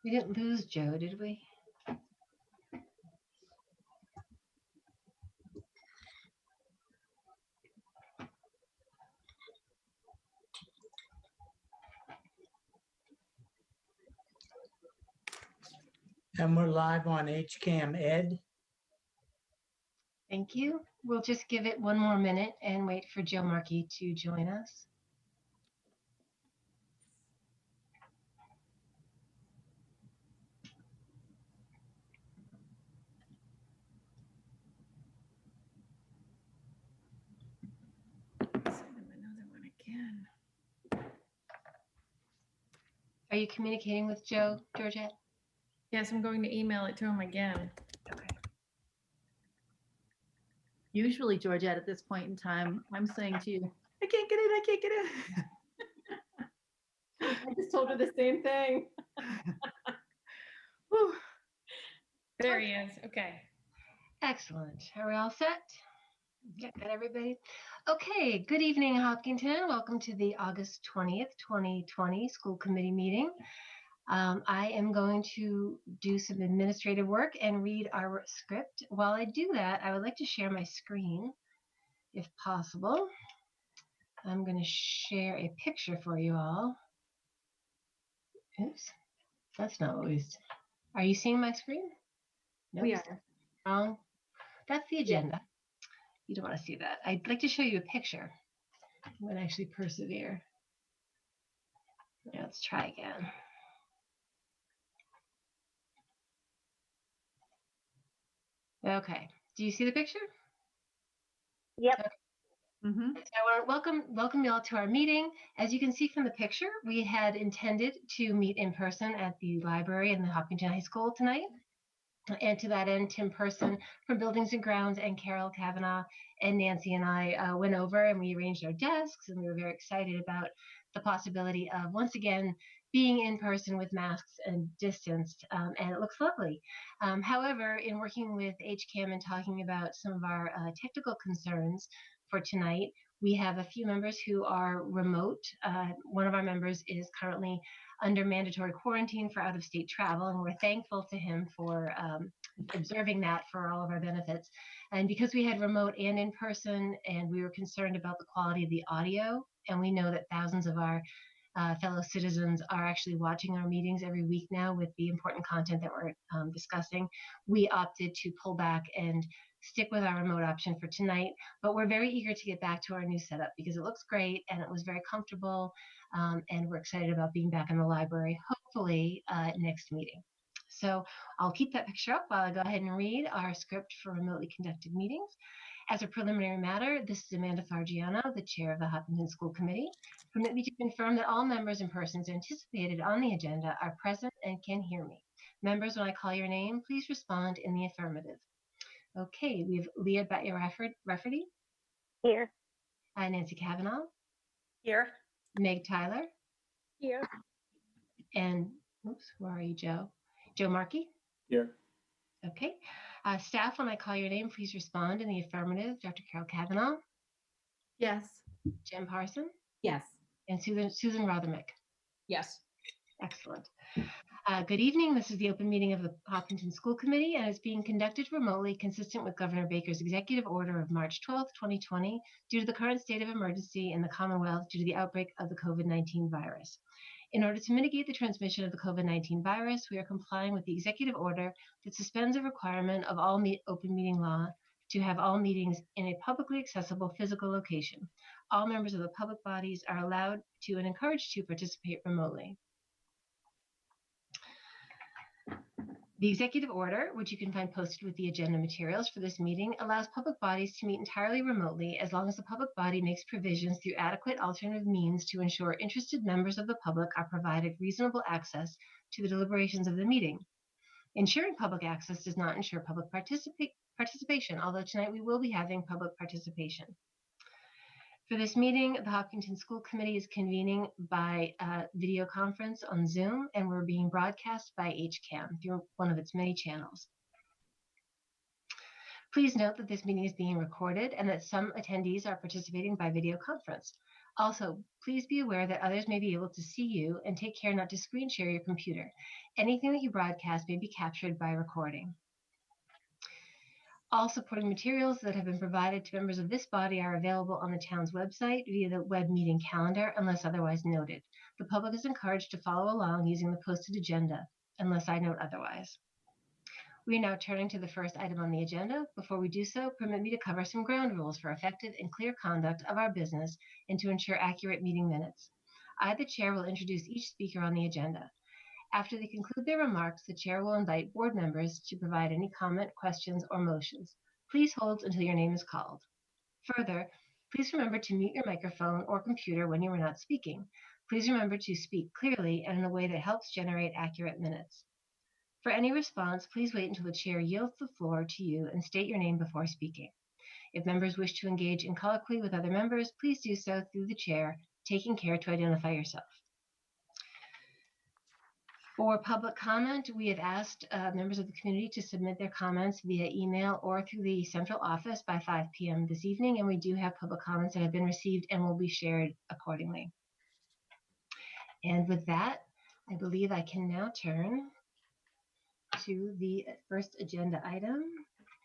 We didn't lose Joe, did we? And we're live on HCAM Ed. Thank you. We'll just give it one more minute and wait for Joe Markey to join us. Send him another one again. Are you communicating with Joe, Georgette? Yes, I'm going to email it to him again. Okay. Usually, Georgette, at this point in time, I'm saying to you, I can't get in, I can't get in. I just told her the same thing. Whew. There he is. Okay. Excellent. Are we all set? Got everybody? Okay. Good evening, Hopkinton. Welcome to the August 20th, 2020 school committee meeting. I am going to do some administrative work and read our script. While I do that, I would like to share my screen, if possible. I'm going to share a picture for you all. Oops, that's not what we. Are you seeing my screen? No, We are. wrong. That's the agenda. You don't want to see that. I'd like to show you a picture. I'm going to actually persevere. Let's try again. Okay. Do you see the picture? Yep. Okay. Mm-hmm. So I want to welcome you all to our meeting. As you can see from the picture, we had intended to meet in person at the library in the Hopkinton High School tonight. And to that end, Tim Person from Buildings and Grounds and Carol Kavanaugh and Nancy and I went over and we arranged our desks, and we were very excited about the possibility of once again being in person with masks and distanced, and it looks lovely. However, in working with HCAM and talking about some of our technical concerns for tonight, we have a few members who are remote. One of our members is currently under mandatory quarantine for out-of-state travel, and we're thankful to him for observing that for all of our benefits. And because we had remote and in person, and we were concerned about the quality of the audio, and we know that thousands of our fellow citizens are actually watching our meetings every week now with the important content that we're discussing, we opted to pull back and stick with our remote option for tonight. But we're very eager to get back to our new setup because it looks great and it was very comfortable, and we're excited about being back in the library, hopefully next meeting. So I'll keep that picture up while I go ahead and read our script for remotely conducted meetings. As a preliminary matter, this is Amanda Fargiano, the chair of the Hopkinton School Committee. Permit me to confirm that all members and persons anticipated on the agenda are present and can hear me. Members, when I call your name, please respond in the affirmative. Okay, we have Leah Rafferty. Here. Nancy Kavanaugh. Here. Meg Tyler. Here. And, oops, where are you, Joe? Joe Markey. Here. Okay. Staff, when I call your name, please respond in the affirmative. Dr. Carol Kavanaugh. Yes. Jen Parson. Yes. And Susan Rothermick. Yes. Excellent. Good evening. This is the open meeting of the Hopkinton School Committee, and it's being conducted remotely consistent with Governor Baker's executive order of March 12, 2020, due to the current state of emergency in the Commonwealth due to the outbreak of the COVID-19 virus. In order to mitigate the transmission of the COVID-19 virus, we are complying with the executive order that suspends the requirement of all open meeting law to have all meetings in a publicly accessible physical location. All members of the public bodies are allowed to and encouraged to participate remotely. The executive order, which you can find posted with the agenda materials for this meeting, allows public bodies to meet entirely remotely as long as the public body makes provisions through adequate alternative means to ensure interested members of the public are provided reasonable access to the deliberations of the meeting. Ensuring public access does not ensure public participation, although tonight we will be having public participation. For this meeting, the Hopkinton School Committee is convening by video conference on Zoom, and we're being broadcast by HCAM through one of its many channels. Please note that this meeting is being recorded and that some attendees are participating by video conference. Also, please be aware that others may be able to see you, and take care not to screen share your computer. Anything that you broadcast may be captured by recording. All supporting materials that have been provided to members of this body are available on the town's website via the web meeting calendar unless otherwise noted. The public is encouraged to follow along using the posted agenda unless I note otherwise. We are now turning to the first item on the agenda. Before we do so, permit me to cover some ground rules for effective and clear conduct of our business and to ensure accurate meeting minutes. I, the chair, will introduce each speaker on the agenda. After they conclude their remarks, the chair will invite board members to provide any comment, questions, or motions. Please hold until your name is called. Further, please remember to mute your microphone or computer when you are not speaking. Please remember to speak clearly and in a way that helps generate accurate minutes. For any response, please wait until the chair yields the floor to you and state your name before speaking. If members wish to engage in colloquy with other members, please do so through the chair, taking care to identify yourself. For public comment, we have asked members of the community to submit their comments via email or through the central office by 5 p.m. this evening, and we do have public comments that have been received and will be shared accordingly. And with that, I believe I can now turn to the first agenda item,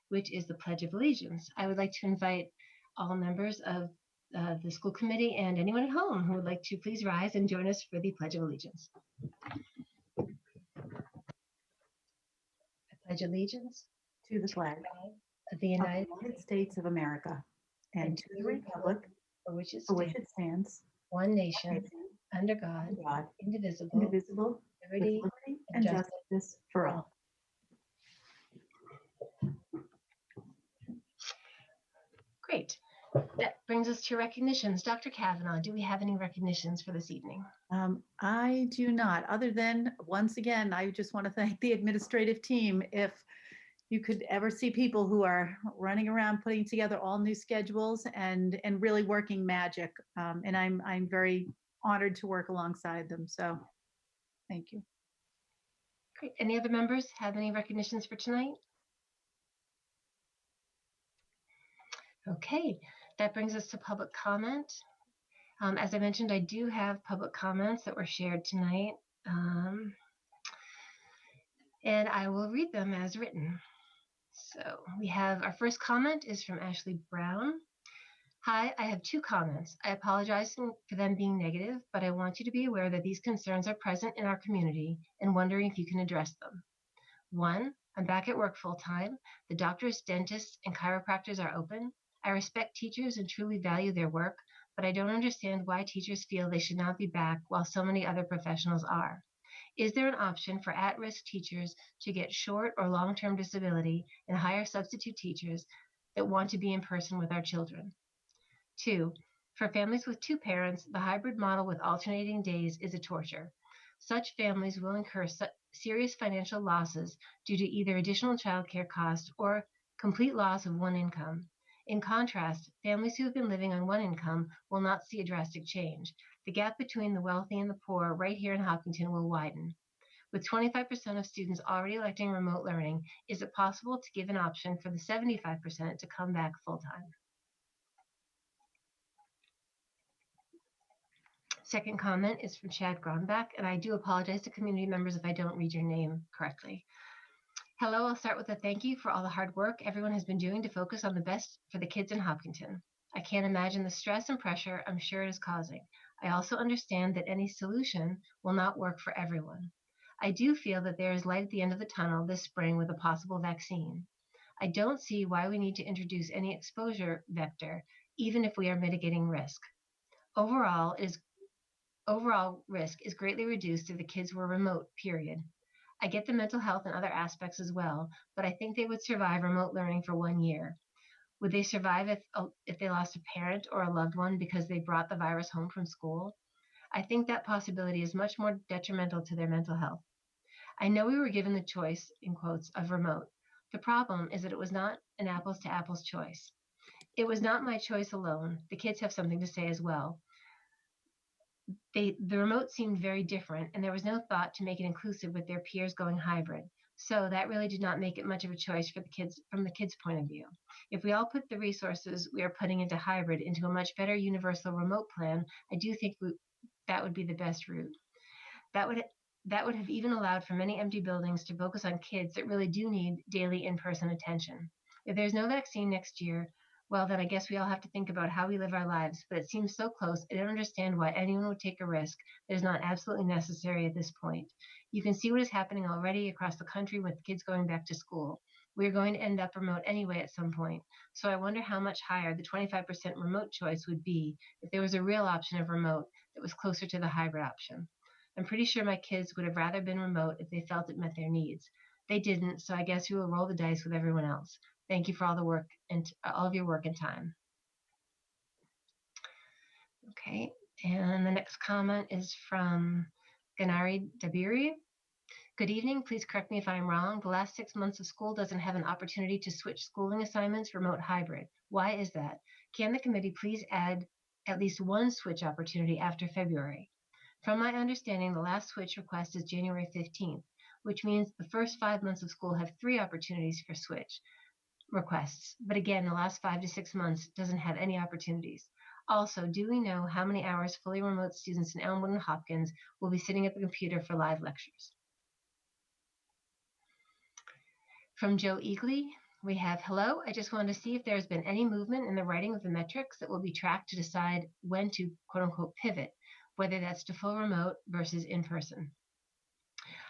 which is the Pledge of Allegiance. I would like to invite all members of the school committee and anyone at home who would like to please rise and join us for the Pledge of Allegiance. I pledge allegiance To the flag of the of the United United States of America and to the republic for which it for which stands, it stands, one nation, nation, under God, under God, indivisible, indivisible, with liberty, liberty and and justice justice for all. Great. That brings us to recognitions. Dr. Kavanaugh, do we have any recognitions for this evening? I do not, other than, once again, I just want to thank the administrative team. If you could ever see people who are running around putting together all new schedules and really working magic. And I'm very honored to work alongside them. So thank you. Great. Any other members have any recognitions for tonight? Okay, that brings us to public comment. As I mentioned, I do have public comments that were shared tonight, and I will read them as written. So we have our first comment is from Ashley Brown. Hi, I have two comments. I apologize for them being negative, but I want you to be aware that these concerns are present in our community and wondering if you can address them. One, I'm back at work full time. The doctors, dentists, and chiropractors are open. I respect teachers and truly value their work, but I don't understand why teachers feel they should not be back while so many other professionals are. Is there an option for at-risk teachers to get short or long-term disability and hire substitute teachers that want to be in person with our children? Two, for families with two parents, the hybrid model with alternating days is a torture. Such families will incur serious financial losses due to either additional childcare costs or complete loss of one income. In contrast, families who have been living on one income will not see a drastic change. The gap between the wealthy and the poor right here in Hopkinton will widen. With 25% of students already electing remote learning, is it possible to give an option for the 75% to come back full-time? Second comment is from Chad Gronbach, and I do apologize to community members if I don't read your name correctly. Hello, I'll start with a thank you for all the hard work everyone has been doing to focus on the best for the kids in Hopkinton. I can't imagine the stress and pressure I'm sure it is causing. I also understand that any solution will not work for everyone. I do feel that there is light at the end of the tunnel this spring with a possible vaccine. I don't see why we need to introduce any exposure vector, even if we are mitigating risk. Overall risk is greatly reduced if the kids were remote, period. I get the mental health and other aspects as well, but I think they would survive remote learning for 1 year. Would they survive if they lost a parent or a loved one because they brought the virus home from school? I think that possibility is much more detrimental to their mental health. I know we were given the choice, in quotes, of remote. The problem is that it was not an apples to apples choice. It was not my choice alone. The kids have something to say as well. The remote seemed very different, and there was no thought to make it inclusive with their peers going hybrid. So that really did not make it much of a choice for the kids from the kids' point of view. If we all put the resources we are putting into hybrid into a much better universal remote plan, I do think that would be the best route. That would have even allowed for many empty buildings to focus on kids that really do need daily in-person attention. If there's no vaccine next year, well, then I guess we all have to think about how we live our lives, but it seems so close. I don't understand why anyone would take a risk that is not absolutely necessary at this point. You can see what is happening already across the country with kids going back to school. We're going to end up remote anyway at some point. So I wonder how much higher the 25% remote choice would be if there was a real option of remote that was closer to the hybrid option. I'm pretty sure my kids would have rather been remote if they felt it met their needs. They didn't, so I guess we will roll the dice with everyone else. Thank you for all the work and all of your work and time. Okay, and the next comment is from Ganari Dabiri. Good evening. Please correct me if I'm wrong. The last 6 months of school doesn't have an opportunity to switch schooling assignments remote hybrid. Why is that? Can the committee please add at least one switch opportunity after February? From my understanding, the last switch request is January 15th, which means the first 5 months of school have 3 opportunities for switch requests. But again, the last 5 to 6 months doesn't have any opportunities. Also, do we know how many hours fully remote students in Elmwood and Hopkins will be sitting at the computer for live lectures? From Joe Eagley, we have, hello, I just wanted to see if there's been any movement in the writing of the metrics that will be tracked to decide when to quote unquote pivot, whether that's to full remote versus in person.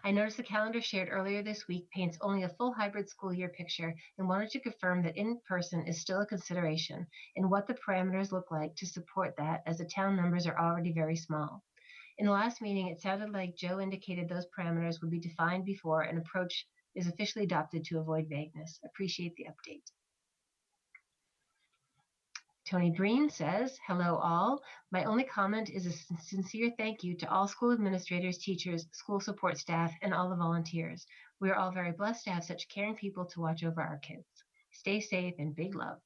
I noticed the calendar shared earlier this week paints only a full hybrid school year picture and wanted to confirm that in-person is still a consideration and what the parameters look like to support that, as the town numbers are already very small. In the last meeting, it sounded like Joe indicated those parameters would be defined before an approach is officially adopted to avoid vagueness. Appreciate the update. Tony Breen says, hello all. My only comment is a sincere thank you to all school administrators, teachers, school support staff, and all the volunteers. We are all very blessed to have such caring people to watch over our kids. Stay safe and big love.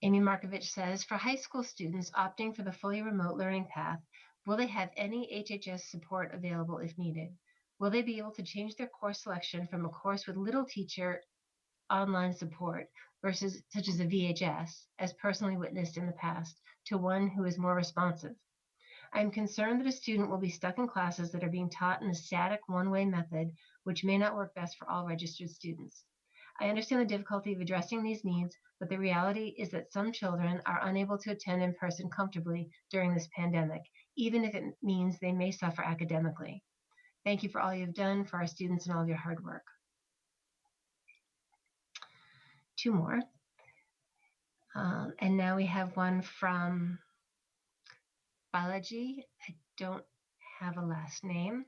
Amy Markovich says, for high school students opting for the fully remote learning path, will they have any HHS support available if needed? Will they be able to change their course selection from a course with little teacher online support versus such as a VHS, as personally witnessed in the past, to one who is more responsive? I am concerned that a student will be stuck in classes that are being taught in a static one-way method, which may not work best for all registered students. I understand the difficulty of addressing these needs, but the reality is that some children are unable to attend in person comfortably during this pandemic, even if it means they may suffer academically. Thank you for all you've done for our students and all your hard work. 2 more. And now we have one from Balaji. I don't have a last name.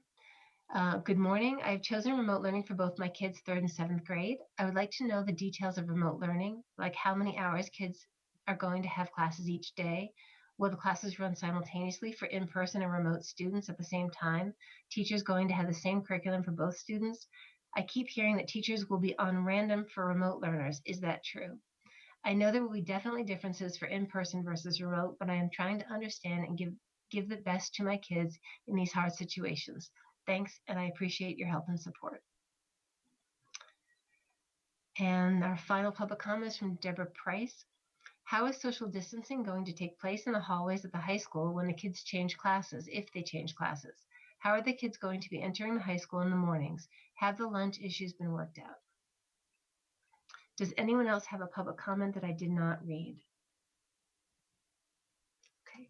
Good morning. I've chosen remote learning for both my kids' 3rd and 7th grade. I would like to know the details of remote learning, like how many hours kids are going to have classes each day. Will the classes run simultaneously for in-person and remote students at the same time? Teachers going to have the same curriculum for both students? I keep hearing that teachers will be on random for remote learners. Is that true? I know there will be definitely differences for in-person versus remote, but I am trying to understand and give the best to my kids in these hard situations. Thanks, and I appreciate your help and support. And our final public comment is from Deborah Price. How is social distancing going to take place in the hallways at the high school when the kids change classes, if they change classes? How are the kids going to be entering the high school in the mornings? Have the lunch issues been worked out? Does anyone else have a public comment that I did not read? Okay.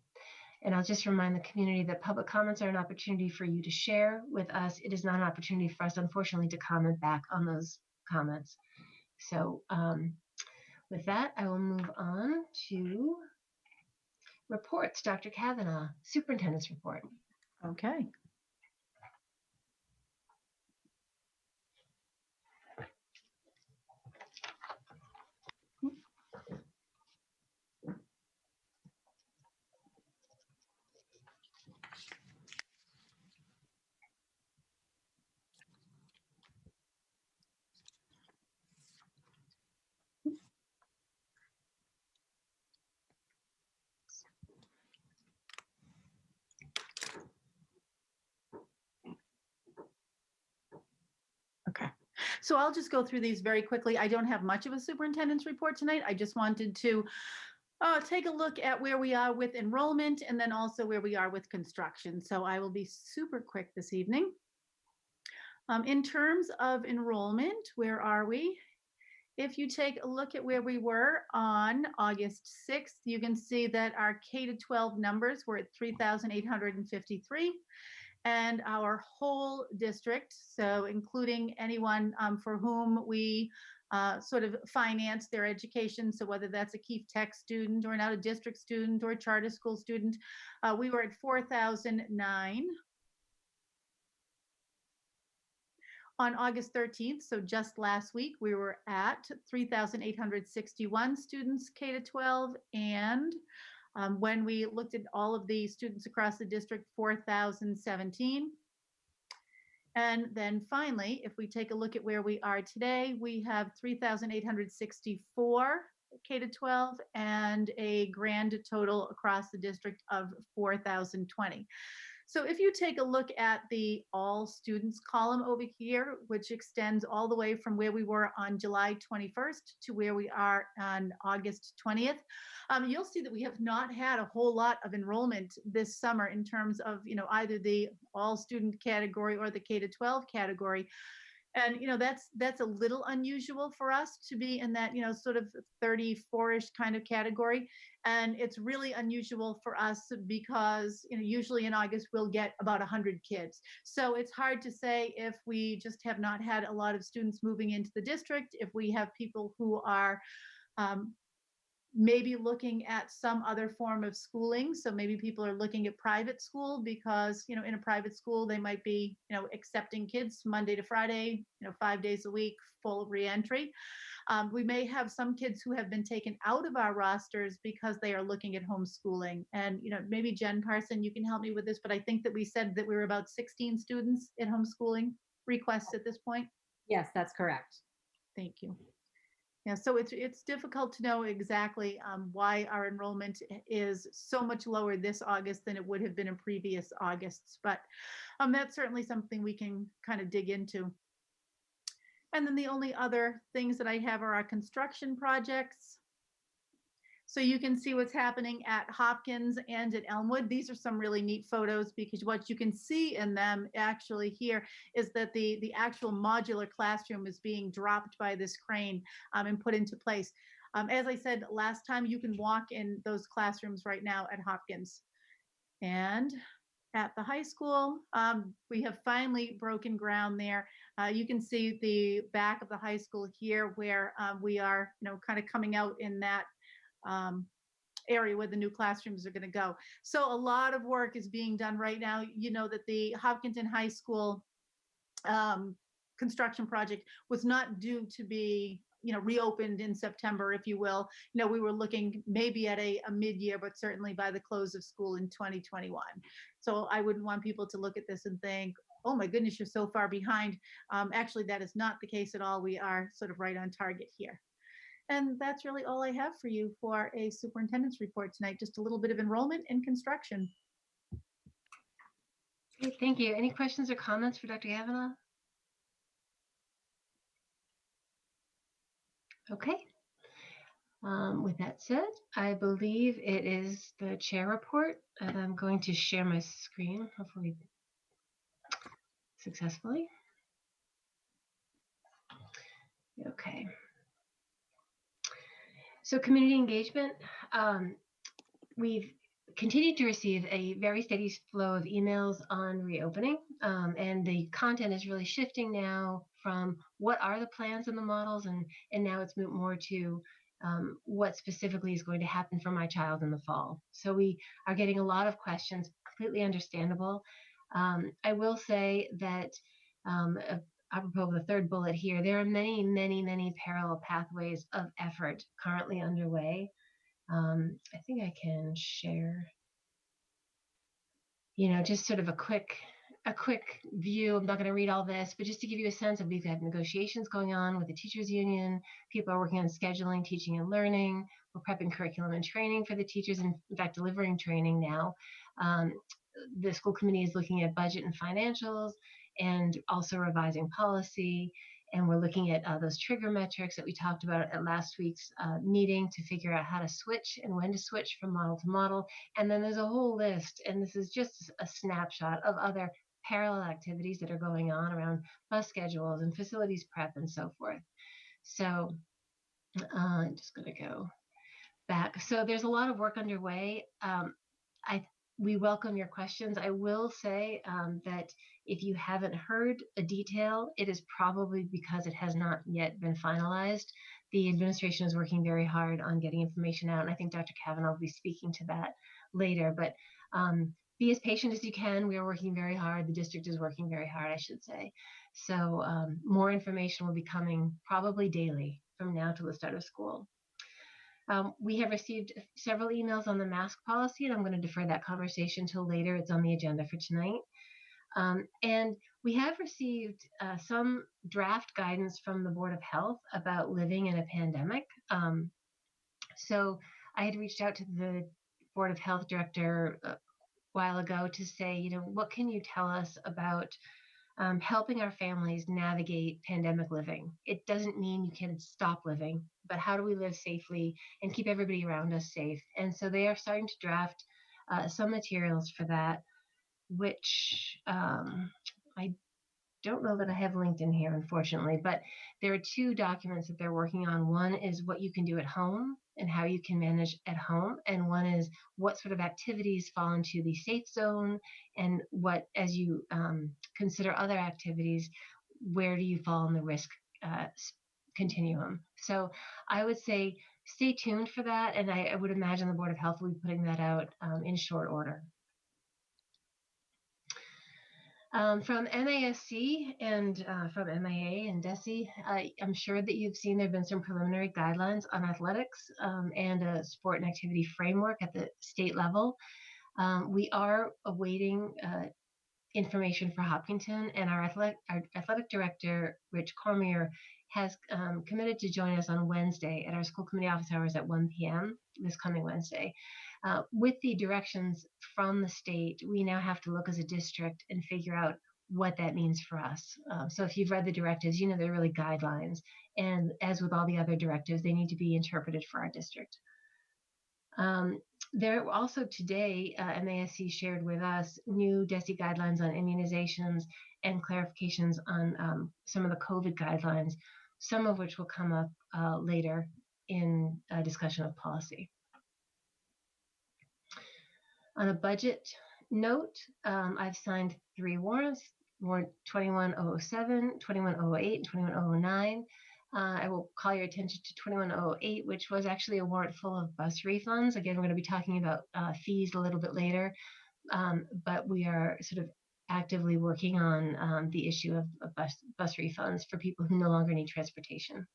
And I'll just remind the community that public comments are an opportunity for you to share with us. It is not an opportunity for us, unfortunately, to comment back on those comments. So with that, I will move on to reports. Dr. Kavanaugh, Superintendent's report. Okay. So I'll just go through these very quickly. I don't have much of a superintendent's report tonight. I just wanted to take a look at where we are with enrollment and then also where we are with construction. So I will be super quick this evening. In terms of enrollment, where are we? If you take a look at where we were on August 6th, you can see that our K-12 numbers were at 3,853. And our whole district, so including anyone for whom we sort of finance their education, so whether that's a Keefe Tech student or an out-of-district student or a charter school student, we were at 4,009. On August 13th, so just last week, we were at 3,861 students K-12, and when we looked at all of the students across the district, 4,017. And then finally, if we take a look at where we are today, we have 3,864 K-12 and a grand total across the district of 4,020. So if you take a look at the all students column over here, which extends all the way from where we were on July 21st to where we are on August 20th, you'll see that we have not had a whole lot of enrollment this summer in terms of, either the all student category or the K-12 category. And that's a little unusual for us to be in that sort of 34ish kind of category, and it's really unusual for us because usually in August we'll get about 100 kids. So it's hard to say if we just have not had a lot of students moving into the district, if we have people who are maybe looking at some other form of schooling. So maybe people are looking at private school because, in a private school, they might be, accepting kids Monday to Friday, 5 days a week, full reentry. We may have some kids who have been taken out of our rosters because they are looking at homeschooling. And, maybe Jen Parson, you can help me with this, but I think that we said that we were about 16 students at homeschooling requests at this point. Yes, that's correct. Thank you. Yeah, so it's difficult to know exactly why our enrollment is so much lower this August than it would have been in previous Augusts, but that's certainly something we can kind of dig into. And then the only other things that I have are our construction projects. So you can see what's happening at Hopkins and at Elmwood. These are some really neat photos because what you can see in them actually here is that the actual modular classroom is being dropped by this crane and put into place. As I said last time, you can walk in those classrooms right now at Hopkins. And at the high school, we have finally broken ground there. You can see the back of the high school here where we are, kind of coming out in that area where the new classrooms are going to go. So a lot of work is being done right now. You know that the Hopkinton High School construction project was not due to be reopened in September, if you will. We were looking maybe at a mid-year, but certainly by the close of school in 2021. So I wouldn't want people to look at this and think, oh my goodness, you're so far behind. Actually, that is not the case at all. We are sort of right on target here. And that's really all I have for you for a superintendent's report tonight, just a little bit of enrollment and construction. Great, thank you. Any questions or comments for Dr. Kavanaugh? Okay. With that said, I believe it is the chair report, and I'm going to share my screen, hopefully successfully. Okay. So community engagement, we've continued to receive a very steady flow of emails on reopening, and the content is really shifting now from what are the plans and the models, and now it's moved more to what specifically is going to happen for my child in the fall. So we are getting a lot of questions, completely understandable. I will say that apropos of the third bullet here, there are many, many, many parallel pathways of effort currently underway. I think I can share, just sort of a quick view. I'm not going to read all this, but just to give you a sense of, we've had negotiations going on with the teachers union. People are working on scheduling, teaching and learning. We're prepping curriculum and training for the teachers, and in fact, delivering training now. The school committee is looking at budget and financials, and also revising policy. And we're looking at those trigger metrics that we talked about at last week's meeting to figure out how to switch and when to switch from model to model. And then there's a whole list, and this is just a snapshot of other parallel activities that are going on around bus schedules and facilities prep and so forth. So I'm just going to go back. So there's a lot of work underway. We welcome your questions. I will say that if you haven't heard a detail, it is probably because it has not yet been finalized. The administration is working very hard on getting information out, and I think Dr. Kavanaugh will be speaking to that later. But be as patient as you can. We are working very hard. The district is working very hard, I should say. So more information will be coming probably daily from now till the start of school. We have received several emails on the mask policy, and I'm going to defer that conversation till later. It's on the agenda for tonight. And we have received some draft guidance from the Board of Health about living in a pandemic. So I had reached out to the Board of Health director a while ago to say, what can you tell us about helping our families navigate pandemic living? It doesn't mean you can stop living, but how do we live safely and keep everybody around us safe? And so they are starting to draft some materials for that, which I don't know that I have linked in here, unfortunately, but there are two documents that they're working on. One is what you can do at home and how you can manage at home. And one is what sort of activities fall into the safe zone, and what, as you consider other activities, where do you fall in the risk continuum? So I would say stay tuned for that. And I would imagine the Board of Health will be putting that out in short order. From MASC and from MIA and DESE, I'm sure that you've seen there have been some preliminary guidelines on athletics and a sport and activity framework at the state level. We are awaiting information for Hopkinton, and our athletic director, Rich Cormier, has committed to join us on Wednesday at our school committee office hours at 1 p.m. this coming Wednesday. With the directions from the state, we now have to look as a district and figure out what that means for us. So if you've read the directives, they're really guidelines. And as with all the other directives, they need to be interpreted for our district. There also today, MASC shared with us new DESE guidelines on immunizations and clarifications on some of the COVID guidelines, some of which will come up later in a discussion of policy. On a budget note, I've signed 3 warrants, warrant 21007, 21008, and 21009. I will call your attention to 21008, which was actually a warrant full of bus refunds. Again, we're going to be talking about fees a little bit later, but we are sort of actively working on the issue of bus refunds for people who no longer need transportation.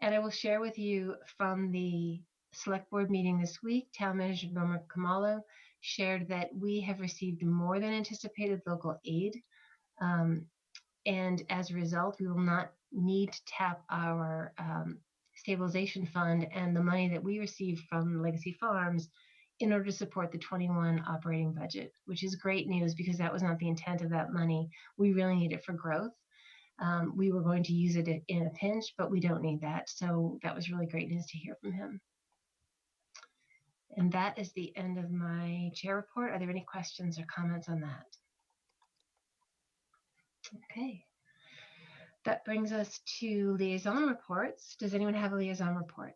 And I will share with you from the select board meeting this week, Town Manager Norma Kamalo shared that we have received more than anticipated local aid. And as a result, we will not need to tap our stabilization fund and the money that we receive from Legacy Farms in order to support the 21 operating budget, which is great news because that was not the intent of that money. We really need it for growth. We were going to use it in a pinch, but we don't need that. So that was really great news to hear from him. And that is the end of my chair report. Are there any questions or comments on that? Okay. That brings us to liaison reports. Does anyone have a liaison report?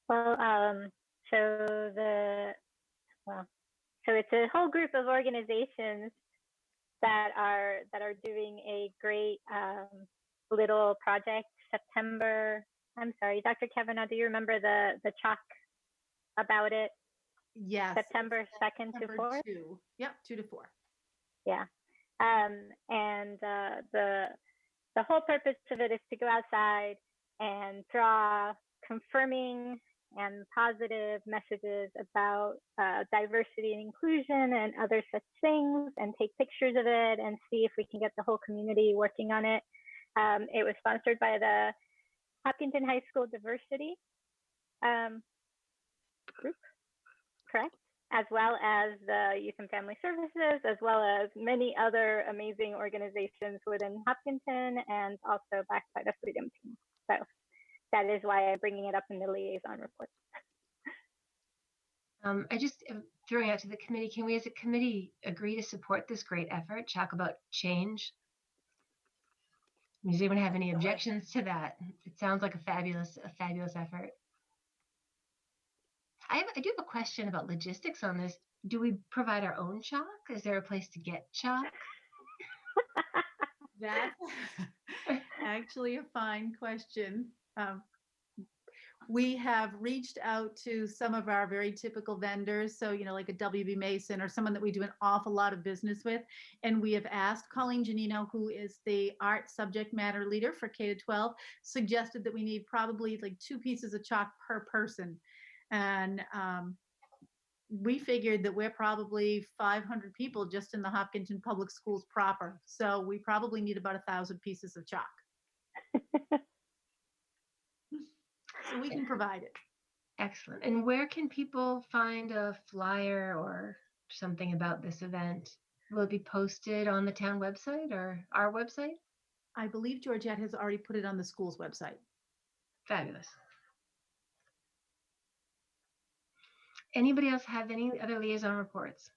Well, so it's a whole group of organizations that are doing a great little project. I'm sorry, Dr. Kavanaugh, do you remember the chalk about it? Yes. September 2nd to 4th? 2. Yep, 2 to 4. Yeah. And the whole purpose of it is to go outside and draw confirming and positive messages about diversity and inclusion and other such things, and take pictures of it and see if we can get the whole community working on it. It was sponsored by the Hopkinton High School Diversity group, correct? as well as the Youth and Family Services, as well as many other amazing organizations within Hopkinton and also backed by the Freedom Team. So that is why I'm bringing it up in the liaison report. I just am throwing out to the committee, can we as a committee agree to support this great effort, talk about change? Does anyone have any objections to that? It sounds like a fabulous effort. I do have a question about logistics on this. Do we provide our own chalk? Is there a place to get chalk? That's actually a fine question. We have reached out to some of our very typical vendors. So, like a WB Mason or someone that we do an awful lot of business with. And we have asked Colleen Janino, who is the art subject matter leader for K-12, suggested that we need probably like 2 pieces of chalk per person. And we figured that we're probably 500 people just in the Hopkinton Public Schools proper. So we probably need about 1,000 pieces of chalk. So we can provide it. Excellent. And where can people find a flyer or something about this event? Will it be posted on the town website or our website? I believe Georgette has already put it on the school's website. Fabulous. Anybody else have any other liaison reports?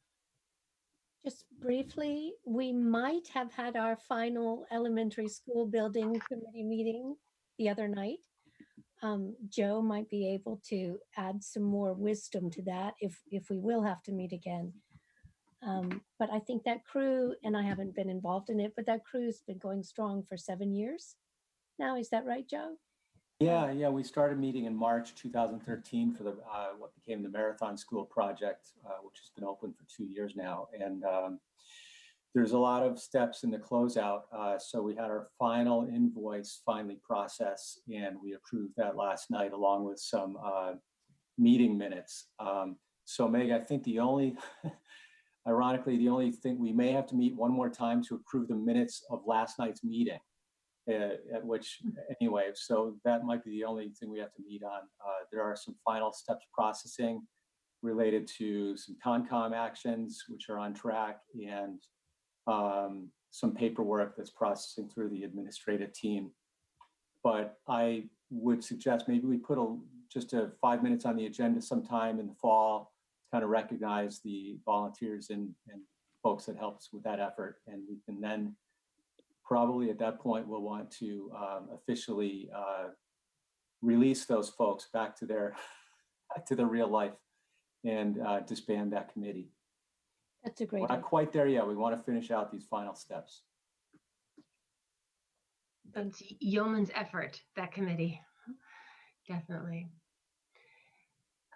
Just briefly, we might have had our final elementary school building committee meeting the other night. Joe might be able to add some more wisdom to that if we will have to meet again. But I think that crew, and I haven't been involved in it, but that crew's been going strong for 7 years now. Is that right, Joe? Yeah. We started meeting in March 2013 for the what became the Marathon School project, which has been open for 2 years now. And there's a lot of steps in the closeout. So we had our final invoice finally processed, and we approved that last night along with some meeting minutes. So Meg, I think ironically, the only thing, we may have to meet one more time to approve the minutes of last night's meeting. At which anyway, so that might be the only thing we have to meet on. There are some final steps processing related to some Concom actions, which are on track, and some paperwork that's processing through the administrative team. But I would suggest maybe we put just 5 minutes on the agenda sometime in the fall, kind of recognize the volunteers and folks that helped us with that effort. And we can then probably at that point, we'll want to officially release those folks back to their real life and disband that committee. That's a great We're not quite there yet. We want to finish out these final steps. It's yeoman's effort, that committee. Definitely.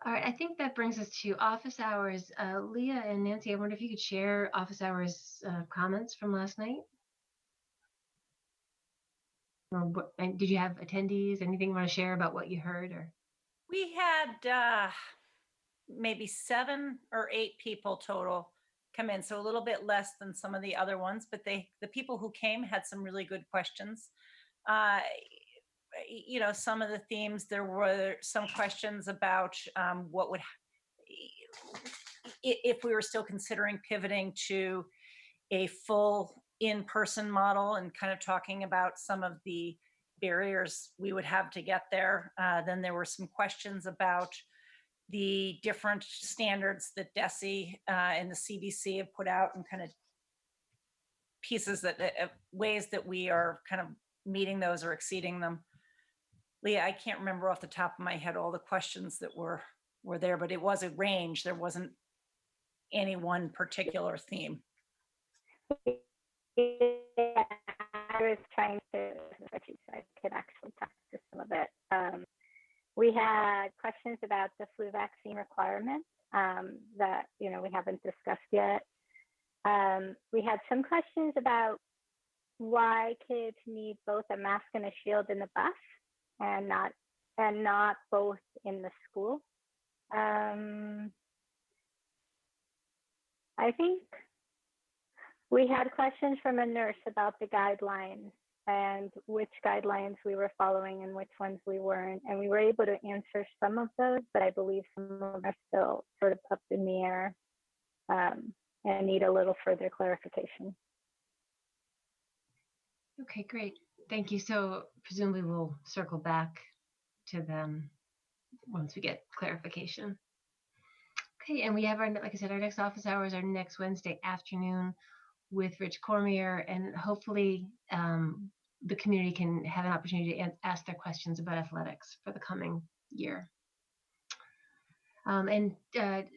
All right, I think that brings us to office hours. Leah and Nancy, I wonder if you could share office hours comments from last night? And did you have attendees? Anything you want to share about what you heard? Or we had maybe 7 or 8 people total come in, so a little bit less than some of the other ones, but the people who came had some really good questions. Some of the themes, there were some questions about what would, if we were still considering pivoting to a full in-person model, and kind of talking about some of the barriers we would have to get there. Then there were some questions about the different standards that DESE and the CDC have put out, and kind of pieces ways that we are kind of meeting those or exceeding them. Leah, I can't remember off the top of my head all the questions that were there, but it was a range. There wasn't any one particular theme. Yeah, I was trying to, so I could actually talk to some of it. We had questions about the flu vaccine requirement that we haven't discussed yet. We had some questions about why kids need both a mask and a shield in the bus and not both in the school. I think we had questions from a nurse about the guidelines and which guidelines we were following and which ones we weren't. And we were able to answer some of those, but I believe some of them are still sort of up in the air and need a little further clarification. Okay, great. Thank you. So presumably we'll circle back to them once we get clarification. Okay, and we have our, like I said, our next office hours are next Wednesday afternoon with Rich Cormier, and hopefully the community can have an opportunity to ask their questions about athletics for the coming year. And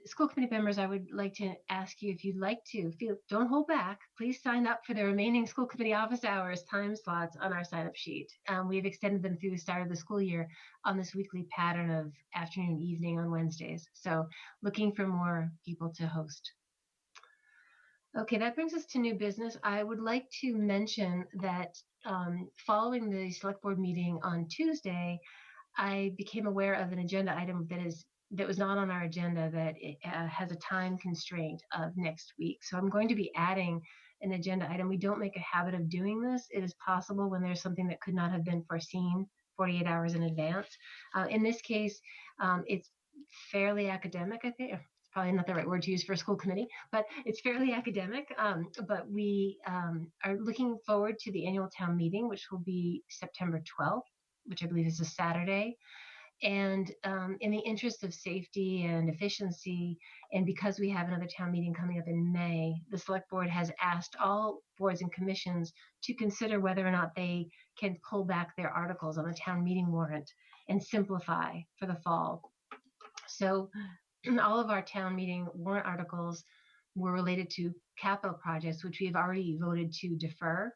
school committee members, I would like to ask you, if you'd like to, don't hold back. Please sign up for the remaining school committee office hours time slots on our sign-up sheet. We've extended them through the start of the school year on this weekly pattern of afternoon, evening on Wednesdays. So looking for more people to host. Okay, that brings us to new business. I would like to mention that following the select board meeting on Tuesday, I became aware of an agenda item that was not on our agenda, that it has a time constraint of next week. So I'm going to be adding an agenda item. We don't make a habit of doing this. It is possible when there's something that could not have been foreseen 48 hours in advance. In this case, it's fairly academic, I think. It's probably not the right word to use for a school committee, but it's fairly academic. But we are looking forward to the annual town meeting, which will be September 12th, which I believe is a Saturday. And in the interest of safety and efficiency, and because we have another town meeting coming up in May, the select board has asked all boards and commissions to consider whether or not they can pull back their articles on the town meeting warrant and simplify for the fall. So all of our town meeting warrant articles were related to capital projects, which we have already voted to defer.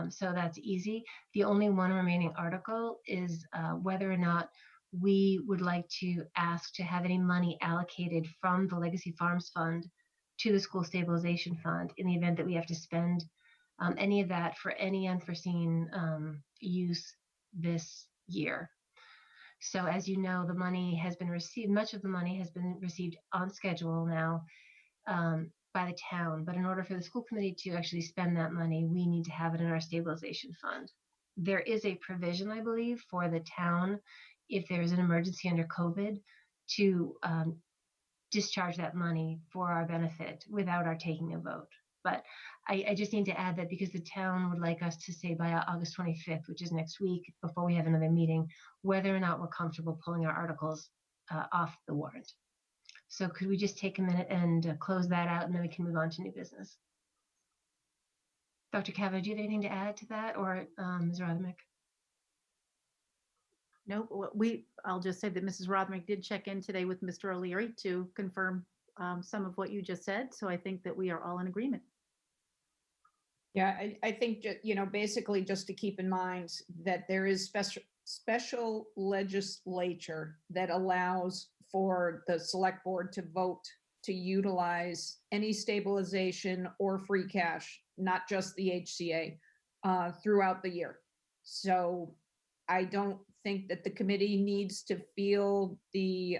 So that's easy. The only one remaining article is whether or not we would like to ask to have any money allocated from the Legacy Farms Fund to the School Stabilization Fund in the event that we have to spend any of that for any unforeseen use this year. So as you know, the money has been received, much of the money has been received on schedule now by the town. But in order for the school committee to actually spend that money, we need to have it in our stabilization fund. There is a provision, I believe, for the town, if there's an emergency under COVID, to discharge that money for our benefit without our taking a vote. But I just need to add that because the town would like us to say by August 25th, which is next week, before we have another meeting, whether or not we're comfortable pulling our articles off the warrant. So could we just take a minute and close that out, and then we can move on to new business. Dr. Cavanaugh, do you have anything to add to that, or Ms. Rothermick? Nope. I'll just say that Mrs. Rothermick did check in today with Mr. O'Leary to confirm some of what you just said. So I think that we are all in agreement. Yeah, I think, basically just to keep in mind that there is special legislature that allows for the select board to vote to utilize any stabilization or free cash, not just the HCA, throughout the year. So I don't think that the committee needs to feel the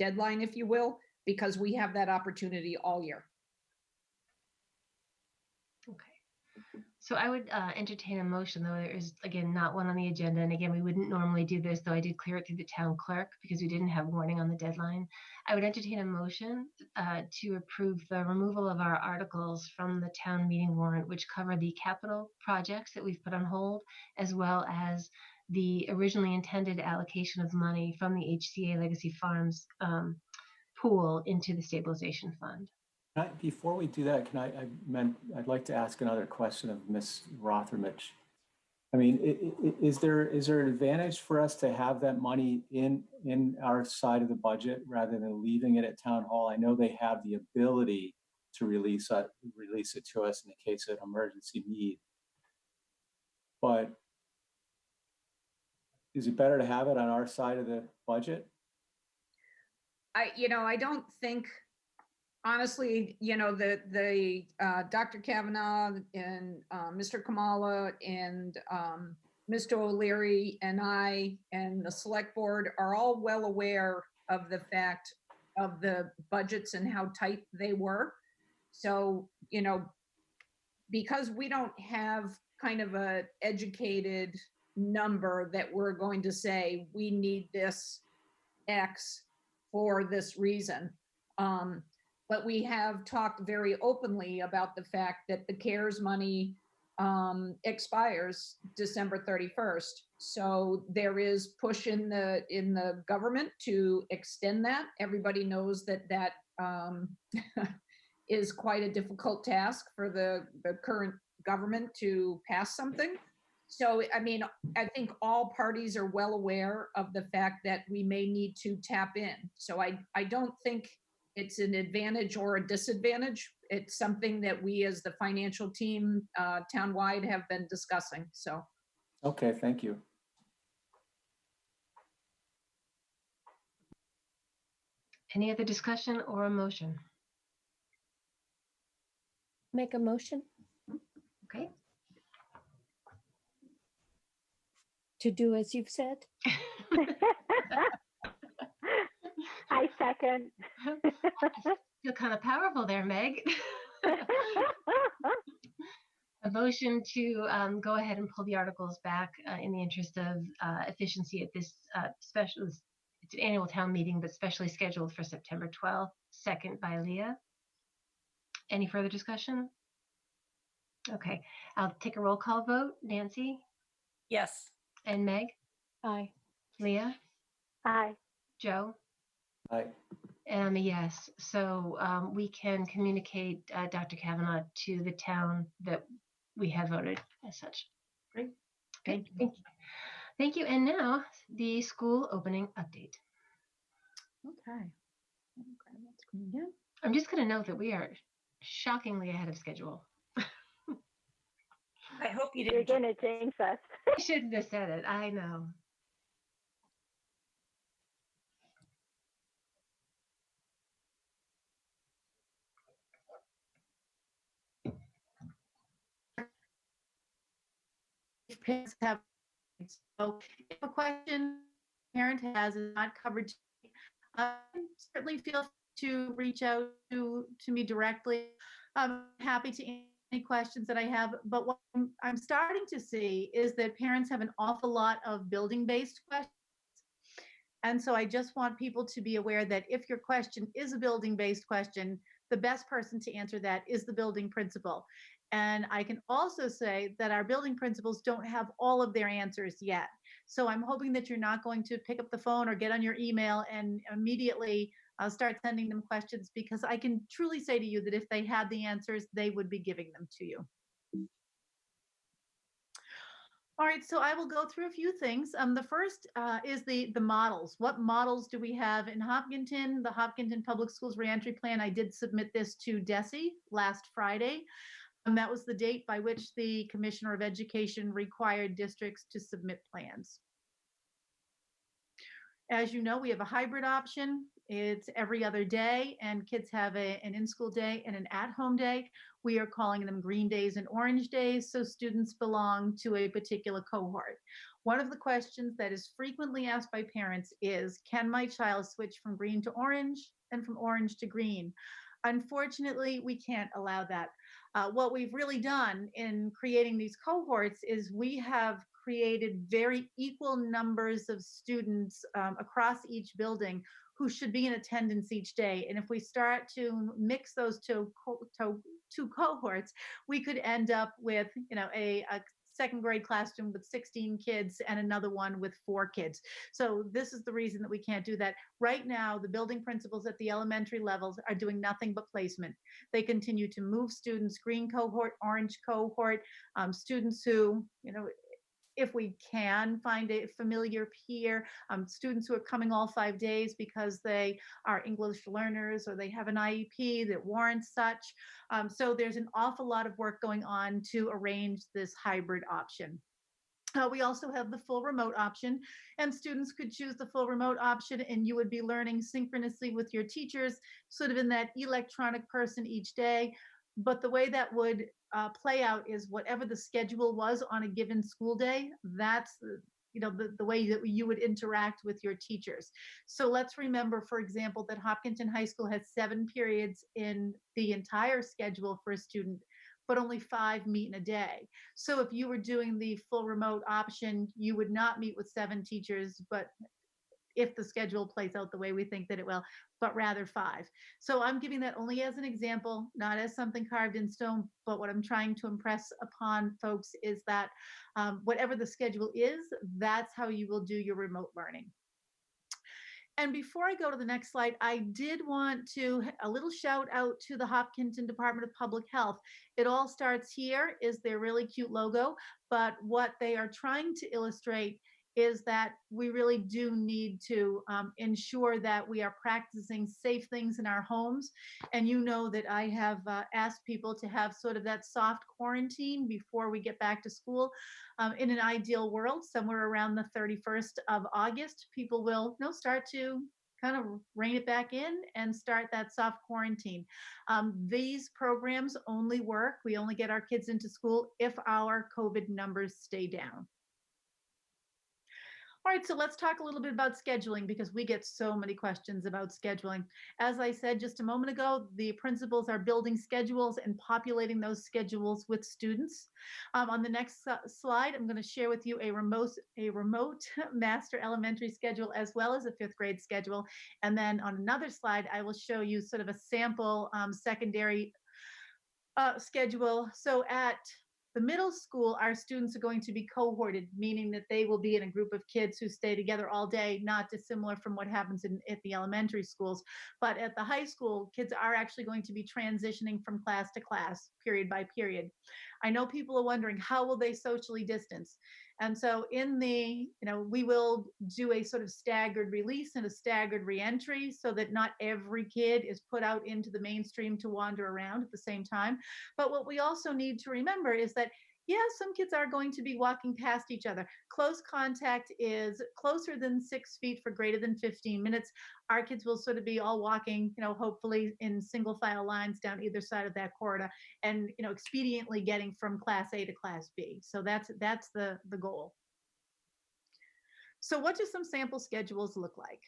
deadline, if you will, because we have that opportunity all year. Okay. So I would entertain a motion, though there is, again, not one on the agenda. And again, we wouldn't normally do this, though I did clear it through the town clerk because we didn't have warning on the deadline. I would entertain a motion to approve the removal of our articles from the town meeting warrant, which cover the capital projects that we've put on hold, as well as the originally intended allocation of money from the HCA Legacy Farms pool into the stabilization fund. Before we do that, I'd like to ask another question of Ms. Rothermick. I mean, is there an advantage for us to have that money in our side of the budget rather than leaving it at town hall? I know they have the ability to release it to us in the case of emergency need, but is it better to have it on our side of the budget? I don't think, honestly, the Dr. Kavanaugh and Mr. Kamala and Mr. O'Leary and I and the select board are all well aware of the fact of the budgets and how tight they were. So, because we don't have kind of a educated number that we're going to say, we need this X for this reason. But we have talked very openly about the fact that the CARES money expires December 31st. So there is push in the government to extend that. Everybody knows that that is quite a difficult task for the current government to pass something. So, I mean, I think all parties are well aware of the fact that we may need to tap in. So I don't think it's an advantage or a disadvantage. It's something that we as the financial team townwide have been discussing, so. Okay, thank you. Any other discussion or a motion? Make a motion Okay. to do as you've said. I second. Feel kind of powerful there, Meg. A motion to go ahead and pull the articles back in the interest of efficiency at this special, it's an annual town meeting, but specially scheduled for September 12th, second by Leah. Any further discussion? Okay, I'll take a roll call vote. Nancy Yes. and Meg, Aye. Leah, Aye. Joe, Aye. and I'm a yes. So we can communicate Dr. Kavanaugh to the town that we have voted as such. Great. Okay, Thank you. thank you. Thank you. And now the school opening update. Okay. Let me grab that screen again. I'm just going to note that we are shockingly ahead of schedule. I hope you You're didn't. gonna jinx us. I shouldn't have said it. I know. If parents have, so if a question parent has is not covered, certainly feel free to reach out to me directly. I'm happy to answer any questions that I have, but what I'm starting to see is that parents have an awful lot of building-based questions. And so I just want people to be aware that if your question is a building-based question, the best person to answer that is the building principal. And I can also say that our building principals don't have all of their answers yet. So I'm hoping that you're not going to pick up the phone or get on your email and immediately start sending them questions, because I can truly say to you that if they had the answers, they would be giving them to you. All right, so I will go through a few things. The first is the models. What models do we have in Hopkinton? The Hopkinton Public Schools Reentry Plan. I did submit this to DESE last Friday. That was the date by which the Commissioner of Education required districts to submit plans. As you know, we have a hybrid option. It's every other day, and kids have an in-school day and an at-home day. We are calling them green days and orange days, so students belong to a particular cohort. One of the questions that is frequently asked by parents is, can my child switch from green to orange and from orange to green? Unfortunately, we can't allow that. What we've really done in creating these cohorts is we have created very equal numbers of students across each building who should be in attendance each day. And if we start to mix those two cohorts, we could end up with, a second grade classroom with 16 kids and another one with 4 kids. So this is the reason that we can't do that. Right now, the building principals at the elementary levels are doing nothing but placement. They continue to move students, green cohort, orange cohort, students who, if we can find a familiar peer, students who are coming all 5 days because they are English learners or they have an IEP that warrants such. So there's an awful lot of work going on to arrange this hybrid option. We also have the full remote option, and students could choose the full remote option, and you would be learning synchronously with your teachers, sort of in that electronic person each day. But the way that would play out is whatever the schedule was on a given school day, that's the way that you would interact with your teachers. So let's remember, for example, that Hopkinton High School has 7 periods in the entire schedule for a student, but only 5 meet in a day. So if you were doing the full remote option, you would not meet with 7 teachers, but if the schedule plays out the way we think that it will, but rather 5. So I'm giving that only as an example, not as something carved in stone, but what I'm trying to impress upon folks is that whatever the schedule is, that's how you will do your remote learning. And before I go to the next slide, I did want to a little shout out to the Hopkinton Department of Public Health. It all starts here is their really cute logo, but what they are trying to illustrate is that we really do need to ensure that we are practicing safe things in our homes. And you know that I have asked people to have sort of that soft quarantine before we get back to school. In an ideal world, somewhere around the 31st of August, people will start to kind of rein it back in and start that soft quarantine. These programs only work, we only get our kids into school if our COVID numbers stay down. All right, so let's talk a little bit about scheduling because we get so many questions about scheduling. As I said just a moment ago, the principals are building schedules and populating those schedules with students. On the next slide, I'm going to share with you a remote master elementary schedule as well as a 5th grade schedule. And then on another slide, I will show you sort of a sample secondary schedule. So at the middle school, our students are going to be cohorted, meaning that they will be in a group of kids who stay together all day, not dissimilar from what happens at the elementary schools. But at the high school, kids are actually going to be transitioning from class to class, period by period. I know people are wondering, how will they socially distance? And so we will do a sort of staggered release and a staggered reentry so that not every kid is put out into the mainstream to wander around at the same time. But what we also need to remember is that, yeah, some kids are going to be walking past each other. Close contact is closer than 6 feet for greater than 15 minutes. Our kids will sort of be all walking, hopefully in single file lines down either side of that corridor and, expediently getting from class A to class B. So that's the goal. So what do some sample schedules look like?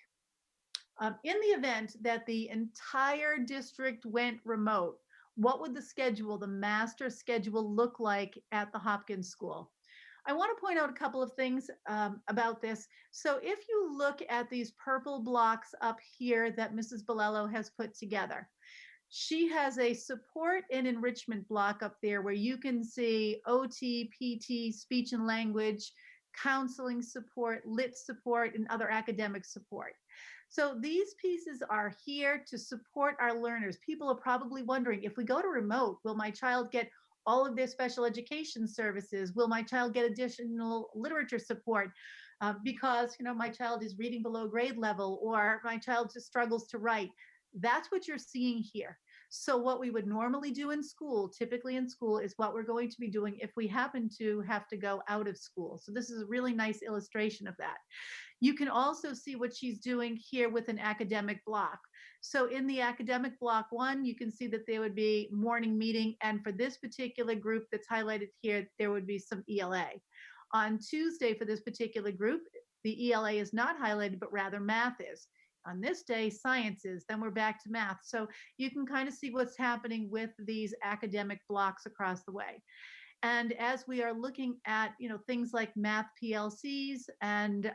In the event that the entire district went remote, what would the master schedule look like at the Hopkins School? I want to point out a couple of things about this. So if you look at these purple blocks up here that Mrs. Bolello has put together, she has a support and enrichment block up there where you can see OT, PT, speech and language, counseling support, lit support, and other academic support. So these pieces are here to support our learners. People are probably wondering, if we go to remote, will my child get all of their special education services? Will my child get additional literature support because my child is reading below grade level or my child just struggles to write? That's what you're seeing here. So what we would normally do in school, typically in school, is what we're going to be doing if we happen to have to go out of school. So this is a really nice illustration of that. You can also see what she's doing here with an academic block. So in the academic block 1, you can see that there would be morning meeting. And for this particular group that's highlighted here, there would be some ELA. On Tuesday for this particular group, the ELA is not highlighted, but rather math is. On this day, science is, then we're back to math. So you can kind of see what's happening with these academic blocks across the way. And as we are looking at, things like math PLCs and,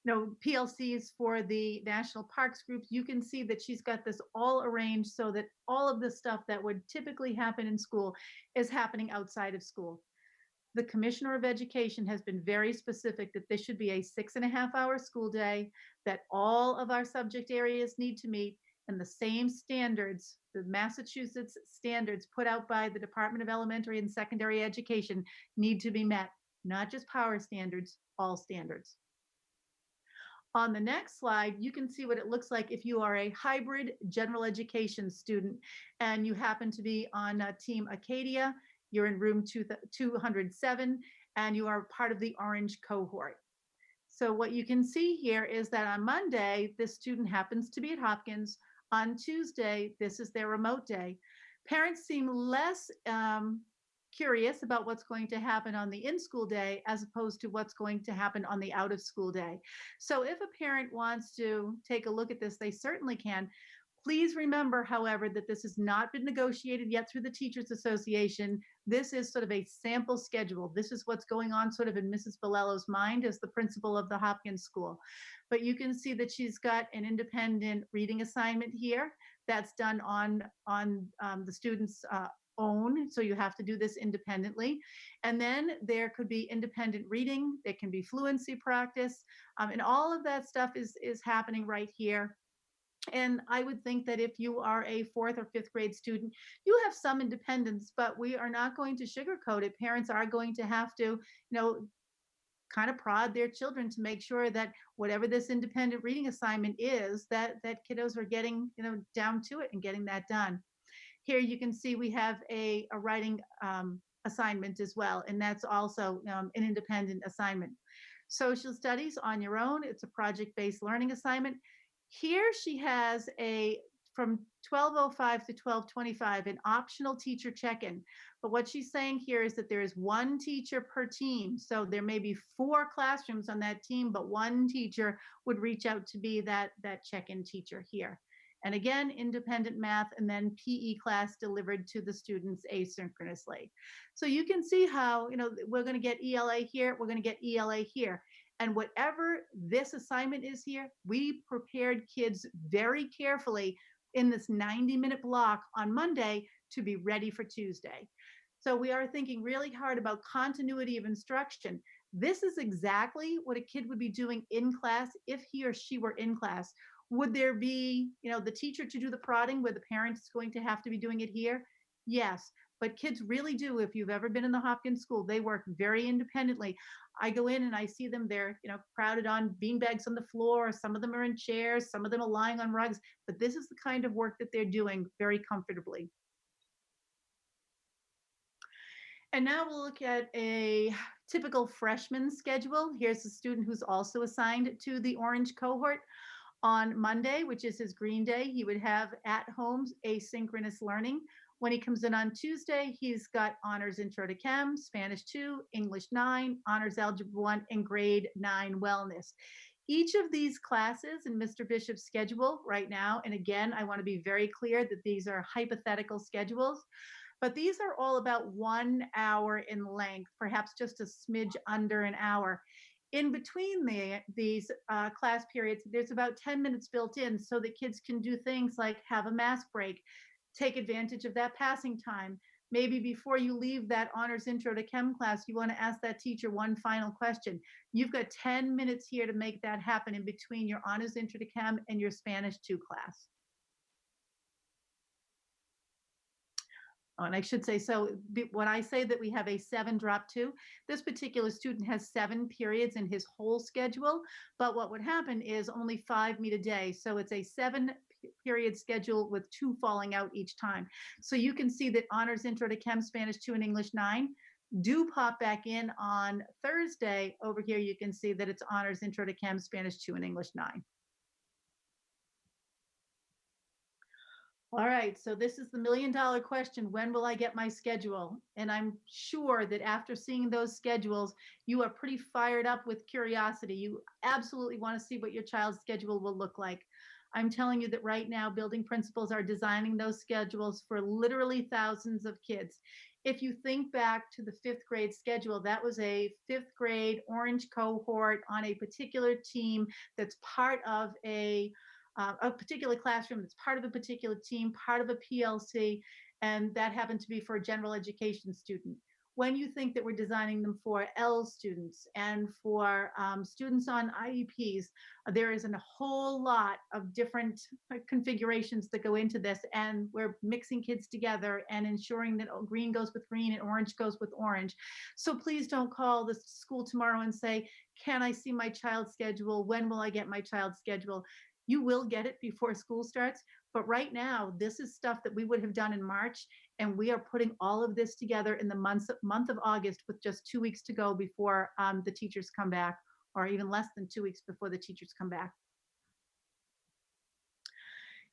PLCs for the national parks groups, you can see that she's got this all arranged so that all of the stuff that would typically happen in school is happening outside of school. The Commissioner of Education has been very specific that this should be a 6.5-hour school day, that all of our subject areas need to meet, and the same standards, the Massachusetts standards put out by the Department of Elementary and Secondary Education, need to be met, not just power standards, all standards. On the next slide, you can see what it looks like if you are a hybrid general education student and you happen to be on Team Acadia. You're in room 207, and you are part of the orange cohort. So what you can see here is that on Monday, this student happens to be at Hopkins. On Tuesday, this is their remote day. Parents seem less curious about what's going to happen on the in-school day as opposed to what's going to happen on the out-of-school day. So if a parent wants to take a look at this, they certainly can. Please remember, however, that this has not been negotiated yet through the Teachers Association. This is sort of a sample schedule. This is what's going on sort of in Mrs. Bolello's mind as the principal of the Hopkins School. But you can see that she's got an independent reading assignment here that's done on the student's own. So you have to do this independently. And then there could be independent reading. There can be fluency practice. And all of that stuff is happening right here. And I would think that if you are a 4th or 5th grade student, you have some independence, but we are not going to sugarcoat it. Parents are going to have to, kind of prod their children to make sure that whatever this independent reading assignment is, that kiddos are getting, down to it and getting that done. Here you can see we have a writing assignment as well, and that's also an independent assignment. Social studies on your own, it's a project-based learning assignment. Here she has from 12:05 to 12:25, an optional teacher check-in. But what she's saying here is that there is one teacher per team. So there may be 4 classrooms on that team, but one teacher would reach out to be that check-in teacher here. And again, independent math and then PE class delivered to the students asynchronously. So you can see how, we're going to get ELA here, we're going to get ELA here. And whatever this assignment is here, we prepared kids very carefully in this 90-minute block on Monday to be ready for Tuesday. So we are thinking really hard about continuity of instruction. This is exactly what a kid would be doing in class if he or she were in class. Would there be, the teacher to do the prodding where the parent is going to have to be doing it here? Yes, but kids really do. If you've ever been in the Hopkins School, they work very independently. I go in and I see them, they're, crowded on beanbags on the floor. Some of them are in chairs, some of them are lying on rugs, but this is the kind of work that they're doing very comfortably. And now we'll look at a typical freshman schedule. Here's a student who's also assigned to the orange cohort. On Monday, which is his green day, he would have at home asynchronous learning. When he comes in on Tuesday, he's got honors intro to chem, Spanish 2, English 9, honors algebra 1, and grade 9 wellness. Each of these classes in Mr. Bishop's schedule right now, and again, I want to be very clear that these are hypothetical schedules, but these are all about 1 hour in length, perhaps just a smidge under an hour. In between these class periods, there's about 10 minutes built in so that kids can do things like have a mask break, take advantage of that passing time. Maybe before you leave that honors intro to chem class, you want to ask that teacher one final question. You've got 10 minutes here to make that happen in between your honors intro to chem and your Spanish 2 class. Oh, and I should say, so when I say that we have a 7 drop 2, this particular student has 7 periods in his whole schedule, but what would happen is only 5 meet a day. So it's a 7-period schedule with 2 falling out each time. So you can see that honors intro to chem, Spanish 2, and English 9 do pop back in on Thursday. Over here, you can see that it's honors intro to chem, Spanish 2, and English 9. All right, so this is the million-dollar question. When will I get my schedule? And I'm sure that after seeing those schedules, you are pretty fired up with curiosity. You absolutely want to see what your child's schedule will look like. I'm telling you that right now, building principals are designing those schedules for literally thousands of kids. If you think back to the 5th grade schedule, that was a 5th grade orange cohort on a particular team that's part of a particular classroom, that's part of a particular team, part of a PLC, and that happened to be for a general education student. When you think that we're designing them for L students and for students on IEPs, there is a whole lot of different configurations that go into this, and we're mixing kids together and ensuring that green goes with green and orange goes with orange. So please don't call the school tomorrow and say, can I see my child's schedule? When will I get my child's schedule? You will get it before school starts, but right now, this is stuff that we would have done in March, and we are putting all of this together in the month of August with just 2 weeks to go before the teachers come back, or even less than 2 weeks before the teachers come back.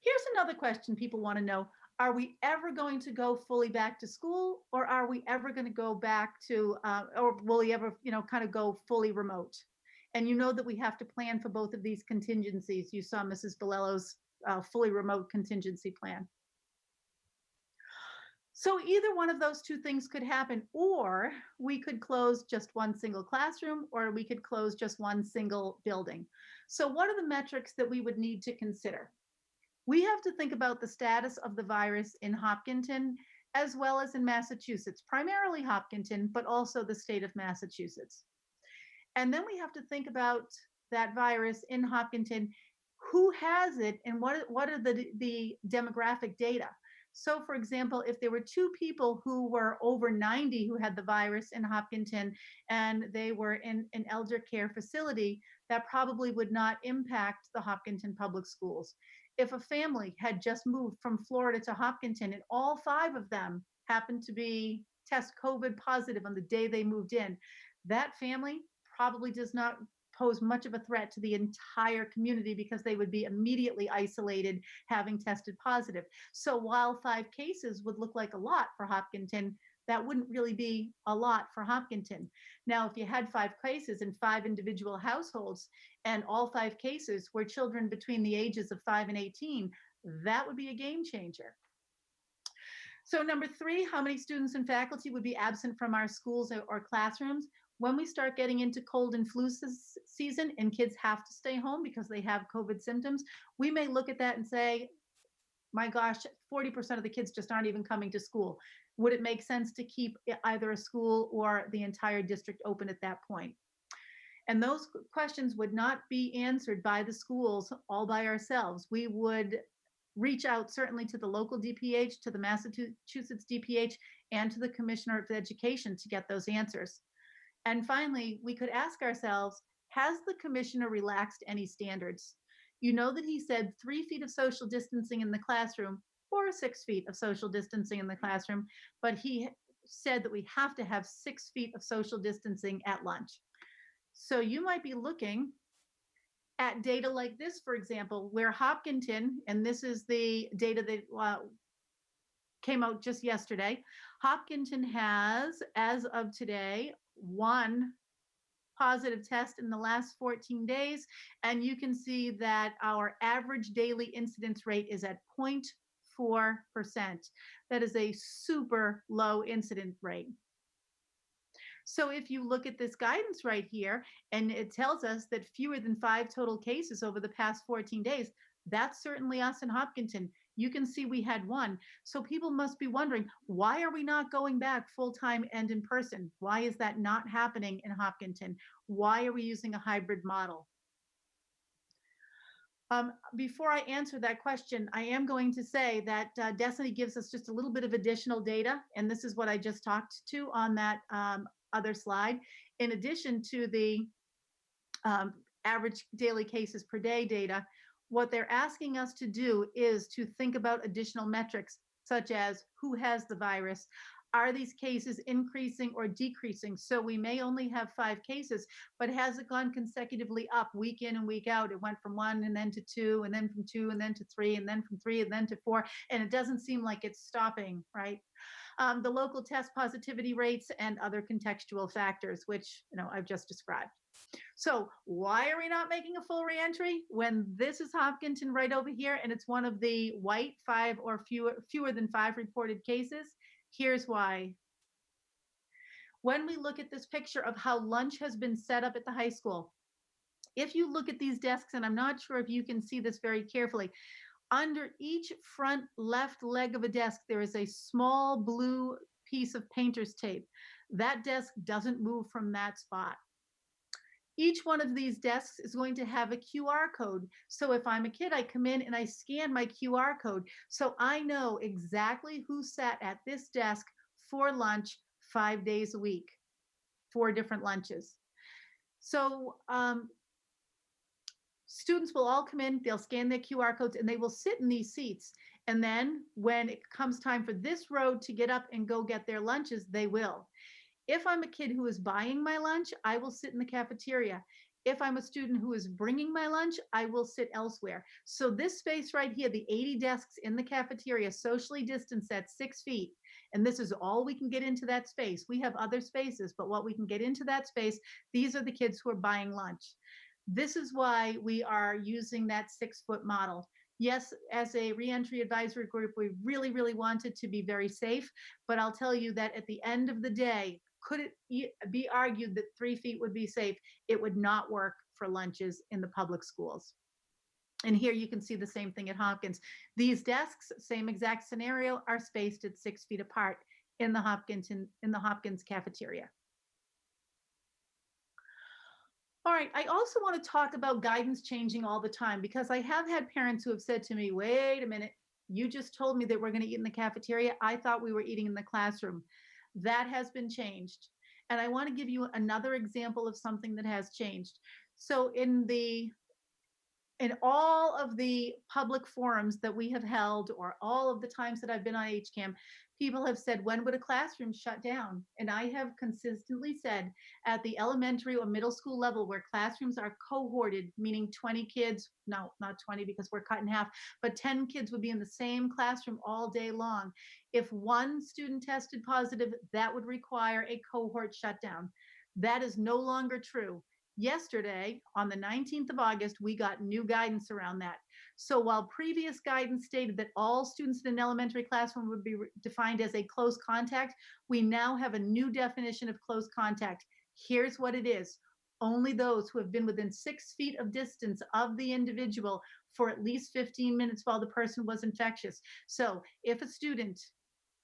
Here's another question people want to know. Are we ever going to go fully back to school, or are we ever going to go back to, or will we ever, kind of go fully remote? And you know that we have to plan for both of these contingencies. You saw Mrs. Bolello's fully remote contingency plan. So either one of those two things could happen, or we could close just one single classroom, or we could close just one single building. So what are the metrics that we would need to consider? We have to think about the status of the virus in Hopkinton as well as in Massachusetts, primarily Hopkinton, but also the state of Massachusetts. And then we have to think about that virus in Hopkinton, who has it, and what are the demographic data. So for example, if there were two people who were over 90 who had the virus in Hopkinton and they were in an elder care facility, that probably would not impact the Hopkinton Public Schools. If a family had just moved from Florida to Hopkinton and all 5 of them happened to be test COVID positive on the day they moved in, that family probably does not pose much of a threat to the entire community because they would be immediately isolated having tested positive. So while 5 cases would look like a lot for Hopkinton, that wouldn't really be a lot for Hopkinton. Now, if you had 5 cases in 5 individual households and all 5 cases were children between the ages of 5 and 18, that would be a game changer. So number 3, how many students and faculty would be absent from our schools or classrooms? When we start getting into cold and flu season and kids have to stay home because they have COVID symptoms, we may look at that and say, my gosh, 40% of the kids just aren't even coming to school. Would it make sense to keep either a school or the entire district open at that point? And those questions would not be answered by the schools all by ourselves. We would reach out certainly to the local DPH, to the Massachusetts DPH, and to the Commissioner of Education to get those answers. And finally, we could ask ourselves, has the commissioner relaxed any standards? You know that he said 3 feet of social distancing in the classroom or 6 feet of social distancing in the classroom, but he said that we have to have 6 feet of social distancing at lunch. So you might be looking at data like this, for example, where Hopkinton, and this is the data that came out just yesterday, Hopkinton has, as of today, 1 positive test in the last 14 days. And you can see that our average daily incidence rate is at 0.4%. That is a super low incident rate. So if you look at this guidance right here, and it tells us that fewer than 5 total cases over the past 14 days, that's certainly us in Hopkinton. You can see we had 1. So people must be wondering, why are we not going back full-time and in person? Why is that not happening in Hopkinton? Why are we using a hybrid model? Before I answer that question, I am going to say that Destiny gives us just a little bit of additional data, and this is what I just talked to on that other slide. In addition to the average daily cases per day data, what they're asking us to do is to think about additional metrics, such as who has the virus. Are these cases increasing or decreasing? So we may only have 5 cases, but has it gone consecutively up week in and week out? It went from 1 and then to 2, and then from 2 and then to 3, and then from 3 and then to 4, and it doesn't seem like it's stopping, right? The local test positivity rates and other contextual factors, which I've just described. So why are we not making a full reentry when this is Hopkinton right over here and it's one of the white 5 or fewer than 5 reported cases? Here's why. When we look at this picture of how lunch has been set up at the high school, if you look at these desks, and I'm not sure if you can see this very carefully, under each front left leg of a desk, there is a small blue piece of painter's tape. That desk doesn't move from that spot. Each one of these desks is going to have a QR code. So if I'm a kid, I come in and I scan my QR code. So I know exactly who sat at this desk for lunch 5 days a week, 4 different lunches. So students will all come in, they'll scan their QR codes, and they will sit in these seats. And then when it comes time for this row to get up and go get their lunches, they will. If I'm a kid who is buying my lunch, I will sit in the cafeteria. If I'm a student who is bringing my lunch, I will sit elsewhere. So this space right here, the 80 desks in the cafeteria, socially distanced at 6 feet, and this is all we can get into that space. We have other spaces, but what we can get into that space, these are the kids who are buying lunch. This is why we are using that 6-foot model. Yes, as a reentry advisory group, we really, really wanted to be very safe, but I'll tell you that at the end of the day, could it be argued that 3 feet would be safe? It would not work for lunches in the public schools. And here you can see the same thing at Hopkins. These desks, same exact scenario, are spaced at 6 feet apart in the Hopkins cafeteria. All right, I also want to talk about guidance changing all the time, because I have had parents who have said to me, wait a minute, you just told me that we're going to eat in the cafeteria. I thought we were eating in the classroom. That has been changed. And I want to give you another example of something that has changed. So in all of the public forums that we have held, or all of the times that I've been on HCAM, people have said, when would a classroom shut down? And I have consistently said, at the elementary or middle school level, where classrooms are cohorted, meaning 20 kids, no, not 20 because we're cut in half, but 10 kids would be in the same classroom all day long. If one student tested positive, that would require a cohort shutdown. That is no longer true. Yesterday, on the 19th of August, we got new guidance around that. So while previous guidance stated that all students in an elementary classroom would be defined as a close contact, we now have a new definition of close contact. Here's what it is. Only those who have been within 6 feet of distance of the individual for at least 15 minutes while the person was infectious. So if a student,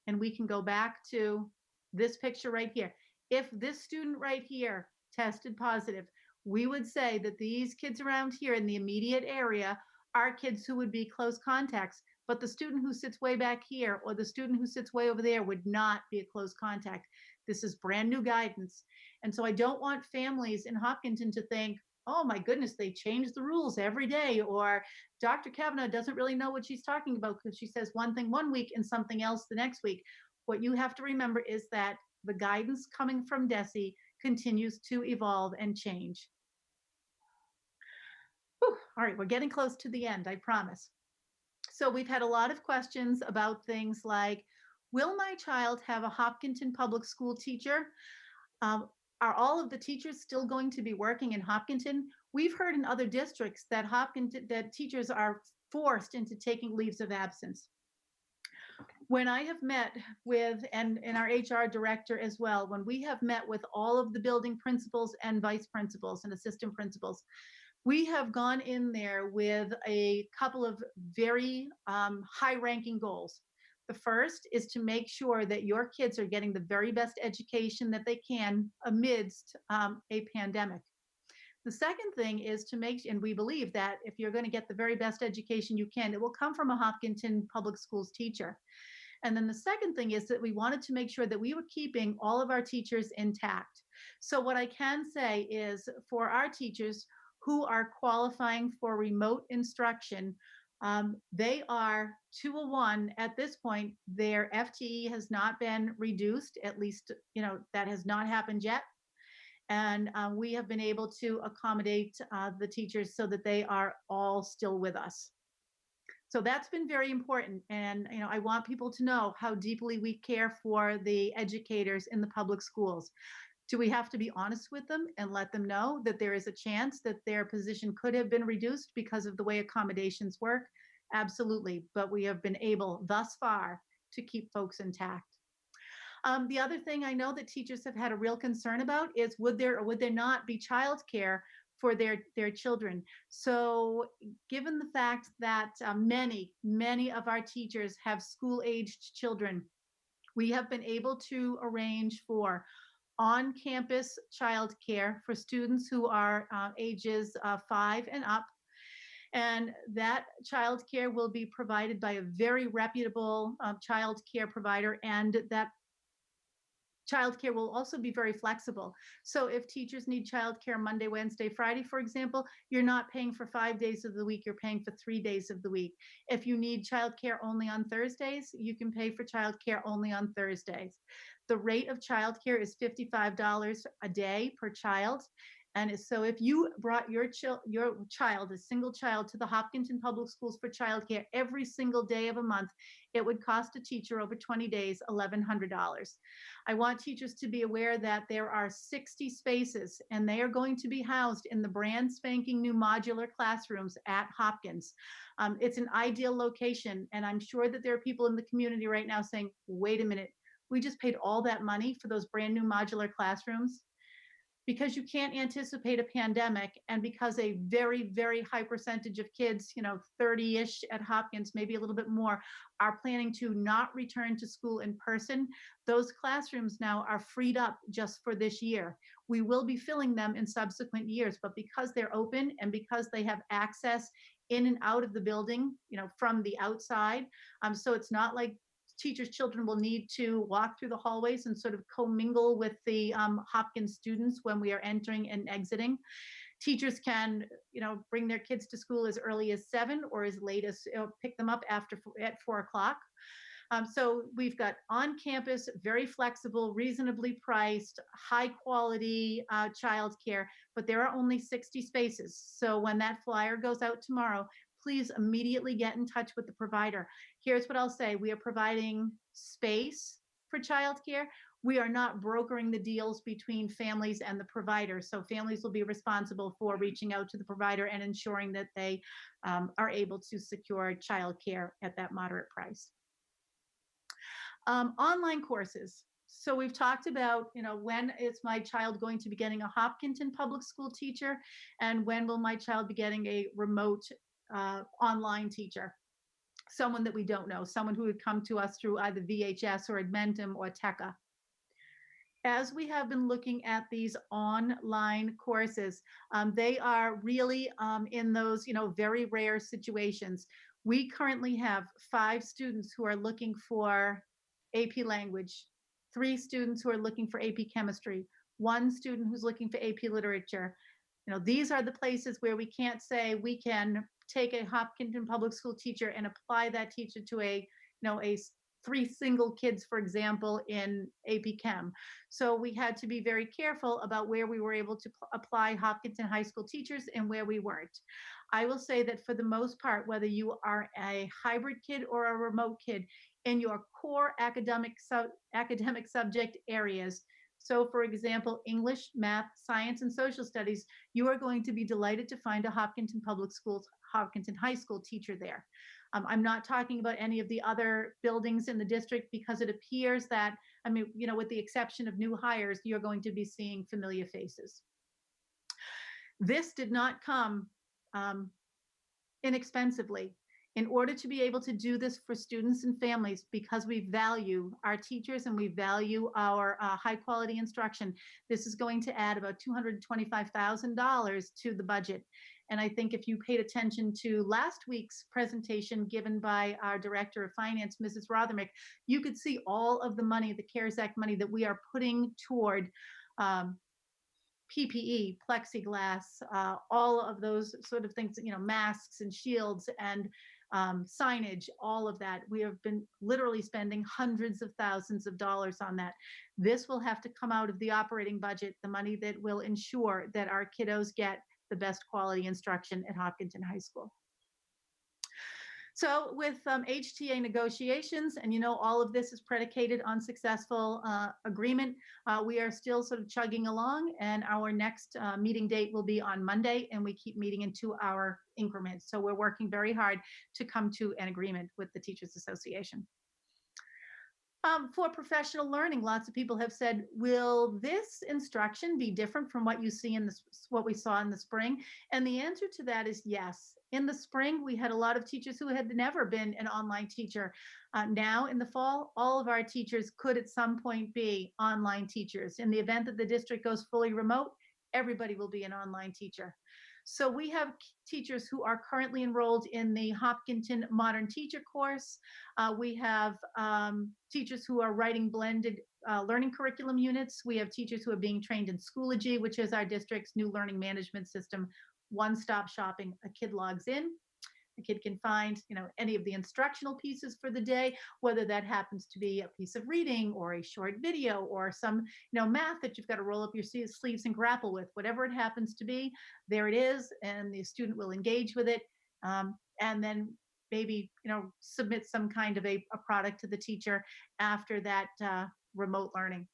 and we can go back to this picture right here, if this student right here tested positive, we would say that these kids around here in the immediate area are kids who would be close contacts, but the student who sits way back here or the student who sits way over there would not be a close contact. This is brand new guidance. And so I don't want families in Hopkinton to think, oh my goodness, they change the rules every day, or Dr. Kavanaugh doesn't really know what she's talking about because she says one thing one week and something else the next week. What you have to remember is that the guidance coming from DESE continues to evolve and change. Whew, all right, we're getting close to the end, I promise. So we've had a lot of questions about things like, will my child have a Hopkinton public school teacher? Are all of the teachers still going to be working in Hopkinton? We've heard in other districts that that teachers are forced into taking leaves of absence. When I have met with, and our HR director as well, when we have met with all of the building principals and vice principals and assistant principals, we have gone in there with a couple of very high-ranking goals. The first is to make sure that your kids are getting the very best education that they can amidst a pandemic. The second thing is to make, and we believe that if you're going to get the very best education you can, it will come from a Hopkinton Public Schools teacher. And then the second thing is that we wanted to make sure that we were keeping all of our teachers intact. So what I can say is, for our teachers who are qualifying for remote instruction, they are 201 at this point. Their FTE has not been reduced, at least, that has not happened yet. And we have been able to accommodate the teachers so that they are all still with us. So that's been very important. And I want people to know how deeply we care for the educators in the public schools. Do we have to be honest with them and let them know that there is a chance that their position could have been reduced because of the way accommodations work? Absolutely. But we have been able thus far to keep folks intact. The other thing I know that teachers have had a real concern about is, would there or would there not be childcare for their children? So given the fact that many of our teachers have school-aged children, we have been able to arrange for on-campus childcare for students who are ages 5 and up. And that childcare will be provided by a very reputable childcare provider, and that childcare will also be very flexible. So if teachers need childcare Monday, Wednesday, Friday, for example, you're not paying for 5 days of the week, you're paying for 3 days of the week. If you need childcare only on Thursdays, you can pay for childcare only on Thursdays. The rate of childcare is $55 a day per child. And so if you brought your child, a single child, to the Hopkinton Public Schools for childcare every single day of a month, it would cost a teacher over 20 days $1,100. I want teachers to be aware that there are 60 spaces, and they are going to be housed in the brand spanking new modular classrooms at Hopkins. It's an ideal location, and I'm sure that there are people in the community right now saying, wait a minute, we just paid all that money for those brand new modular classrooms? Because you can't anticipate a pandemic, and because a very, very high percentage of kids, 30-ish at Hopkins, maybe a little bit more, are planning to not return to school in person, those classrooms now are freed up just for this year. We will be filling them in subsequent years, but because they're open and because they have access in and out of the building, from the outside, so it's not like teachers' children will need to walk through the hallways and sort of commingle with the Hopkins students when we are entering and exiting. Teachers can, bring their kids to school as early as 7 or as late as pick them up at 4 o'clock. So we've got on-campus, very flexible, reasonably priced, high-quality childcare, but there are only 60 spaces. So when that flyer goes out tomorrow, please immediately get in touch with the provider. Here's what I'll say. We are providing space for childcare. We are not brokering the deals between families and the provider. So families will be responsible for reaching out to the provider and ensuring that they are able to secure childcare at that moderate price. Online courses. So we've talked about, when is my child going to be getting a Hopkinton public school teacher, and when will my child be getting a remote online teacher? Someone that we don't know, someone who would come to us through either VHS or Admentum or TECA. As we have been looking at these online courses, they are really in those, very rare situations. We currently have 5 students who are looking for AP language, 3 students who are looking for AP chemistry, 1 student who's looking for AP literature. These are the places where we can't say we can take a Hopkinton public school teacher and apply that teacher to a 3 single kids, for example, in AP Chem. So we had to be very careful about where we were able to apply Hopkinton High School teachers and where we weren't. I will say that for the most part, whether you are a hybrid kid or a remote kid, in your core academic subject areas, so for example, English, math, science, and social studies, you are going to be delighted to find a Hopkinton High School teacher there. I'm not talking about any of the other buildings in the district, because it appears that, with the exception of new hires, you're going to be seeing familiar faces. This did not come inexpensively. In order to be able to do this for students and families, because we value our teachers and we value our high quality instruction, this is going to add about $225,000 to the budget. And I think if you paid attention to last week's presentation given by our Director of Finance, Mrs. Rothermick, you could see all of the money, the CARES Act money, that we are putting toward PPE, plexiglass, all of those sort of things, masks and shields and signage, all of that. We have been literally spending hundreds of thousands of dollars on that. This will have to come out of the operating budget, the money that will ensure that our kiddos get the best quality instruction at Hopkinton High School. So with HTA negotiations, and all of this is predicated on successful agreement, we are still sort of chugging along, and our next meeting date will be on Monday, and we keep meeting in 2-hour increments. So we're working very hard to come to an agreement with the Teachers Association. For professional learning, lots of people have said, will this instruction be different from what you see in what we saw in the spring? And the answer to that is yes. In the spring, we had a lot of teachers who had never been an online teacher. Now in the fall, all of our teachers could at some point be online teachers. In the event that the district goes fully remote, everybody will be an online teacher. So we have teachers who are currently enrolled in the Hopkinton Modern Teacher course. We have teachers who are writing blended learning curriculum units. We have teachers who are being trained in Schoology, which is our district's new learning management system, one-stop shopping. A kid logs in, The kid can find, any of the instructional pieces for the day, whether that happens to be a piece of reading or a short video or some, math that you've got to roll up your sleeves and grapple with. Whatever it happens to be, there it is, and the student will engage with it. And then maybe, submit some kind of a product to the teacher after that remote learning.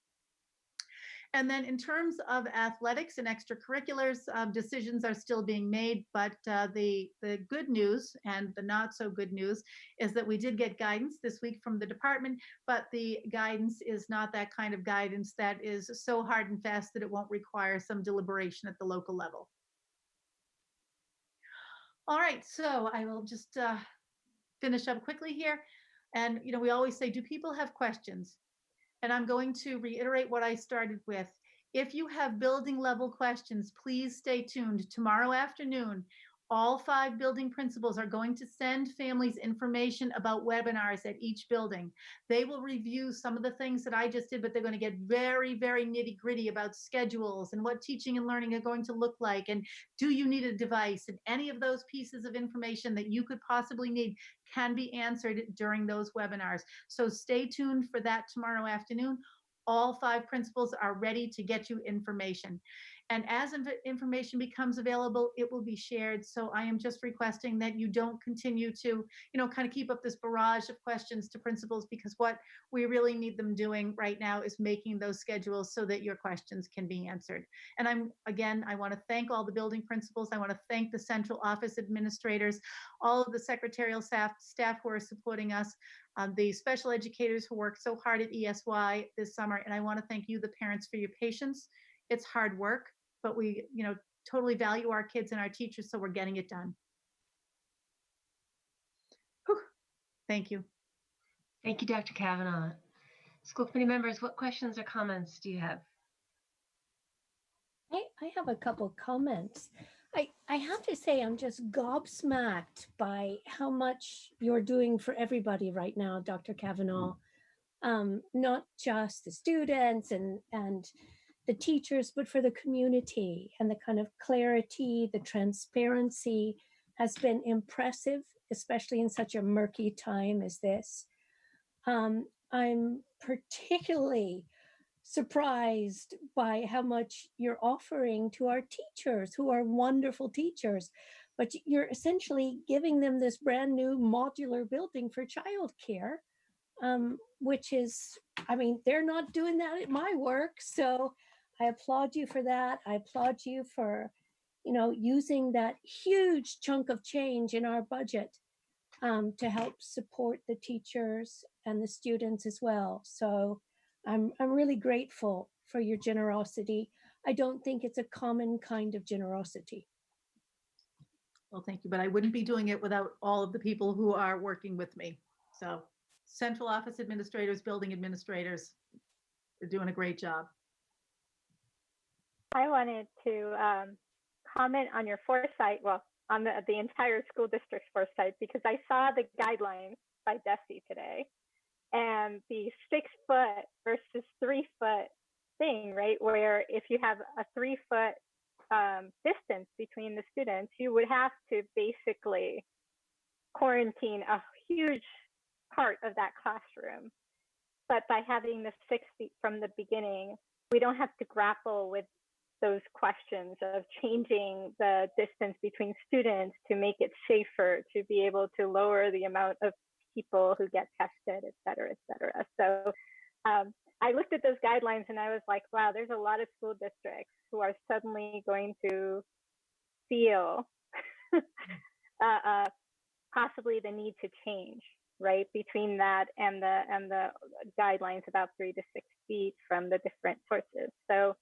And then in terms of athletics and extracurriculars, decisions are still being made, but the good news and the not so good news is that we did get guidance this week from the department, but the guidance is not that kind of guidance that is so hard and fast that it won't require some deliberation at the local level. All right, so I will just finish up quickly here. And, we always say, do people have questions? And I'm going to reiterate what I started with. If you have building level questions, please stay tuned. Tomorrow afternoon, all 5 building principals are going to send families information about webinars at each building. They will review some of the things that I just did, but they're going to get very, very nitty gritty about schedules and what teaching and learning are going to look like. And do you need a device? And any of those pieces of information that you could possibly need can be answered during those webinars. So stay tuned for that tomorrow afternoon. All 5 principals are ready to get you information. And as information becomes available, it will be shared. So I am just requesting that you don't continue to, kind of keep up this barrage of questions to principals, because what we really need them doing right now is making those schedules so that your questions can be answered. And I want to thank all the building principals. I want to thank the central office administrators, all of the secretarial staff who are supporting us, the special educators who worked so hard at ESY this summer. And I want to thank you, the parents, for your patience. It's hard work, but we, totally value our kids and our teachers, so we're getting it done. Whew. Thank you. Thank you, Dr. Kavanaugh. School committee members, what questions or comments do you have? I have a couple comments. I have to say, I'm just gobsmacked by how much you're doing for everybody right now, Dr. Kavanaugh. Not just the students and the teachers, but for the community, and the kind of clarity, the transparency has been impressive, especially in such a murky time as this. I'm particularly surprised by how much you're offering to our teachers, who are wonderful teachers, but you're essentially giving them this brand new modular building for childcare, which is, they're not doing that at my work. So I applaud you for that. I applaud you for, using that huge chunk of change in our budget to help support the teachers and the students as well. So I'm really grateful for your generosity. I don't think it's a common kind of generosity. Well, thank you, but I wouldn't be doing it without all of the people who are working with me. So central office administrators, building administrators, they're doing a great job. I wanted to comment on your foresight, on the entire school district's foresight, because I saw the guidelines by DESE today, and the 6-foot versus 3-foot thing, right? Where if you have a 3-foot distance between the students, you would have to basically quarantine a huge part of that classroom. But by having the 6 feet from the beginning, we don't have to grapple with those questions of changing the distance between students to make it safer, to be able to lower the amount of people who get tested, et cetera, et cetera. So I looked at those guidelines and I was like, wow, there's a lot of school districts who are suddenly going to feel possibly the need to change, right, between that and the guidelines about 3 to 6 feet from the different sources. So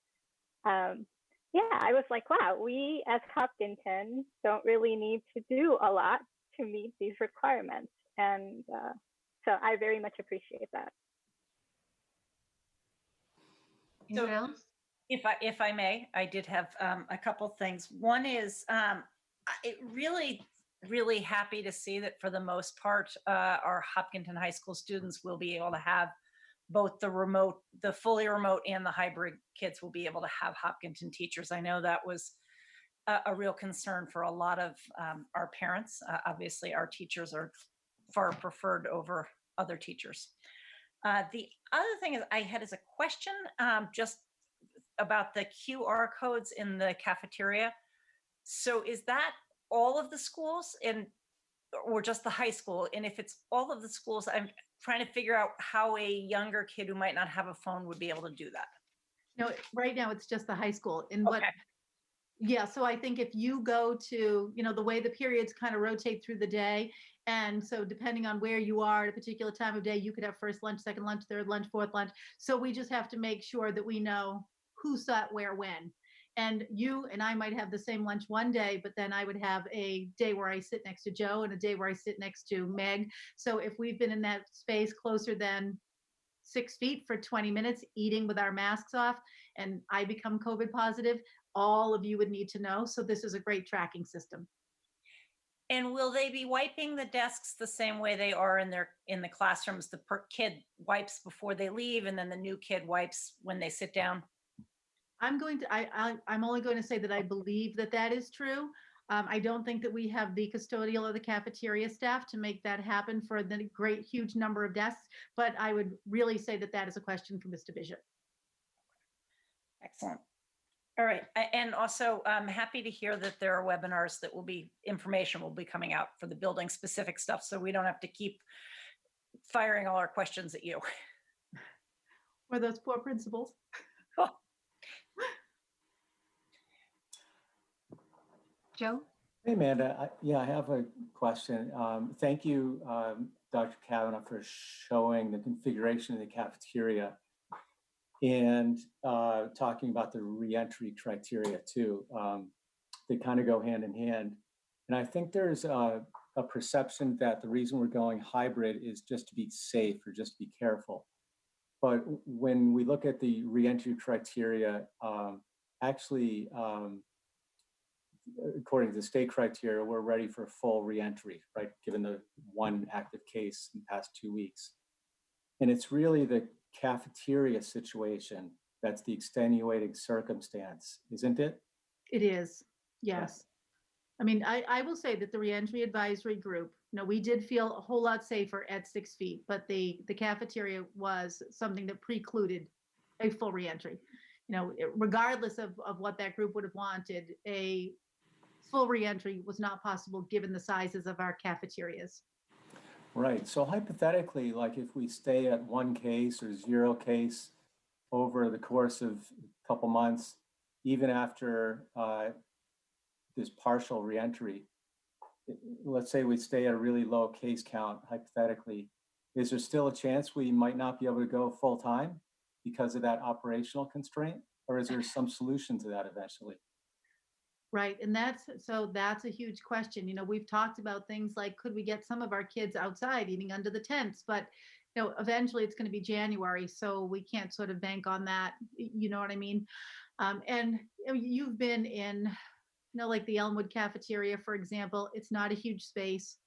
yeah, I was like, wow, we as Hopkinton don't really need to do a lot to meet these requirements. And so I very much appreciate that. Anyone else? If I may, I did have a couple things. One is it really happy to see that for the most part, our Hopkinton High School students will be able to have both the fully remote and the hybrid kids will be able to have Hopkinton teachers. I know that was a real concern for a lot of our parents. Obviously, our teachers are far preferred over other teachers. The other thing is I had as a question just about the QR codes in the cafeteria. So is that all of the schools or just the high school? And if it's all of the schools, I'm trying to figure out how a younger kid who might not have a phone would be able to do that. No, right now it's just the high school. And what, Okay. yeah, so I think if you go to, the way the periods kind of rotate through the day, and so depending on where you are at a particular time of day, you could have first lunch, second lunch, third lunch, fourth lunch. So we just have to make sure that we know who sat where when. And you and I might have the same lunch one day, but then I would have a day where I sit next to Joe and a day where I sit next to Meg. So if we've been in that space closer than 6 feet for 20 minutes eating with our masks off and I become COVID positive, all of you would need to know. So this is a great tracking system. And will they be wiping the desks the same way they are in the classrooms? The kid wipes before they leave, and then the new kid wipes when they sit down. I'm only going to say that I believe that that is true. I don't think that we have the custodial or the cafeteria staff to make that happen for the great, huge number of desks, but I would really say that that is a question for Mr. Bishop. Excellent. All right. And also, I'm happy to hear that there are webinars that information will be coming out for the building specific stuff, so we don't have to keep firing all our questions at you. Or those poor principals. Joe? Hey, Amanda. I have a question. Thank you, Dr. Kavanaugh, for showing the configuration of the cafeteria and talking about the reentry criteria too. They kind of go hand in hand. And I think there's a perception that the reason we're going hybrid is just to be safe or just to be careful. But when we look at the reentry criteria, actually, according to the state criteria, we're ready for full reentry, right? Given the one active case in the past 2 weeks. And it's really the cafeteria situation that's the extenuating circumstance, isn't it? It is, yes. I mean, I will say that the reentry advisory group, we did feel a whole lot safer at 6 feet, but the cafeteria was something that precluded a full reentry. Regardless of what that group would have wanted, a full reentry was not possible given the sizes of our cafeterias. Right. So hypothetically, like if we stay at 1 case or 0 case over the course of a couple months, even after this partial reentry, let's say we stay at a really low case count, hypothetically, is there still a chance we might not be able to go full time because of that operational constraint? Or is there some solution to that eventually? Right. And that's a huge question. We've talked about things like, could we get some of our kids outside eating under the tents? But, eventually it's going to be January, so we can't sort of bank on that. You know what I mean? And you've been in, like the Elmwood cafeteria, for example, it's not a huge space.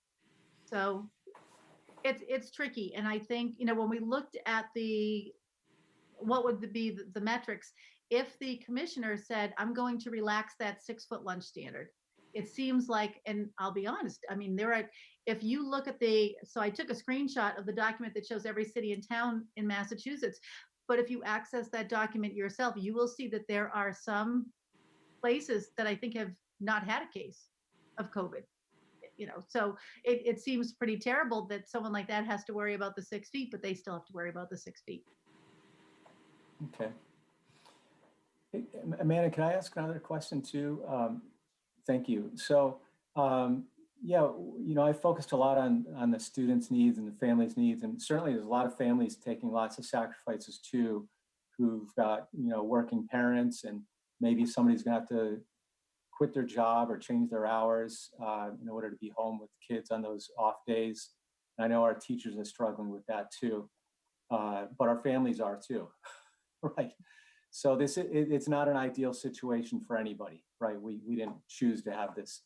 So it's tricky. And I think, when we looked at what would be the metrics, if the commissioner said, I'm going to relax that 6 foot lunch standard, it seems like, and I'll be honest, I mean, if you look at so I took a screenshot of the document that shows every city and town in Massachusetts, but if you access that document yourself, you will see that there are some places that I think have not had a case of COVID. So it seems pretty terrible that someone like that has to worry about the 6 feet, but they still have to worry about the 6 feet. Okay. Hey, Amanda, can I ask another question too? Thank you. So, I focused a lot on the students' needs and the families' needs, and certainly there's a lot of families taking lots of sacrifices too, who've got, working parents, and maybe somebody's gonna have to quit their job or change their hours in order to be home with kids on those off days. And I know our teachers are struggling with that too, but our families are too, right? So it's not an ideal situation for anybody, right? We didn't choose to have this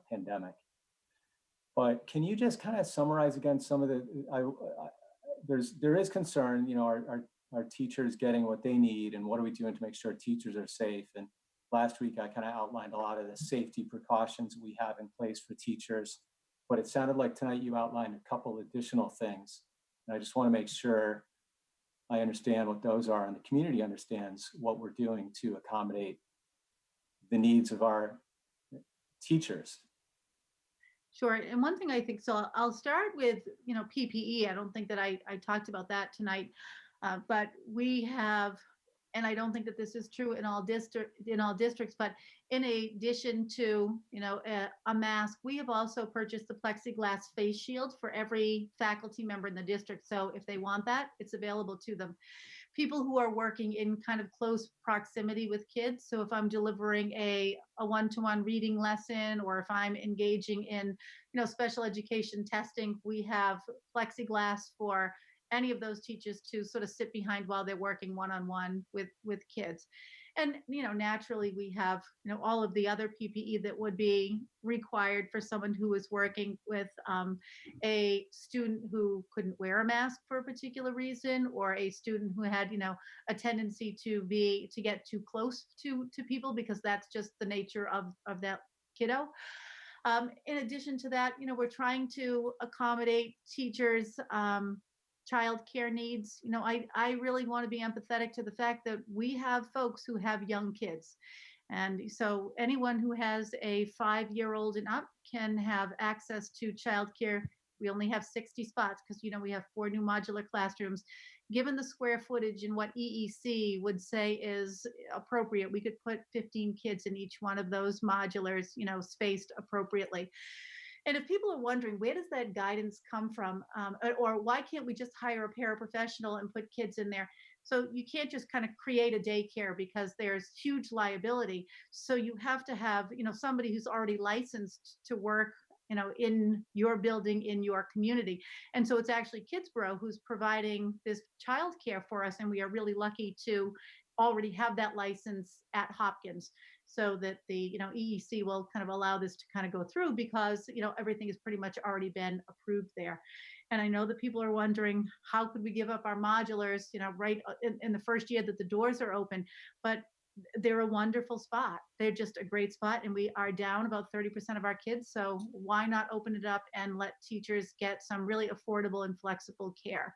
pandemic. But can you just kind of summarize again some of there is concern, our teachers getting what they need, and what are we doing to make sure teachers are safe? And last week I kind of outlined a lot of the safety precautions we have in place for teachers, but it sounded like tonight you outlined a couple additional things. And I just want to make sure I understand what those are and the community understands what we're doing to accommodate the needs of our teachers. Sure. And one thing I think, so I'll start with, PPE. I don't think that I talked about that tonight, but we have, and I don't think that this is true in all districts, but in addition to, a mask, we have also purchased the plexiglass face shield for every faculty member in the district. So if they want that, it's available to them. People who are working in kind of close proximity with kids. So if I'm delivering a one-to-one reading lesson, or if I'm engaging in, special education testing, we have plexiglass for any of those teachers to sort of sit behind while they're working one-on-one with kids. And naturally we have all of the other PPE that would be required for someone who is working with a student who couldn't wear a mask for a particular reason, or a student who had a tendency to get too close to people, because that's just the nature of that kiddo. In addition to that, we're trying to accommodate teachers' childcare needs. I really want to be empathetic to the fact that we have folks who have young kids. And so anyone who has a 5-year-old and up can have access to childcare. We only have 60 spots because, we have 4 new modular classrooms. Given the square footage and what EEC would say is appropriate, we could put 15 kids in each one of those modulars, spaced appropriately. And if people are wondering, where does that guidance come from? Or why can't we just hire a paraprofessional and put kids in there? So you can't just kind of create a daycare, because there's huge liability. So you have to have, somebody who's already licensed to work, in your building, in your community. And so it's actually Kidsborough who's providing this childcare for us. And we are really lucky to already have that license at Hopkins, so that the EEC will kind of allow this to kind of go through, because everything has pretty much already been approved there. And I know that people are wondering, how could we give up our modulars right in the first year that the doors are open? But they're a wonderful spot. They're just a great spot, and we are down about 30% of our kids. So why not open it up and let teachers get some really affordable and flexible care?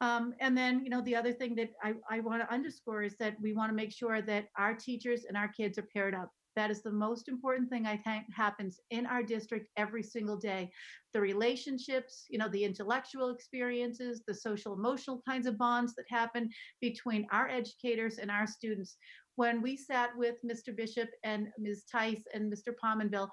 And then, the other thing that I want to underscore is that we want to make sure that our teachers and our kids are paired up. That is the most important thing I think happens in our district every single day. The relationships, the intellectual experiences, the social emotional kinds of bonds that happen between our educators and our students. When we sat with Mr. Bishop and Ms. Tice and Mr. Pominville,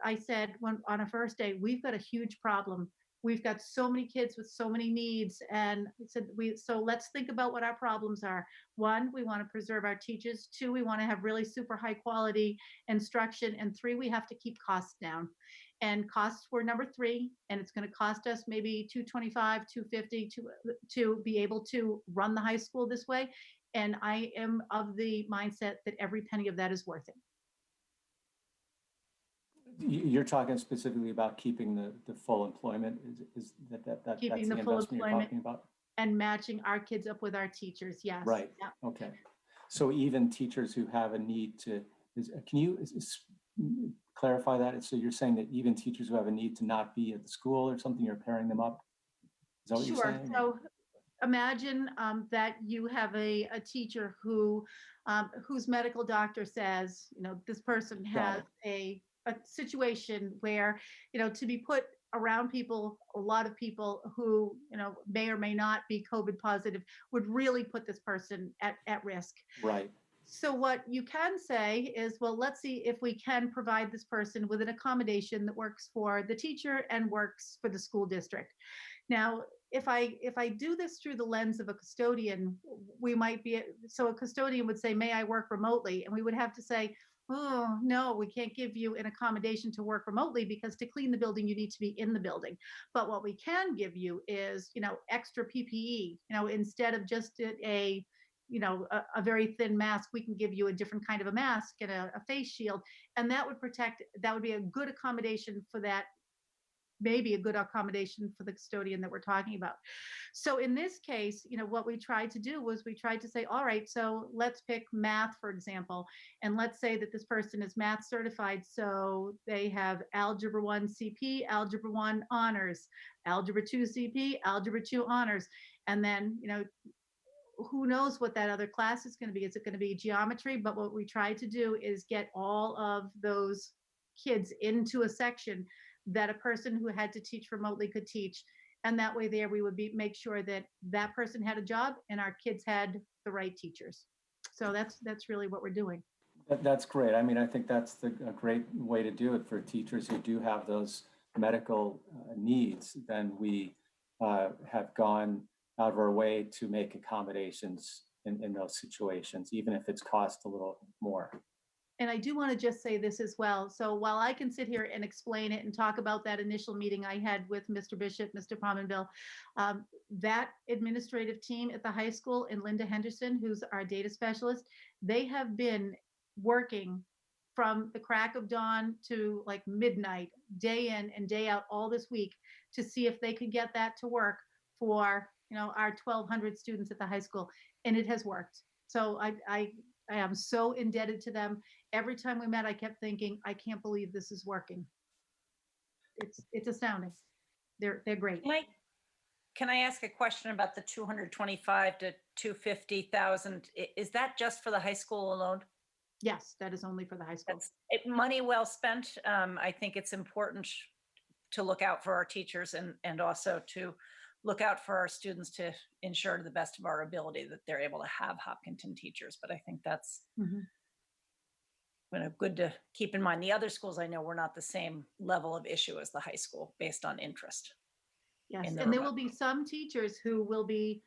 I said on a first day, we've got a huge problem. We've got so many kids with so many needs. And we said, so let's think about what our problems are. 1, we want to preserve our teachers. 2, we want to have really super high quality instruction. And 3, we have to keep costs down. And costs were number 3, and it's going to cost us maybe $225, $250 to be able to run the high school this way. And I am of the mindset that every penny of that is worth it. You're talking specifically about keeping the full employment. Is that that's Keeping the the full investment you're employment talking about? and matching our kids up with our teachers. Yes. Right. Yeah. Okay. So even teachers who have a need to, can you clarify that? So you're saying that even teachers who have a need to not be at the school or something, you're pairing them up? Is that what you're Sure. saying? So imagine that you have a teacher whose medical doctor says, this person has a situation where, to be put around people, a lot of people who, may or may not be COVID positive, would really put this person at risk. Right. So what you can say is, well, let's see if we can provide this person with an accommodation that works for the teacher and works for the school district. Now, if I do this through the lens of a custodian, we might be, so a custodian would say, may I work remotely? And we would have to say, oh, no, we can't give you an accommodation to work remotely, because to clean the building, you need to be in the building. But what we can give you is, extra PPE, instead of just a very thin mask, we can give you a different kind of a mask and a face shield. And that would be a good accommodation for that maybe a good accommodation for the custodian that we're talking about. So in this case, what we tried to do was we tried to say, all right, so let's pick math, for example, and let's say that this person is math certified. So they have Algebra 1 CP, Algebra 1 honors, Algebra 2 CP, Algebra 2 honors. And then, who knows what that other class is going to be? Is it going to be geometry? But what we tried to do is get all of those kids into a section that a person who had to teach remotely could teach. And that way there we would make sure that that person had a job and our kids had the right teachers. So that's really what we're doing. That's great. I mean, I think that's a great way to do it for teachers who do have those medical needs. Then we have gone out of our way to make accommodations in those situations, even if it's cost a little more. And I do want to just say this as well. So while I can sit here and explain it and talk about that initial meeting I had with Mr. Bishop, Mr. Pominville, that administrative team at the high school and Linda Henderson, who's our data specialist, they have been working from the crack of dawn to like midnight, day in and day out all this week to see if they could get that to work for our 1,200 students at the high school. And it has worked. So I am so indebted to them. Every time we met, I kept thinking, I can't believe this is working. It's astounding. They're great. Can I ask a question about the 225 to 250,000? Is that just for the high school alone? Yes, that is only for the high school. That's money well spent. I think it's important to look out for our teachers and also to look out for our students to ensure to the best of our ability that they're able to have Hopkinton teachers. But I think that's good to keep in mind. The other schools I know were not the same level of issue as the high school based on interest. Yes, and there will be some teachers who will be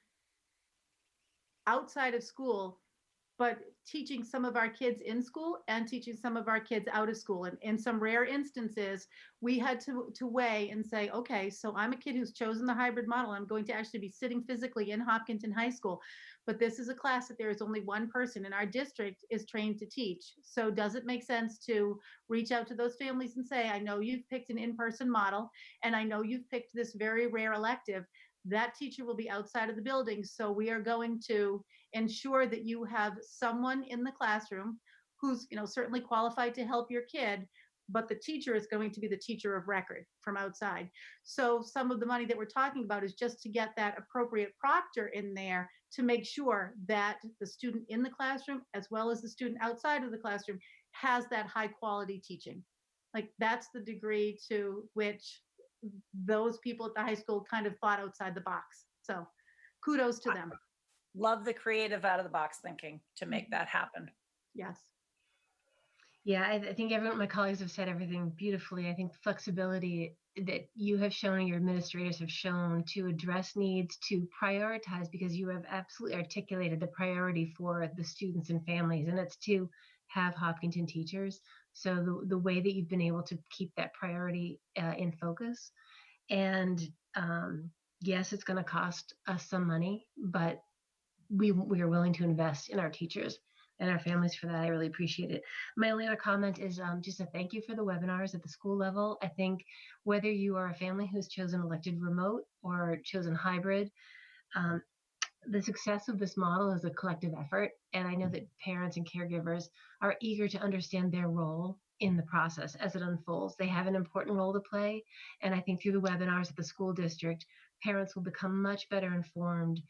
outside of school, but teaching some of our kids in school and teaching some of our kids out of school. And in some rare instances, we had to weigh and say, okay, so I'm a kid who's chosen the hybrid model. I'm going to actually be sitting physically in Hopkinton High School, but this is a class that there is only one person in our district is trained to teach. So does it make sense to reach out to those families and say, I know you've picked an in-person model, and I know you've picked this very rare elective. That teacher will be outside of the building. So we are going to ensure that you have someone in the classroom who's certainly qualified to help your kid, but the teacher is going to be the teacher of record from outside. So some of the money that we're talking about is just to get that appropriate proctor in there to make sure that the student in the classroom, as well as the student outside of the classroom, has that high quality teaching. Like that's the degree to which those people at the high school kind of thought outside the box. So kudos to them. Love the creative out of the box thinking to make that happen. Yes. Yeah, I think my colleagues have said everything beautifully. I think the flexibility that you have shown and your administrators have shown to address needs, to prioritize, because you have absolutely articulated the priority for the students and families, and it's to have Hopkinton teachers. So the way that you've been able to keep that priority in focus, and yes, it's going to cost us some money, but we are willing to invest in our teachers and our families for that. I really appreciate it. My only other comment is just a thank you for the webinars at the school level. I think whether you are a family who's chosen elected remote or chosen hybrid, the success of this model is a collective effort. And I know that parents and caregivers are eager to understand their role in the process as it unfolds. They have an important role to play. And I think through the webinars at the school district, parents will become much better informed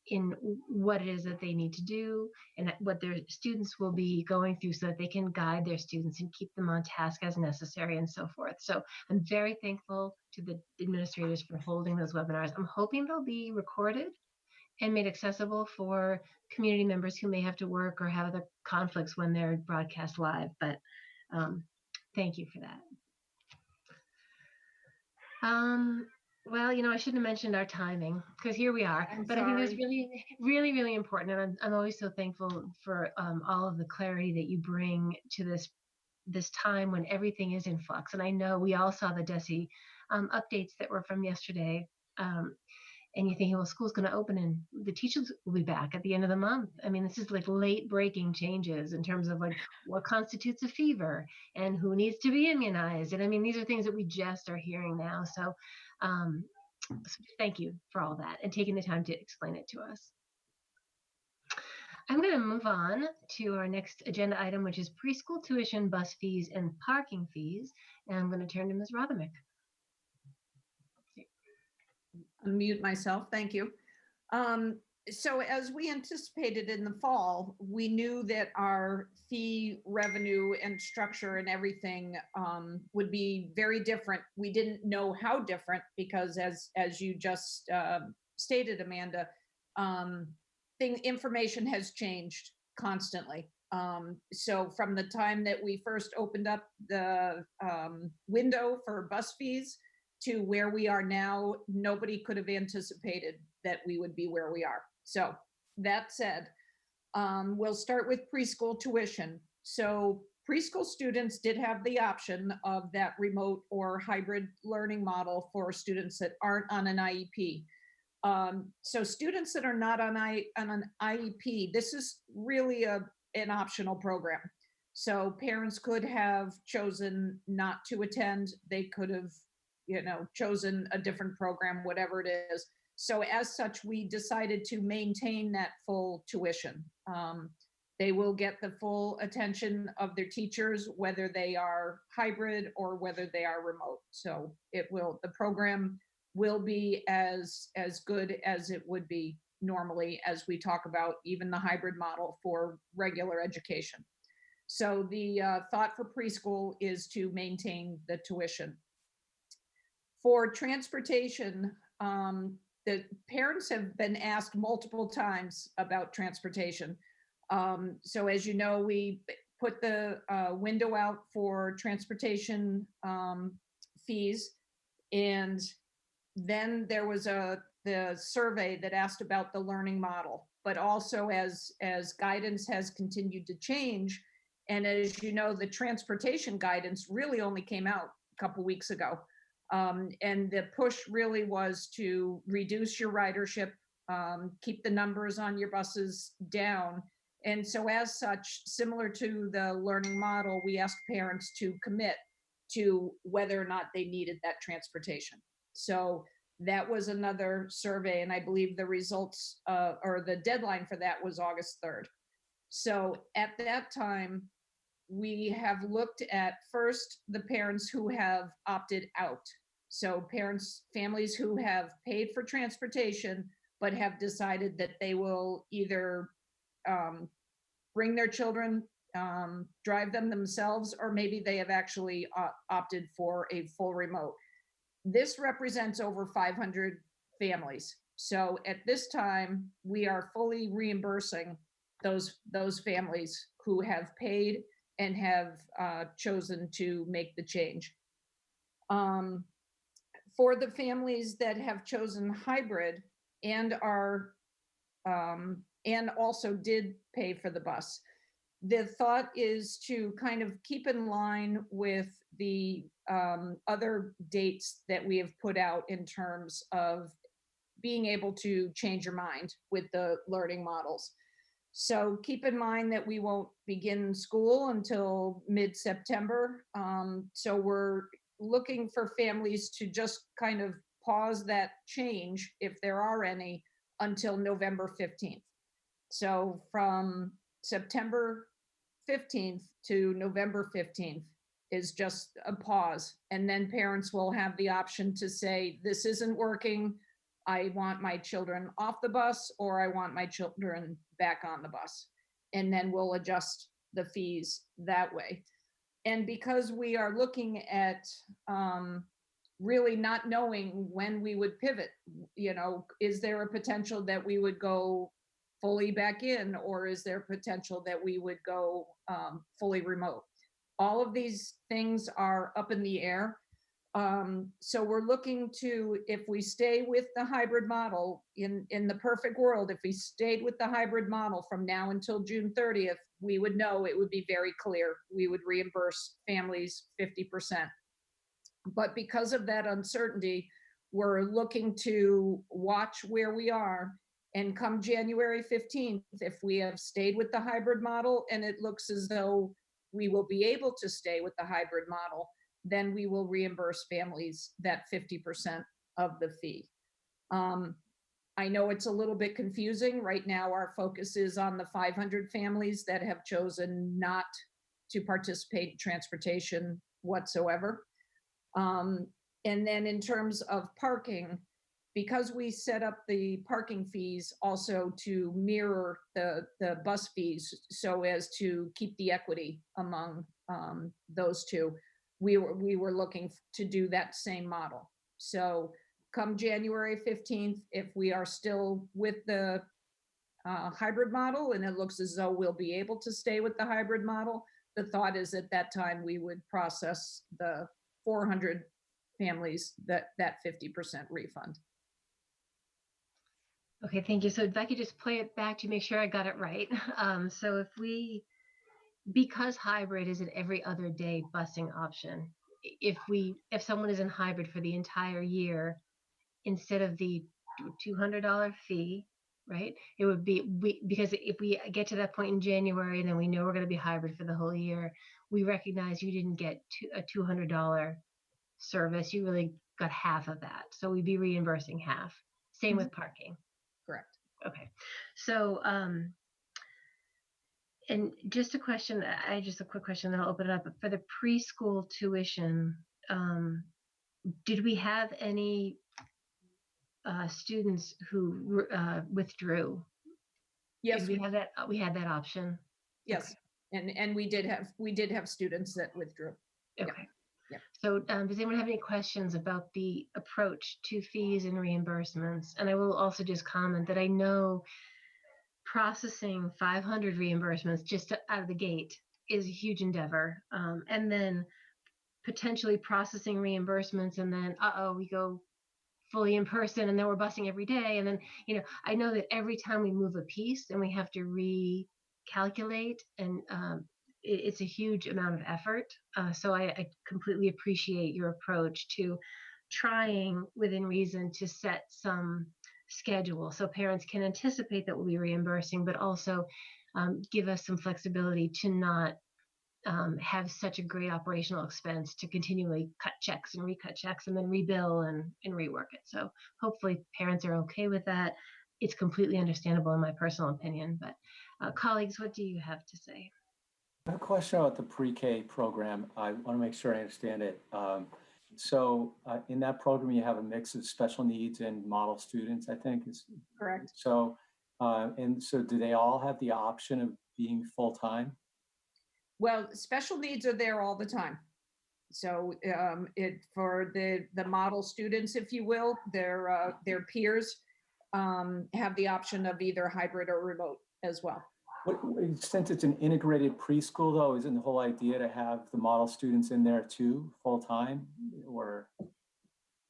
in what it is that they need to do and what their students will be going through so that they can guide their students and keep them on task as necessary and so forth. So I'm very thankful to the administrators for holding those webinars. I'm hoping they'll be recorded and made accessible for community members who may have to work or have other conflicts when they're broadcast live. But thank you for that. Well, I shouldn't have mentioned our timing because here we are. I'm but sorry. I think it's really, really, really important. And I'm always so thankful for all of the clarity that you bring to this time when everything is in flux. And I know we all saw the DESE updates that were from yesterday. and you're thinking, well, school's going to open and the teachers will be back at the end of the month. I mean, this is like late breaking changes in terms of like what constitutes a fever and who needs to be immunized. And I mean, these are things that we just are hearing now. So, so thank you for all that and taking the time to explain it to us. I'm going to move on to our next agenda item, which is preschool tuition, bus fees, and parking fees. And I'm going to turn to Ms. Rothermick. Unmute myself. Thank you. So as we anticipated in the fall, we knew that our fee revenue and structure and everything would be very different. We didn't know how different because as you just stated, Amanda, information has changed constantly. So from the time that we first opened up the window for bus fees to where we are now, nobody could have anticipated that we would be where we are. So that said, we'll start with preschool tuition. So preschool students did have the option of that remote or hybrid learning model for students that aren't on an IEP. So students that are not on an IEP, this is really an optional program. So parents could have chosen not to attend. They could have, chosen a different program, whatever it is. So as such, we decided to maintain that full tuition. They will get the full attention of their teachers, whether they are hybrid or whether they are remote. So the program will be as good as it would be normally as we talk about even the hybrid model for regular education. So the thought for preschool is to maintain the tuition. For transportation, the parents have been asked multiple times about transportation. So as you know, we put the window out for transportation fees, and then there was the survey that asked about the learning model, but also as guidance has continued to change, and as you know, the transportation guidance really only came out a couple weeks ago. And the push really was to reduce your ridership, keep the numbers on your buses down. And so as such, similar to the learning model, we asked parents to commit to whether or not they needed that transportation. So that was another survey, and I believe the results or the deadline for that was August 3rd. So at that time, we have looked at first the parents who have opted out. So families who have paid for transportation, but have decided that they will either bring their children, drive them themselves, or maybe they have actually opted for a full remote. This represents over 500 families. So at this time, we are fully reimbursing those families who have paid and have chosen to make the change. For the families that have chosen hybrid and are and also did pay for the bus, the thought is to kind of keep in line with the other dates that we have put out in terms of being able to change your mind with the learning models. So keep in mind that we won't begin school until mid-September. So we're looking for families to just kind of pause that change, if there are any, until November 15th. So from September 15th to November 15th is just a pause. And then parents will have the option to say, this isn't working. I want my children off the bus, or I want my children back on the bus. And then we'll adjust the fees that way. And because we are looking at really not knowing when we would pivot, is there a potential that we would go fully back in, or is there potential that we would go fully remote? All of these things are up in the air. So we're looking to, if we stay with the hybrid model, in the perfect world, if we stayed with the hybrid model from now until June 30th, we would know, it would be very clear. We would reimburse families 50%. But because of that uncertainty, we're looking to watch where we are. And come January 15th, if we have stayed with the hybrid model and it looks as though we will be able to stay with the hybrid model, then we will reimburse families that 50% of the fee. I know it's a little bit confusing. Right now, our focus is on the 500 families that have chosen not to participate in transportation whatsoever. And then in terms of parking, because we set up the parking fees also to mirror the bus fees so as to keep the equity among those two, we were looking to do that same model. So come January 15th, if we are still with the hybrid model and it looks as though we'll be able to stay with the hybrid model, the thought is at that time we would process the 400 families that 50% refund. Okay, thank you. So if I could just play it back to make sure I got it right. So because hybrid is an every other day busing option, if someone is in hybrid for the entire year, instead of the $200 fee, right? It would be, because if we get to that point in January, then we know we're going to be hybrid for the whole year. We recognize you didn't get a $200 service. You really got half of that. So we'd be reimbursing half. Same with parking. Correct. Okay. So, and just a question, just a quick question, then I'll open it up. For the preschool tuition, did we have any students who withdrew? Yes, Did we have that? We had that option. yes. Okay. And we did have students that withdrew. Okay. Yeah. So does anyone have any questions about the approach to fees and reimbursements? And I will also just comment that I know processing 500 reimbursements just out of the gate is a huge endeavor. And then potentially processing reimbursements and then, we go fully in person and then we're busing every day. And then, I know that every time we move a piece and we have to recalculate, and it's a huge amount of effort. So I completely appreciate your approach to trying within reason to set some schedule so parents can anticipate that we'll be reimbursing, but also give us some flexibility to not have such a great operational expense to continually cut checks and recut checks and then rebill and rework it. So hopefully parents are okay with that. It's completely understandable in my personal opinion, but colleagues, what do you have to say? I have a question about the pre-K program. I want to make sure I understand it. So in that program, you have a mix of special needs and model students, I think. Correct. So, and so do they all have the option of being full-time? Well, special needs are there all the time. So for the model students, if you will, their peers have the option of either hybrid or remote as well. Since it's an integrated preschool, though, isn't the whole idea to have the model students in there too, full-time, or?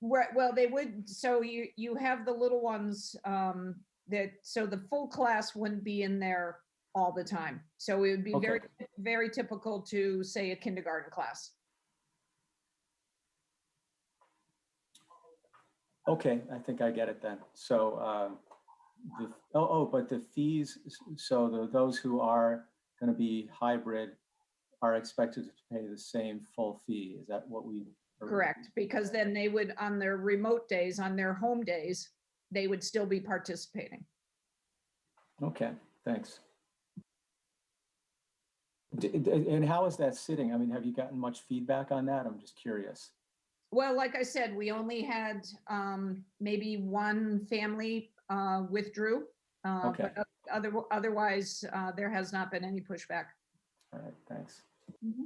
Well, they would. So you have the little ones so the full class wouldn't be in there all the time. So it would be Okay. very typical to say a kindergarten class. Okay, I think I get it then. So, but the fees, so those who are going to be hybrid are expected to pay the same full fee. Is that what we? Correct, because then they would, on their remote days, on their home days, they would still be participating. Okay, thanks. And how is that sitting? I mean, have you gotten much feedback on that? I'm just curious. Well, like I said, we only had maybe one family withdrew. Okay. But otherwise, there has not been any pushback. All right, thanks. Mm-hmm.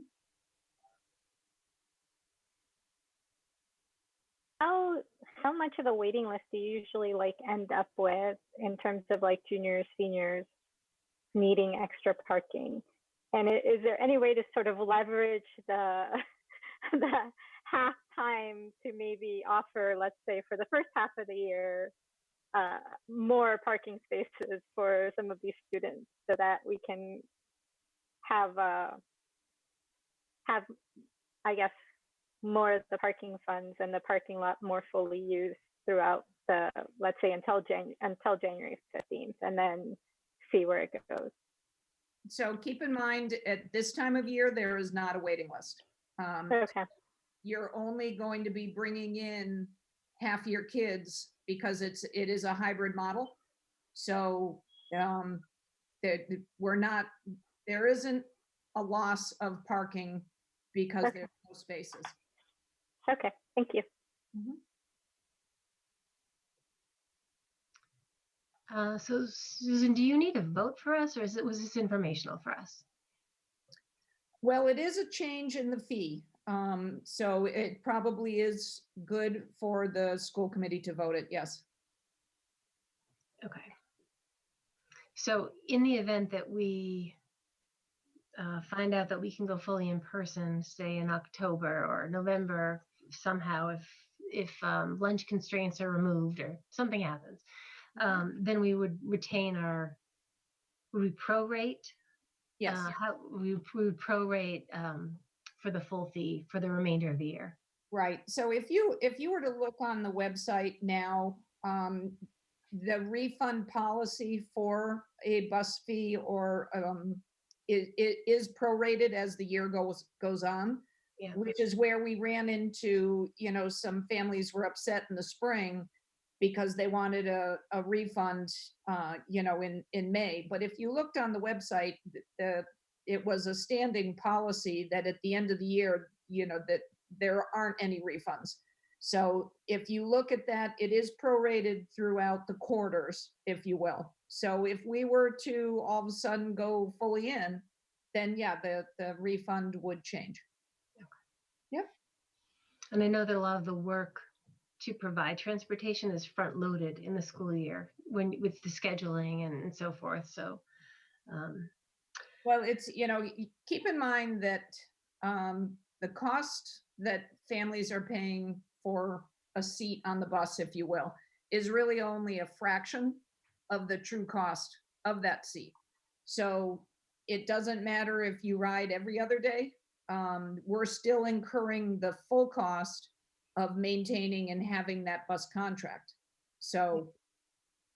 How much of the waiting list do you usually end up with in terms of juniors, seniors needing extra parking? And is there any way to sort of leverage the half time to maybe offer, let's say for the first half of the year, more parking spaces for some of these students so that we can have I guess, more of the parking funds and the parking lot more fully used throughout the, let's say until January 15th, and then see where it goes. So keep in mind, at this time of year, there is not a waiting list. Okay. You're only going to be bringing in half your kids because it is a hybrid model. So there isn't a loss of parking because Okay. there's no spaces. Okay, thank you. So Susan, do you need a vote for us, or was this informational for us? Well, it is a change in the fee. So it probably is good for the school committee to vote it, yes. Okay. So in the event that we find out that we can go fully in person, say in October or November, somehow, if lunch constraints are removed or something happens, then we would retain our, would we prorate? Yes. How we would prorate for the full fee for the remainder of the year. Right. So if you were to look on the website now, the refund policy for a bus fee or it is prorated as the year goes on, Yeah. which is where we ran into, some families were upset in the spring because they wanted a refund, in May. But if you looked on the website, it was a standing policy that at the end of the year, that there aren't any refunds. So if you look at that, it is prorated throughout the quarters, if you will. So if we were to all of a sudden go fully in, then yeah, the refund would change. Yep. And I know that a lot of the work to provide transportation is front loaded in the school year with the scheduling and so forth. So well, it's, keep in mind that the cost that families are paying for a seat on the bus, if you will, is really only a fraction of the true cost of that seat. So it doesn't matter if you ride every other day. We're still incurring the full cost of maintaining and having that bus contract. So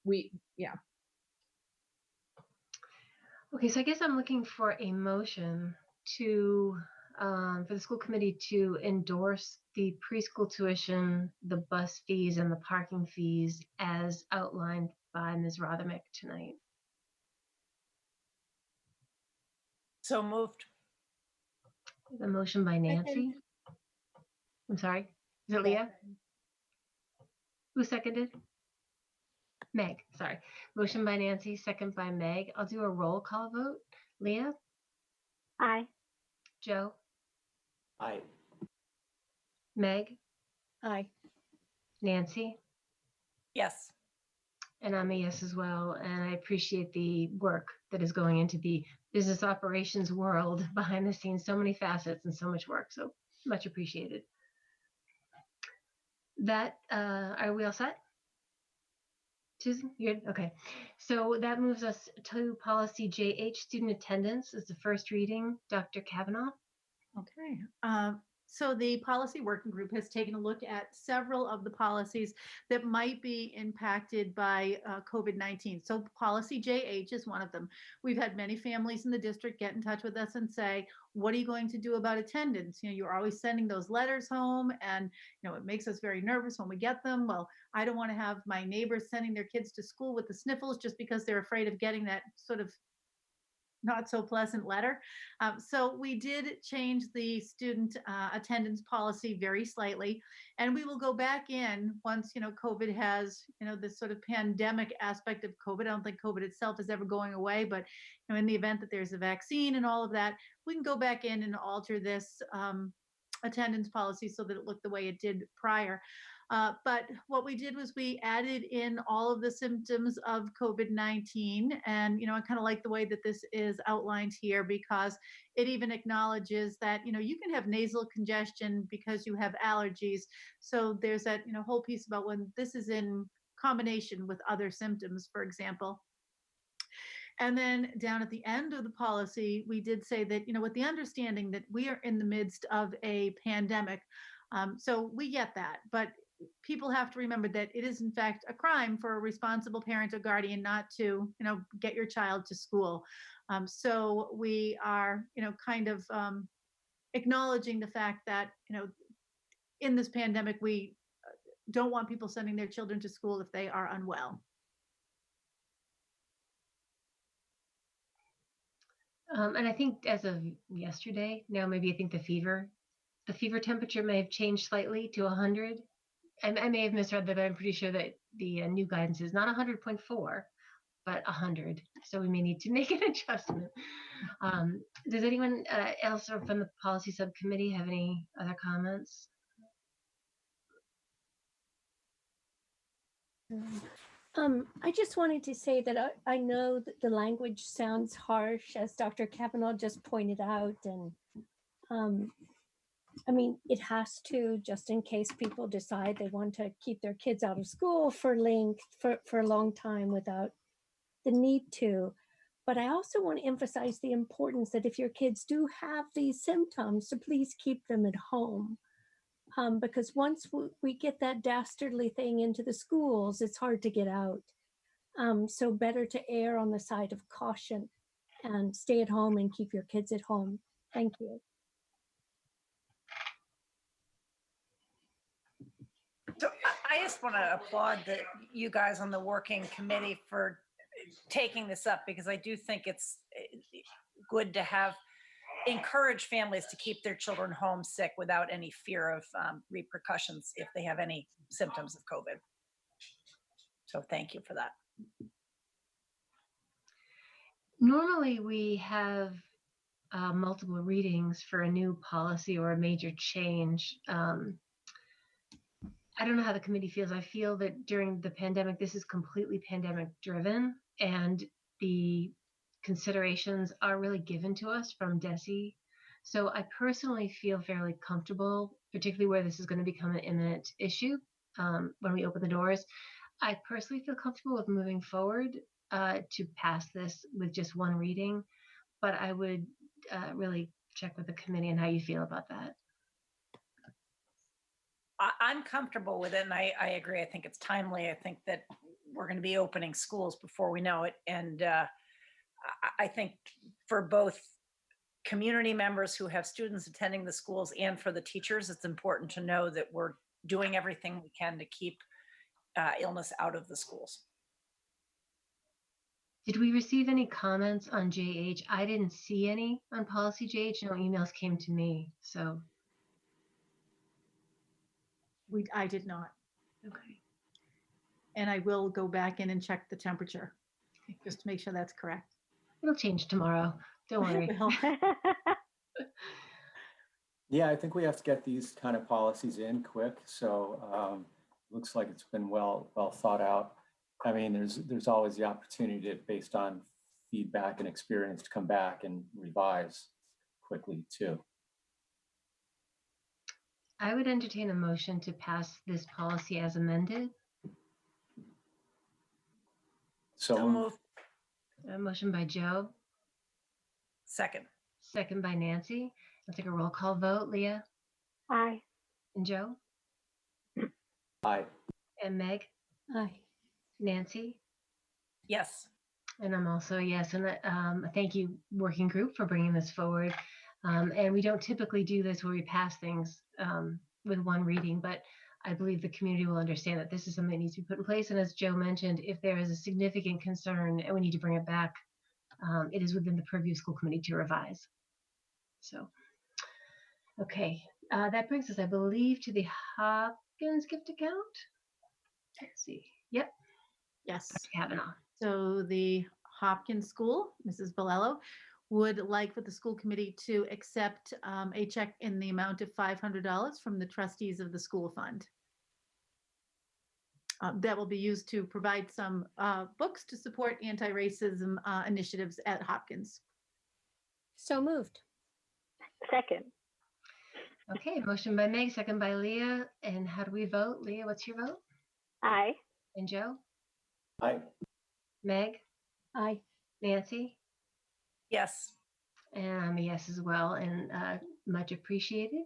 yeah. okay, so I guess I'm looking for a motion to for the school committee to endorse the preschool tuition, the bus fees, and the parking fees as outlined by Ms. Rothermick tonight. So moved. The motion by Nancy. I'm sorry, is it Leah? Who seconded? Meg, sorry. Motion by Nancy, second by Meg. I'll do a roll call vote. Leah? Aye. Joe? Aye. Meg? Aye. Nancy? Yes. And I'm a yes as well. And I appreciate the work that is going into the business operations world behind the scenes. So many facets and so much work. So much appreciated. That, are we all set? Susan, you're good? Okay. So that moves us to policy JH, student attendance is the first reading. Dr. Kavanaugh. Okay. So the policy working group has taken a look at several of the policies that might be impacted by COVID-19. So policy JH is one of them. We've had many families in the district get in touch with us and say, what are you going to do about attendance? You're always sending those letters home and, it makes us very nervous when we get them. Well, I don't want to have my neighbors sending their kids to school with the sniffles just because they're afraid of getting that sort of not so pleasant letter. So we did change the student attendance policy very slightly, and we will go back in once, COVID has, this sort of pandemic aspect of COVID. I don't think COVID itself is ever going away, but in the event that there's a vaccine and all of that, we can go back in and alter this attendance policy so that it looked the way it did prior. But what we did was we added in all of the symptoms of COVID-19. And, I kind of like the way that this is outlined here because it even acknowledges that, you can have nasal congestion because you have allergies. So there's that, whole piece about when this is in combination with other symptoms, for example. And then down at the end of the policy, we did say that, with the understanding that we are in the midst of a pandemic, So we get that, but people have to remember that it is in fact a crime for a responsible parent or guardian not to, get your child to school. So we are, kind of acknowledging the fact that, in this pandemic, we don't want people sending their children to school if they are unwell. And I think as of yesterday, now maybe I think the fever temperature may have changed slightly to 100. I may have misread that, but I'm pretty sure that the new guidance is not 100.4, but 100. So we may need to make an adjustment. Does anyone else or from the policy subcommittee have any other comments? I just wanted to say that I know that the language sounds harsh, as Dr. Kavanaugh just pointed out, and I mean, it has to, just in case people decide they want to keep their kids out of school for a long time without the need to. But I also want to emphasize the importance that if your kids do have these symptoms, to please keep them at home. Because once we get that dastardly thing into the schools, it's hard to get out. So better to err on the side of caution and stay at home and keep your kids at home. Thank you. So I just want to applaud you guys on the working committee for taking this up, because I do think it's good to encourage families to keep their children home sick without any fear of repercussions if they have any symptoms of COVID. So thank you for that. Normally we have multiple readings for a new policy or a major change. I don't know how the committee feels. I feel that during the pandemic, this is completely pandemic driven, and the considerations are really given to us from DESE. So I personally feel fairly comfortable, particularly where this is going to become an imminent issue when we open the doors. I personally feel comfortable with moving forward to pass this with just one reading, but I would really check with the committee on how you feel about that. I'm comfortable with it, and I agree. I think it's timely. I think that we're going to be opening schools before we know it. And I think for both community members who have students attending the schools and for the teachers, it's important to know that we're doing everything we can to keep illness out of the schools. Did we receive any comments on JH? I didn't see any on policy JH. No emails came to me, so. I did not. Okay. And I will go back in and check the temperature just to make sure that's correct. It'll change tomorrow. Don't worry. Well, Yeah, I think we have to get these kind of policies in quick. So looks like it's been well thought out. I mean, there's always the opportunity to, based on feedback and experience, to come back and revise quickly too. I would entertain a motion to pass this policy as amended. So moved. A motion by Joe, Second. second by Nancy. I'll take a roll call vote. Leah Aye. and Joe Aye. and Meg, Aye. Nancy, Yes. and I'm also a yes. And thank you, working group, for bringing this forward. And we don't typically do this where we pass things with one reading, but I believe the community will understand that this is something that needs to be put in place. And as Joe mentioned, if there is a significant concern and we need to bring it back, it is within the purview of school committee to revise. So, okay, that brings us, I believe, to the Hopkins gift account. Let's see. Yep. yes. Dr. Kavanaugh. So the Hopkins School, Mrs. Bolello, would like for the school committee to accept a check in the amount of $500 from the trustees of the school fund. That will be used to provide some books to support anti-racism initiatives at Hopkins. So moved. Second. Okay, motion by Meg, second by Leah. And how do we vote? Leah, what's your vote? Aye. And Joe? Aye. Meg? Aye. Nancy? Yes. And I'm a yes as well, and much appreciated.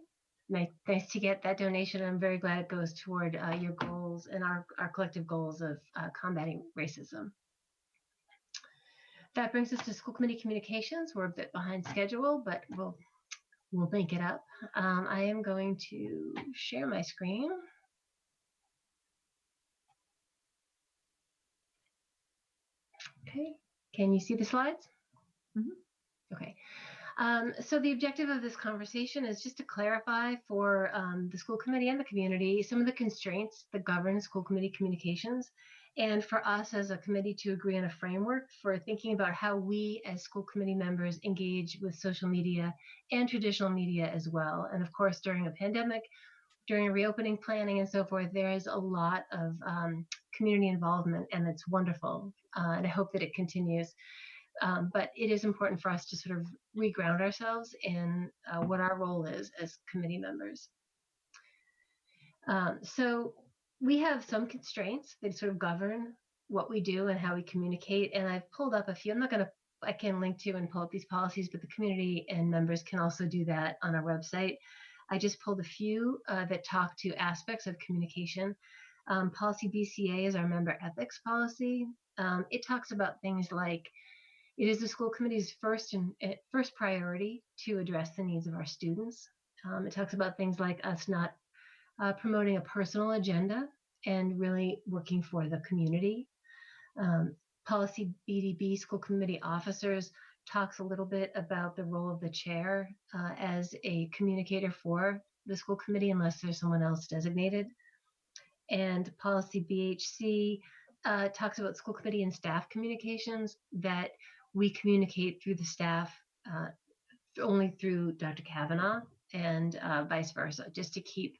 nice to get that donation. I'm very glad it goes toward your goals and our collective goals of combating racism. That brings us to school committee communications. We're a bit behind schedule, but we'll make it up. I am going to share my screen. Okay, can you see the slides? Mhm. Okay. So the objective of this conversation is just to clarify for the school committee and the community some of the constraints that govern school committee communications, and for us as a committee to agree on a framework for thinking about how we as school committee members engage with social media and traditional media as well. And of course, during a pandemic, during reopening planning and so forth, there is a lot of community involvement, and it's wonderful. And I hope that it continues. But it is important for us to sort of reground ourselves in what our role is as committee members. So we have some constraints that sort of govern what we do and how we communicate. And I've pulled up a few. I can link to and pull up these policies, but the community and members can also do that on our website. I just pulled a few that talk to aspects of communication. Policy BCA is our member ethics policy. It talks about things like it is the school committee's first priority to address the needs of our students. It talks about things like us not promoting a personal agenda and really working for the community. Policy BDB, school committee officers, talks a little bit about the role of the chair as a communicator for the school committee unless there's someone else designated. And policy BHC talks about school committee and staff communications, that we communicate through the staff only through Dr. Kavanaugh and vice versa, just to keep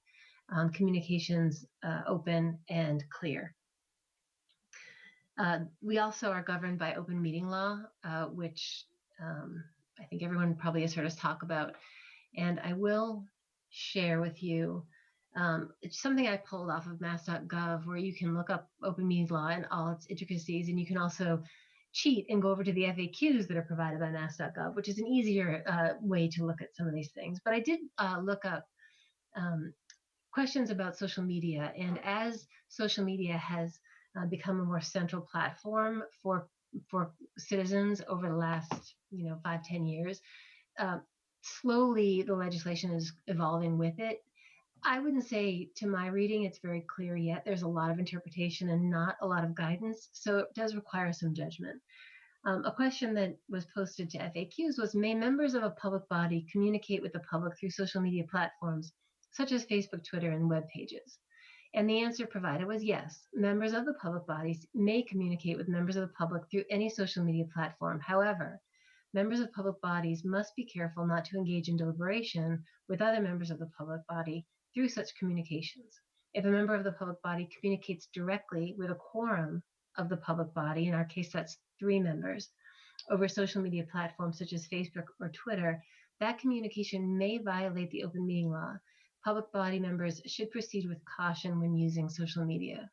communications open and clear. We also are governed by open meeting law, which I think everyone probably has heard us talk about. And I will share with you, it's something I pulled off of mass.gov, where you can look up open meetings law and all its intricacies, and you can also cheat and go over to the FAQs that are provided by mass.gov, which is an easier way to look at some of these things. But I did look up questions about social media, and as social media has become a more central platform for citizens over the last 5-10 years, slowly the legislation is evolving with it. I wouldn't say, to my reading, it's very clear yet. There's a lot of interpretation and not a lot of guidance, so it does require some judgment. A question that was posted to FAQs was, may members of a public body communicate with the public through social media platforms such as Facebook, Twitter, and web pages? And the answer provided was yes. Members of the public bodies may communicate with members of the public through any social media platform. However, members of public bodies must be careful not to engage in deliberation with other members of the public body through such communications. If a member of the public body communicates directly with a quorum of the public body, in our case that's 3 members, over social media platforms such as Facebook or Twitter, that communication may violate the open meeting law. Public body members should proceed with caution when using social media.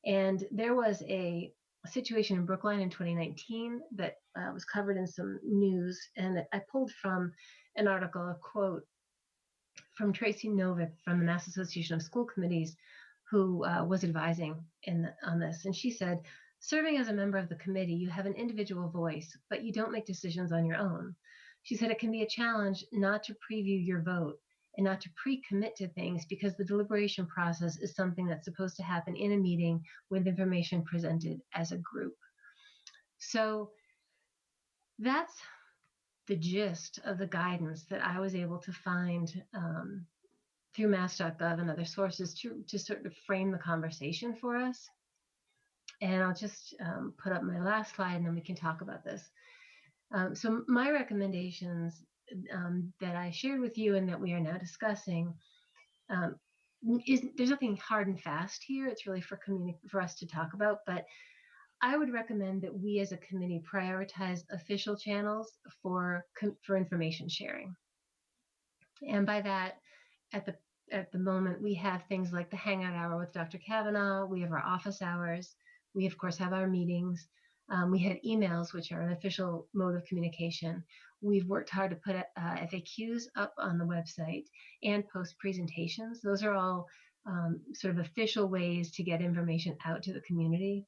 And there was a situation in Brookline in 2019 that was covered in some news, and I pulled from an article, a quote from Tracy Novick from the Mass Association of School Committees, who was advising on this. And she said, serving as a member of the committee, you have an individual voice, but you don't make decisions on your own. She said it can be a challenge not to preview your vote and not to pre-commit to things, because the deliberation process is something that's supposed to happen in a meeting with information presented as a group. So that's the gist of the guidance that I was able to find through mass.gov and other sources to sort of frame the conversation for us. And I'll just put up my last slide, and then we can talk about this. So my recommendations that I shared with you and that we are now discussing, there's nothing hard and fast here. It's really for us to talk about, but I would recommend that we as a committee prioritize official channels for information sharing. And by that, at the moment, we have things like the Hangout Hour with Dr. Kavanaugh. We have our office hours. We, of course, have our meetings. We had emails, which are an official mode of communication. We've worked hard to put FAQs up on the website and post presentations. Those are all sort of official ways to get information out to the community.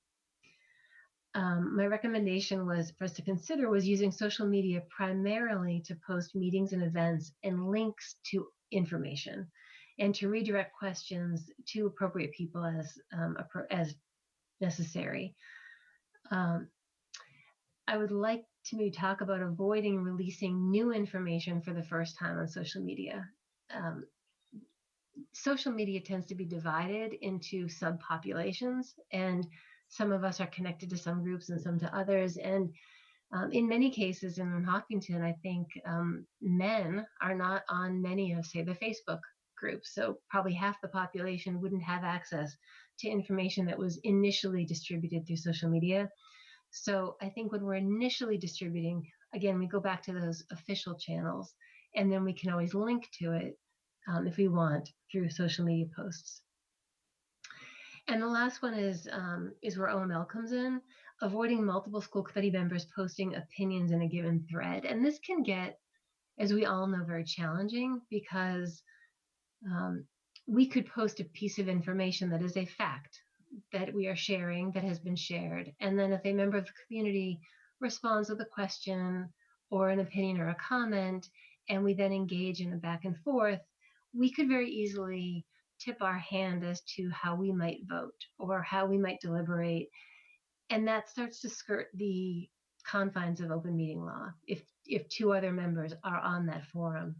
My recommendation was for us to consider was using social media primarily to post meetings and events and links to information, and to redirect questions to appropriate people as necessary. I would like to maybe talk about avoiding releasing new information for the first time on social media. Social media tends to be divided into subpopulations, and some of us are connected to some groups and some to others. And in many cases in Hopkinton, I think men are not on many of, say, the Facebook groups. So probably half the population wouldn't have access to information that was initially distributed through social media. So I think when we're initially distributing, again, we go back to those official channels, and then we can always link to it if we want through social media posts. And the last one is where OML comes in, avoiding multiple school committee members posting opinions in a given thread. And this can get, as we all know, very challenging, because we could post a piece of information that is a fact that we are sharing, that has been shared. And then if a member of the community responds with a question or an opinion or a comment, and we then engage in a back and forth, we could very easily tip our hand as to how we might vote or how we might deliberate. And that starts to skirt the confines of open meeting law if two other members are on that forum.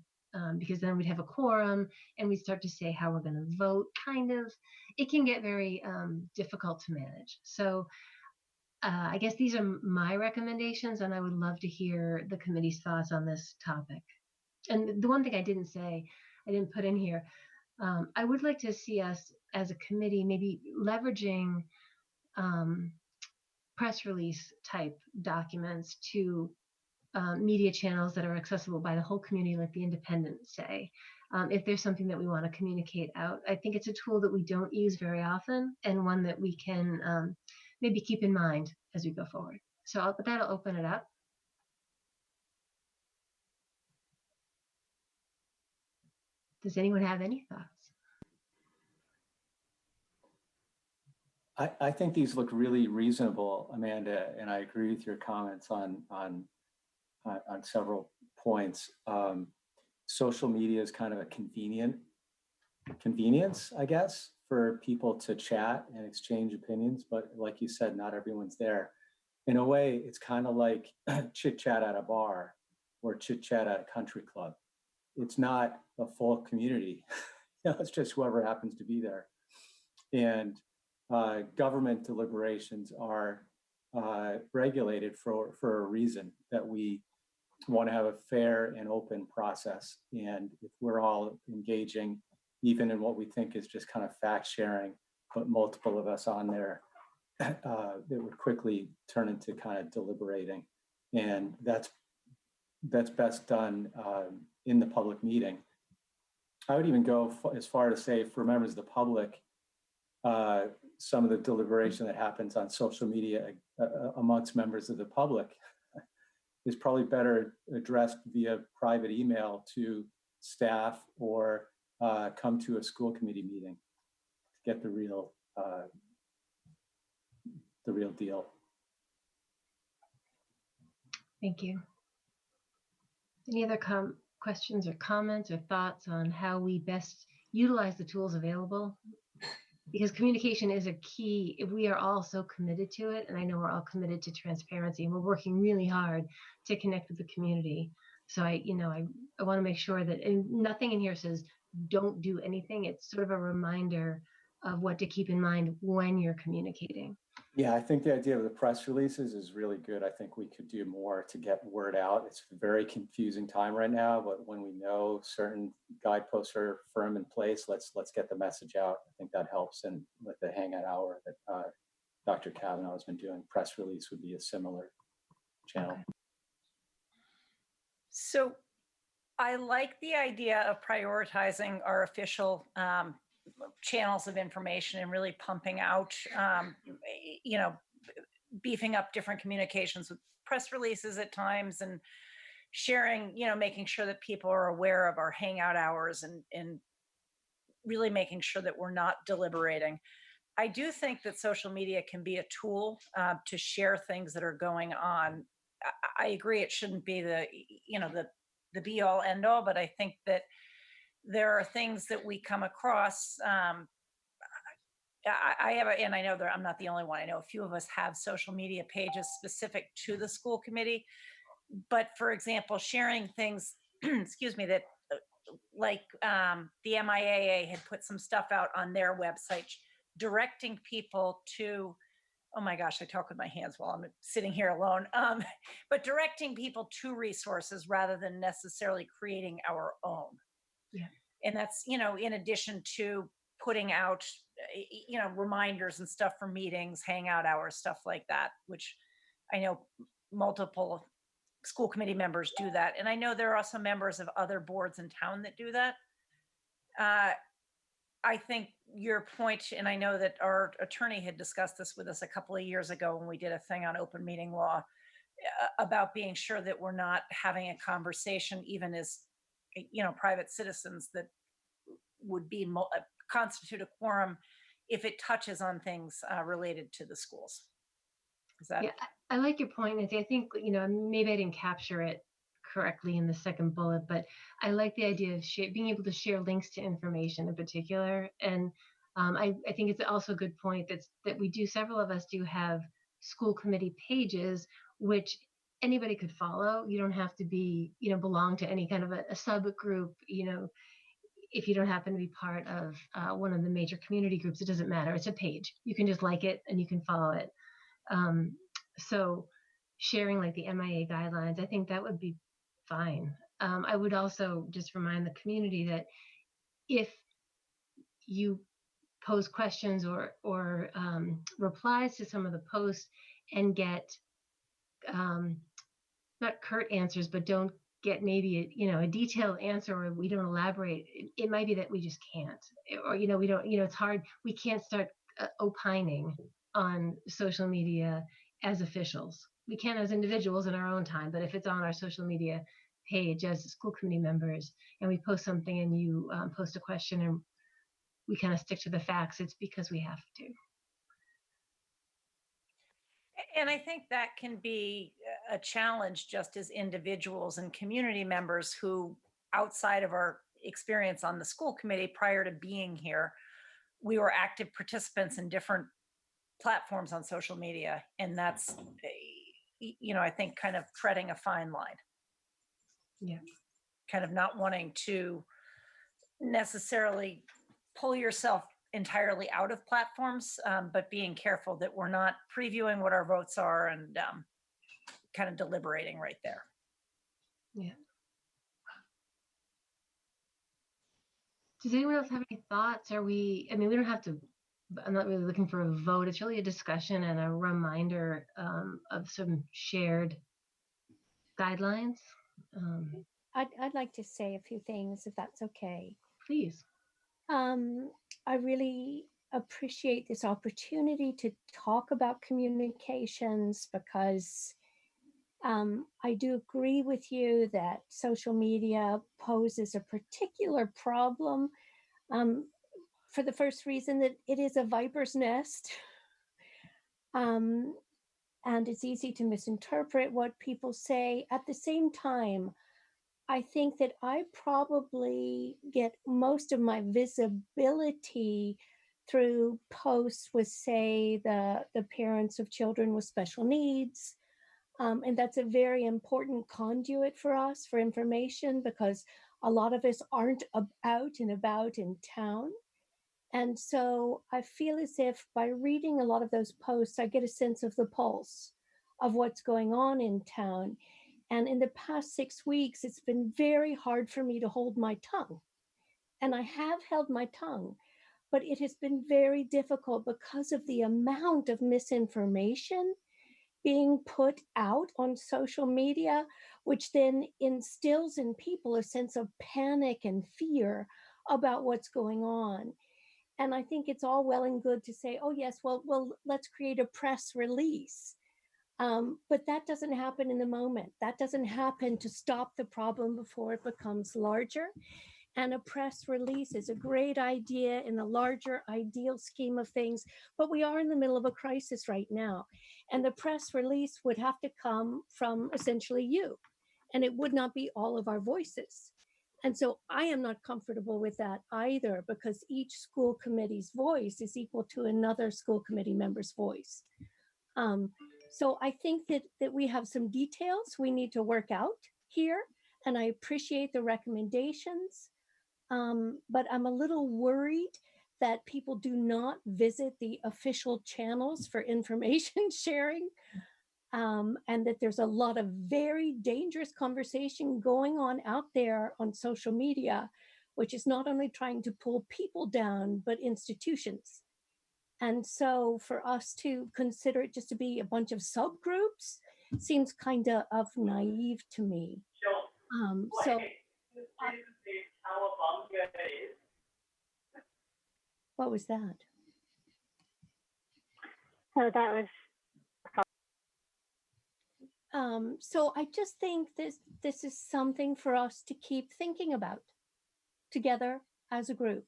Because then we'd have a quorum and we'd start to say how we're going to vote, kind of. It can get very difficult to manage. So I guess these are my recommendations, and I would love to hear the committee's thoughts on this topic. And the one thing I didn't put in here, I would like to see us as a committee maybe leveraging press release type documents to media channels that are accessible by the whole community, like the Independent, say. If there's something that we want to communicate out, I think it's a tool that we don't use very often, and one that we can maybe keep in mind as we go forward. So that'll open it up. Does anyone have any thoughts? I think these look really reasonable, Amanda, and I agree with your comments on several points. Social media is kind of a convenience, I guess, for people to chat and exchange opinions. But like you said, not everyone's there. In a way, it's kind of like chit chat at a bar or chit chat at a country club. It's not a full community. It's just whoever happens to be there. And government deliberations are regulated for a reason, that we want to have a fair and open process. And if we're all engaging, even in what we think is just kind of fact sharing, put multiple of us on there, it would quickly turn into kind of deliberating. And that's best done in the public meeting. I would even go as far to say, for members of the public, some of the deliberation that happens on social media amongst members of the public is probably better addressed via private email to staff, or come to a school committee meeting to get the real deal. Thank you. Any other questions or comments or thoughts on how we best utilize the tools available? Because communication is a key. If we are all so committed to it, and I know we're all committed to transparency, and we're working really hard to connect with the community. So I want to make sure that, and nothing in here says don't do anything. It's sort of a reminder of what to keep in mind when you're communicating. Yeah, I think the idea of the press releases is really good. I think we could do more to get word out. It's a very confusing time right now, but when we know certain guideposts are firm in place, let's get the message out. I think that helps. And with the hangout hour that Dr. Kavanaugh has been doing, press release would be a similar channel. Okay. So I like the idea of prioritizing our official channels of information and really pumping out, beefing up different communications with press releases at times and sharing, making sure that people are aware of our hangout hours and really making sure that we're not deliberating. I do think that social media can be a tool to share things that are going on. I agree it shouldn't be the be all end all, but I think that there are things that we come across. I have, and I know that I'm not the only one. I know a few of us have social media pages specific to the school committee. But for example, sharing things, excuse me, that like the MIAA had put some stuff out on their website, directing people to, oh my gosh, I talk with my hands while I'm sitting here alone, but directing people to resources rather than necessarily creating our own. Yeah. And that's, in addition to putting out, reminders and stuff for meetings, hangout hours, stuff like that, which I know multiple school committee members do that. And I know there are also members of other boards in town that do that. I think your point, and I know that our attorney had discussed this with us a couple of years ago when we did a thing on open meeting law about being sure that we're not having a conversation, even as, private citizens, that would be constitute a quorum if it touches on things related to the schools. Is that? Yeah, I like your point, Nancy. I think, maybe I didn't capture it correctly in the second bullet, but I like the idea of being able to share links to information in particular. And I think it's also a good point that we do, several of us do have school committee pages, which anybody could follow. You don't have to be, belong to any kind of a subgroup, if you don't happen to be part of one of the major community groups. It doesn't matter. It's a page. You can just like it and you can follow it. So sharing like the MIA guidelines, I think that would be fine. I would also just remind the community that if you pose questions or replies to some of the posts and get not curt answers, but don't get maybe a detailed answer, or we don't elaborate, it might be that we just can't, or we don't, it's hard. We can't start opining on social media as officials. We can as individuals in our own time, but if it's on our social media page as school committee members and we post something and you post a question and we kind of stick to the facts, it's because we have to. And I think that can be a challenge just as individuals and community members who, outside of our experience on the school committee prior to being here, we were active participants in different platforms on social media. And that's, I think kind of treading a fine line. Yeah. Kind of not wanting to necessarily pull yourself entirely out of platforms, but being careful that we're not previewing what our votes are and kind of deliberating right there. Yeah. Does anyone else have any thoughts? We don't have to, I'm not really looking for a vote. It's really a discussion and a reminder of some shared guidelines. I'd like to say a few things, if that's okay. Please. I really appreciate this opportunity to talk about communications because I do agree with you that social media poses a particular problem for the first reason that it is a viper's nest. And it's easy to misinterpret what people say. At the same time, I think that I probably get most of my visibility through posts with, say, the parents of children with special needs. And that's a very important conduit for us for information because a lot of us aren't out and about in town. And so I feel as if by reading a lot of those posts, I get a sense of the pulse of what's going on in town. And in the past 6 weeks, it's been very hard for me to hold my tongue. And I have held my tongue, but it has been very difficult because of the amount of misinformation being put out on social media, which then instills in people a sense of panic and fear about what's going on. And I think it's all well and good to say, oh, yes, well, let's create a press release. But that doesn't happen in the moment. That doesn't happen to stop the problem before it becomes larger. And a press release is a great idea in the larger ideal scheme of things, but we are in the middle of a crisis right now. And the press release would have to come from essentially you, and it would not be all of our voices. And so I am not comfortable with that either, because each school committee's voice is equal to another school committee member's voice. So I think that we have some details we need to work out here, and I appreciate the recommendations. But I'm a little worried that people do not visit the official channels for information sharing, and that there's a lot of very dangerous conversation going on out there on social media, which is not only trying to pull people down, but institutions. And so for us to consider it just to be a bunch of subgroups seems kind of naive to me. So what was that? So that was So I just think this is something for us to keep thinking about together as a group.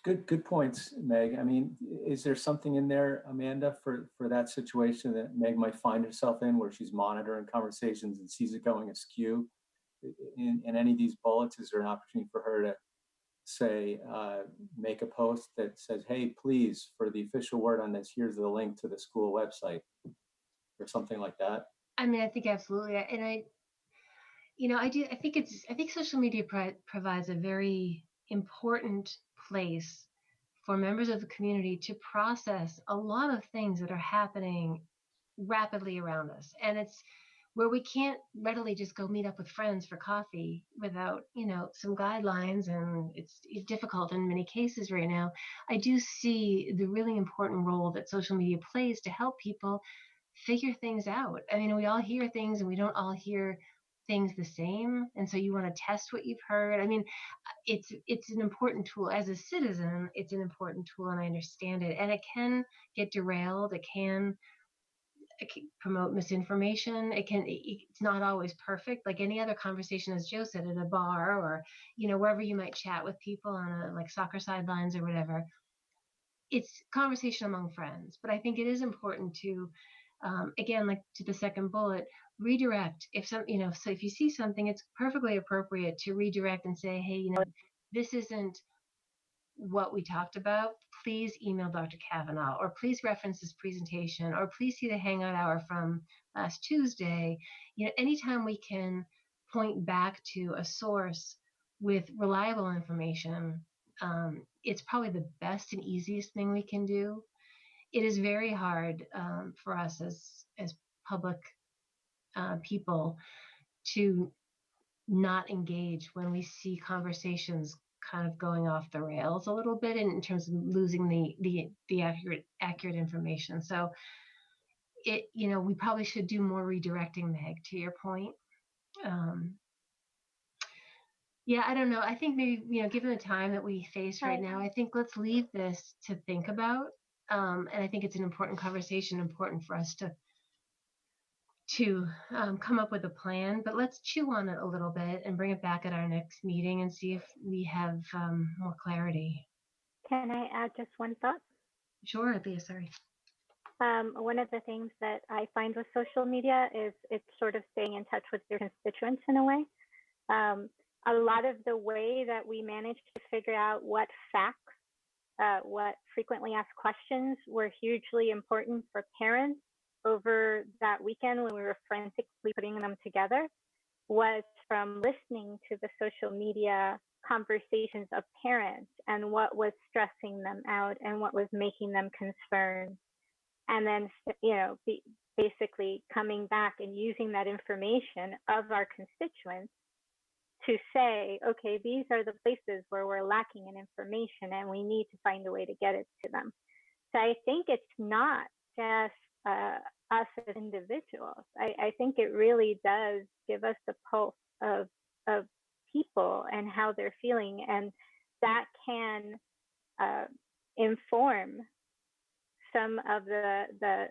Good points, Meg. I mean, is there something in there, Amanda, for that situation that Meg might find herself in, where she's monitoring conversations and sees it going askew? In any of these bullets, is there an opportunity for her to say, make a post that says, hey, please, for the official word on this, here's the link to the school website, or something like that? I mean, I think absolutely. And I think social media provides a very important place for members of the community to process a lot of things that are happening rapidly around us. And it's where we can't readily just go meet up with friends for coffee without, some guidelines. And it's difficult in many cases right now. I do see the really important role that social media plays to help people figure things out. I mean, we all hear things and we don't all hear things the same, and so you want to test what you've heard. I mean, it's an important tool as a citizen. It's an important tool, and I understand it. And it can get derailed. It can promote misinformation. It's not always perfect, like any other conversation, as Joe said, at a bar or wherever you might chat with people on like soccer sidelines or whatever. It's conversation among friends, but I think it is important to again, like to the second bullet, redirect. So if you see something, it's perfectly appropriate to redirect and say, hey, this isn't what we talked about. Please email Dr. Kavanaugh, or please reference this presentation, or please see the Hangout hour from last Tuesday. Anytime we can point back to a source with reliable information, it's probably the best and easiest thing we can do. It is very hard for us as public people to not engage when we see conversations kind of going off the rails a little bit in terms of losing the accurate information. So we probably should do more redirecting, Meg, to your point. Yeah, I don't know. I think maybe, given the time that we face right now, I think let's leave this to think about. And I think it's an important conversation, important for us to come up with a plan, but let's chew on it a little bit and bring it back at our next meeting and see if we have more clarity. Can I add just one thought? Sure, Leah, sorry. One of the things that I find with social media is it's sort of staying in touch with your constituents in a way. A lot of the way that we managed to figure out what facts, what frequently asked questions were hugely important for parents over that weekend when we were frantically putting them together was from listening to the social media conversations of parents and what was stressing them out and what was making them concerned. And then, basically coming back and using that information of our constituents to say, okay, these are the places where we're lacking in information and we need to find a way to get it to them. So I think it's not just us as individuals. I think it really does give us the pulse of people and how they're feeling, and that can inform some of the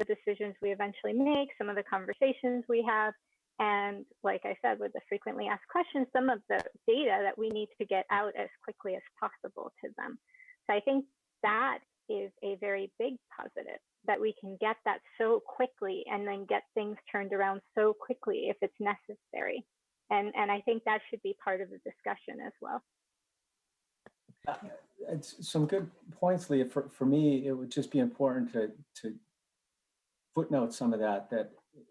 decisions we eventually make, some of the conversations we have, and like I said, with the frequently asked questions, some of the data that we need to get out as quickly as possible to them. So I think that is a very big positive, that we can get that so quickly and then get things turned around so quickly if it's necessary. And I think that should be part of the discussion as well. It's some good points, Leah. For me, it would just be important to footnote some of that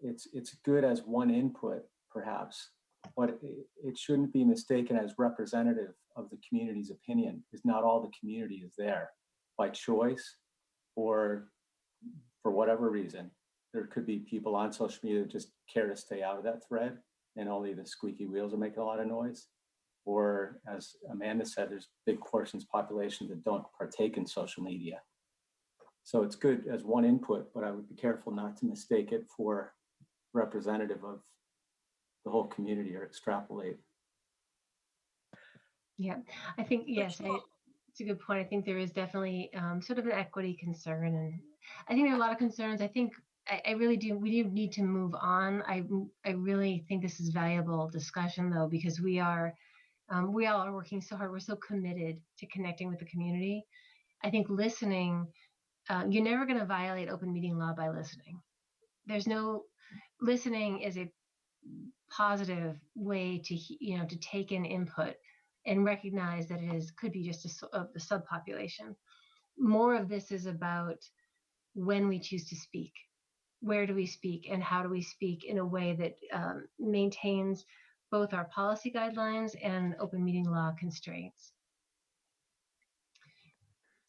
it's good as one input, perhaps, but it shouldn't be mistaken as representative of the community's opinion, because not all the community is there by choice or for whatever reason. There could be people on social media that just care to stay out of that thread and only the squeaky wheels are making a lot of noise. Or as Amanda said, there's big portions of the population that don't partake in social media. So it's good as one input, but I would be careful not to mistake it for representative of the whole community or extrapolate. Yeah, I think, yes, it's a good point. I think there is definitely sort of an equity concern. And I think there are a lot of concerns. I think I really do. We do need to move on. I really think this is valuable discussion, though, because we all are working so hard. We're so committed to connecting with the community. I think listening, you're never going to violate open meeting law by listening. Listening is a positive way to take in input and recognize that could be just a subpopulation. More of this is about when we choose to speak, where do we speak, and how do we speak in a way that maintains both our policy guidelines and open meeting law constraints.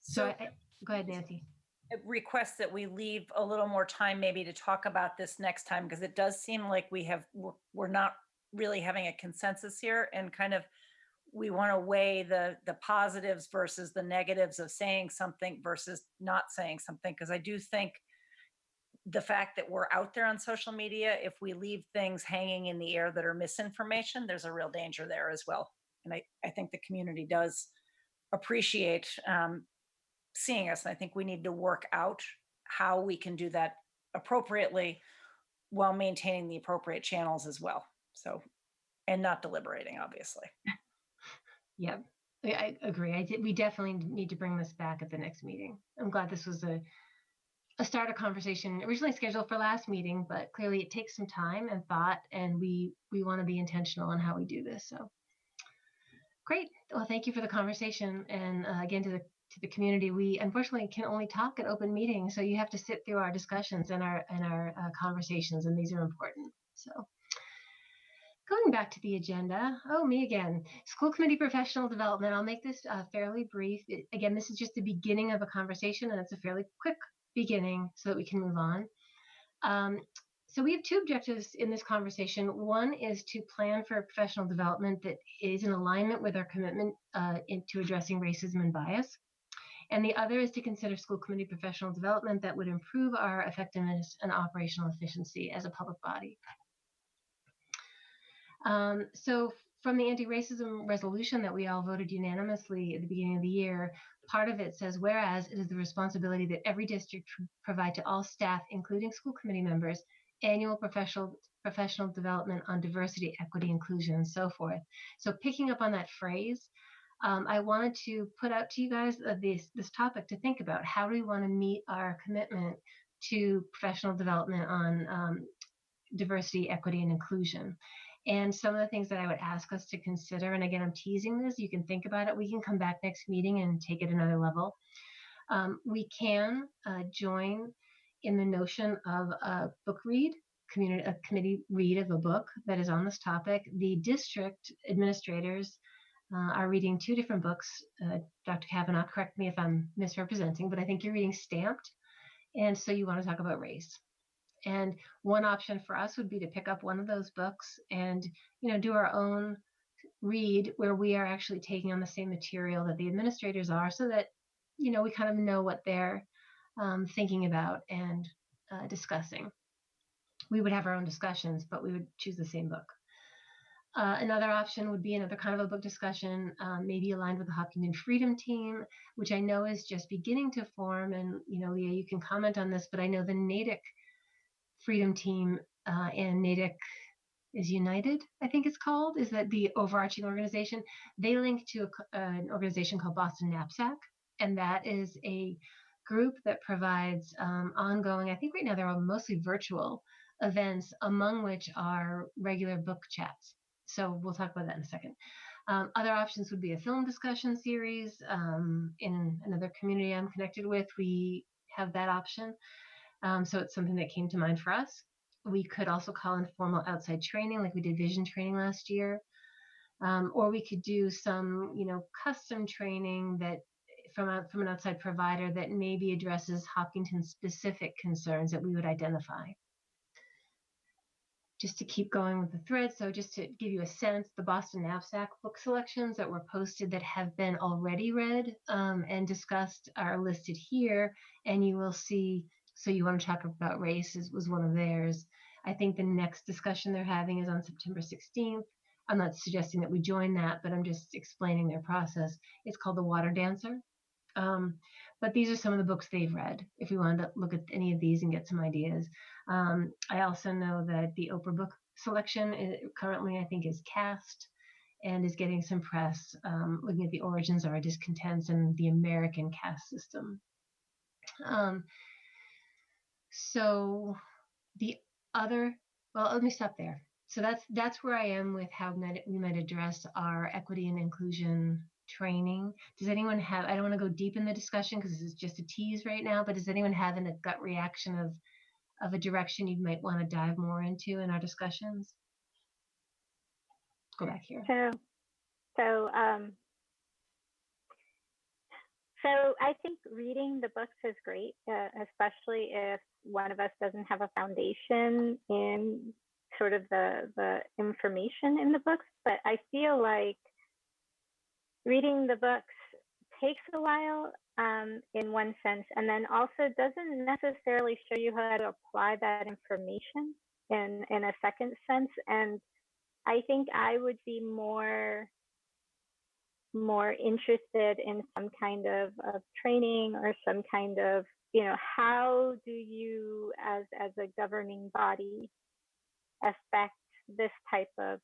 So go ahead, Nancy. Request that we leave a little more time maybe to talk about this next time, because it does seem like we're not really having a consensus here, and kind of we want to weigh the positives versus the negatives of saying something versus not saying something. Because I do think the fact that we're out there on social media, if we leave things hanging in the air that are misinformation, there's a real danger there as well. And I think the community does appreciate seeing us. And I think we need to work out how we can do that appropriately while maintaining the appropriate channels as well. So, and not deliberating, obviously. Yeah, I agree. We definitely need to bring this back at the next meeting. I'm glad this was a start of conversation originally scheduled for last meeting, but clearly it takes some time and thought, and we want to be intentional on how we do this. So great. Well, thank you for the conversation. And again, to the community, we unfortunately can only talk at open meetings. So you have to sit through our discussions and our conversations, and these are important. So going back to the agenda, me again, school committee professional development. I'll make this fairly brief. Again, this is just the beginning of a conversation, and it's a fairly quick beginning so that we can move on. So we have two objectives in this conversation. One is to plan for professional development that is in alignment with our commitment to addressing racism and bias. And the other is to consider school committee professional development that would improve our effectiveness and operational efficiency as a public body. So from the anti-racism resolution that we all voted unanimously at the beginning of the year, part of it says, whereas it is the responsibility that every district provide to all staff, including school committee members, annual professional development on diversity, equity, inclusion, and so forth. So picking up on that phrase, I wanted to put out to you guys this topic to think about. How do we want to meet our commitment to professional development on diversity, equity, and inclusion? And some of the things that I would ask us to consider, and again, I'm teasing this, you can think about it. We can come back next meeting and take it another level. We can join in the notion of a book read, a committee read of a book that is on this topic. The district administrators are reading two different books. Dr. Kavanaugh, correct me if I'm misrepresenting, but I think you're reading Stamped. And so you want to talk about race. And one option for us would be to pick up one of those books and, do our own read where we are actually taking on the same material that the administrators are, so that, we kind of know what they're thinking about and discussing. We would have our own discussions, but we would choose the same book. Another option would be another kind of a book discussion, maybe aligned with the Hopkinton Freedom Team, which I know is just beginning to form. And, Leah, you can comment on this, but I know the Natick Freedom Team and Natick is United, I think it's called, is that the overarching organization. They link to an organization called Boston Knapsack, and that is a group that provides ongoing, I think right now they're all mostly virtual events, among which are regular book chats. So we'll talk about that in a second. Other options would be a film discussion series. In another community I'm connected with, we have that option. So it's something that came to mind for us. We could also call in formal outside training, like we did vision training last year. Or we could do some, custom training that from an outside provider that maybe addresses Hopkinton specific concerns that we would identify. Just to keep going with the thread, so just to give you a sense, the Boston Knapsack book selections that were posted that have been already read and discussed are listed here, and you will see. So you want to talk about race was one of theirs. I think the next discussion they're having is on September 16th. I'm not suggesting that we join that, but I'm just explaining their process. It's called The Water Dancer. But these are some of the books they've read, if we wanted to look at any of these and get some ideas. I also know that the Oprah book selection currently, I think, is cast and is getting some press, looking at the origins of our discontents and the American caste system. So the other, well, let me stop there. So that's where I am with how we might address our equity and inclusion training. Does anyone have, I don't want to go deep in the discussion because this is just a tease right now, but does anyone have a gut reaction of a direction you might want to dive more into in our discussions? Go back here. So I think reading the books is great, especially if one of us doesn't have a foundation in sort of the information in the books. But I feel like reading the books takes a while in one sense, and then also doesn't necessarily show you how to apply that information in a second sense. And I think I would be more interested in some kind of training or some kind of, how do you as a governing body affect this type of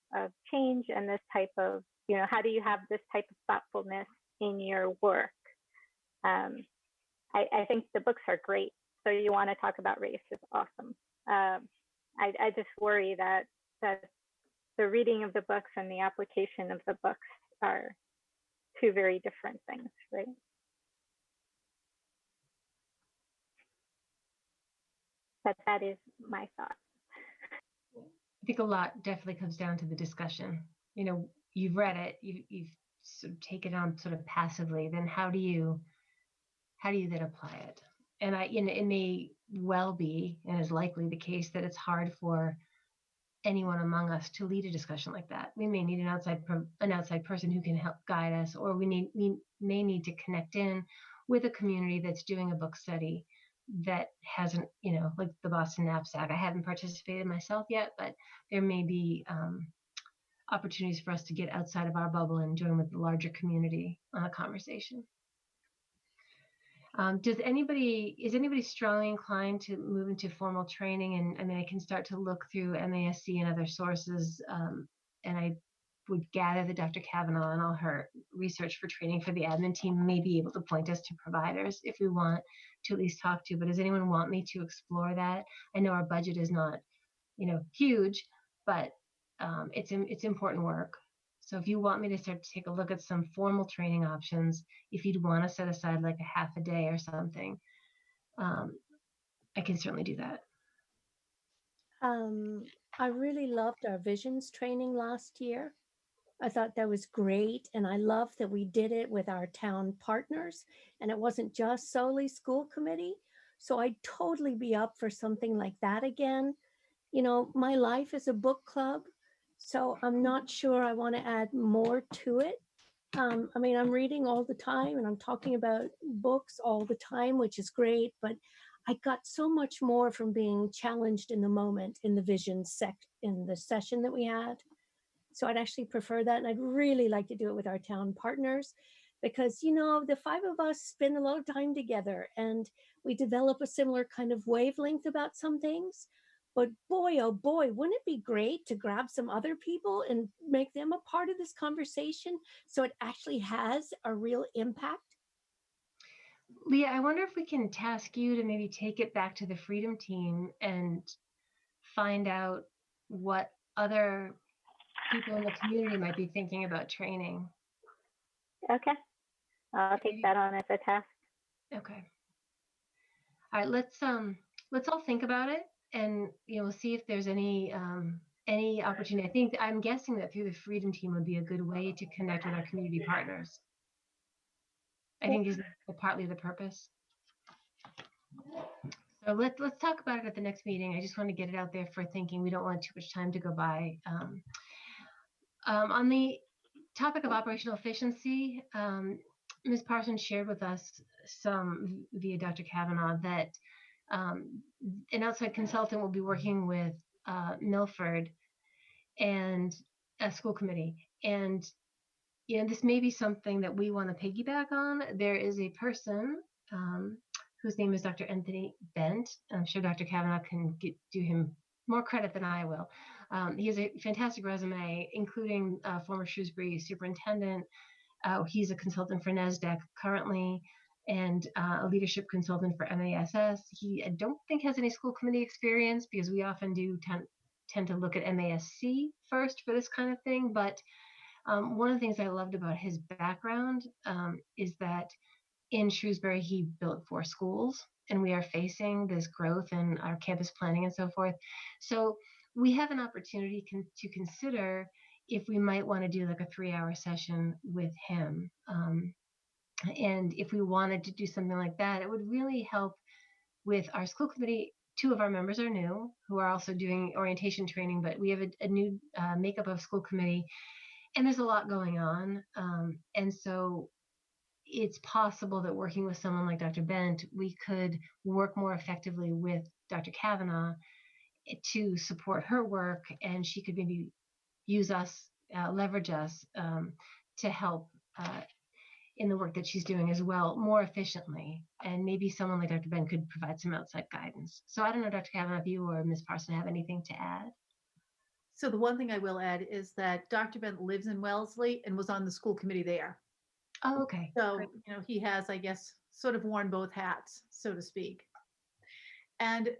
change and this type of, how do you have this type of thoughtfulness in your work? I think the books are great. So you want to talk about race is awesome. I just worry that the reading of the books and the application of the books are two very different things, right? But that is my thought. I think a lot definitely comes down to the discussion. You've read it, you've sort of taken it on sort of passively. Then how do you then apply it? And it may well be, and is likely the case, that it's hard for anyone among us to lead a discussion like that. We may need an outside person who can help guide us, or we may need to connect in with a community that's doing a book study that hasn't, like the Boston Knapsack. I haven't participated myself yet, but there may be opportunities for us to get outside of our bubble and join with the larger community on a conversation. Is anybody strongly inclined to move into formal training? And I can start to look through MASC and other sources, and I would gather that Dr. Kavanaugh and all her research for training for the admin team may be able to point us to providers if we want to at least talk to. But does anyone want me to explore that? I know our budget is not, huge, but it's important work. So if you want me to start to take a look at some formal training options, if you'd want to set aside like a half a day or something, I can certainly do that. I really loved our visions training last year. I thought that was great. And I love that we did it with our town partners and it wasn't just solely school committee. So I'd totally be up for something like that again. My life is a book club, so I'm not sure I want to add more to it. I'm reading all the time and I'm talking about books all the time, which is great, but I got so much more from being challenged in the moment in the vision in the session that we had. So I'd actually prefer that. And I'd really like to do it with our town partners because, the five of us spend a lot of time together and we develop a similar kind of wavelength about some things. But boy, oh boy, wouldn't it be great to grab some other people and make them a part of this conversation so it actually has a real impact? Leah, I wonder if we can task you to maybe take it back to the Freedom Team and find out what other people in the community might be thinking about training. Okay. I'll take Maybe- that on as a task. Okay. All right, let's all think about it, and we'll see if there's any opportunity. I'm guessing that through the Freedom Team would be a good way to connect with our community partners. I think is partly the purpose. So let's talk about it at the next meeting. I just want to get it out there for thinking. We don't want too much time to go by. On the topic of operational efficiency, Ms. Parsons shared with us some via Dr. Kavanaugh that an outside consultant will be working with Milford and a school committee. And this may be something that we want to piggyback on. There is a person whose name is Dr. Anthony Bent. I'm sure Dr. Kavanaugh can do him more credit than I will. He has a fantastic resume, including former Shrewsbury superintendent. He's a consultant for NASDAQ currently and a leadership consultant for MASS. He, I don't think, has any school committee experience because we often do tend to look at MASC first for this kind of thing. But one of the things I loved about his background is that in Shrewsbury, he built 4 schools, and we are facing this growth in our campus planning and so forth. So we have an opportunity to consider if we might want to do like a 3-hour session with him. And if we wanted to do something like that, it would really help with our school committee. 2 of our members are new who are also doing orientation training, but we have a new makeup of school committee, and there's a lot going on. And so it's possible that working with someone like Dr. Bent, we could work more effectively with Dr. Kavanaugh to support her work, and she could maybe use us, leverage us to help in the work that she's doing as well, more efficiently. And maybe someone like Dr. Bent could provide some outside guidance. So I don't know, Dr. Kavanaugh, if you or Ms. Parson have anything to add. So the one thing I will add is that Dr. Bent lives in Wellesley and was on the school committee there. Oh, okay. So, Great. he has, I guess, sort of worn both hats, so to speak. And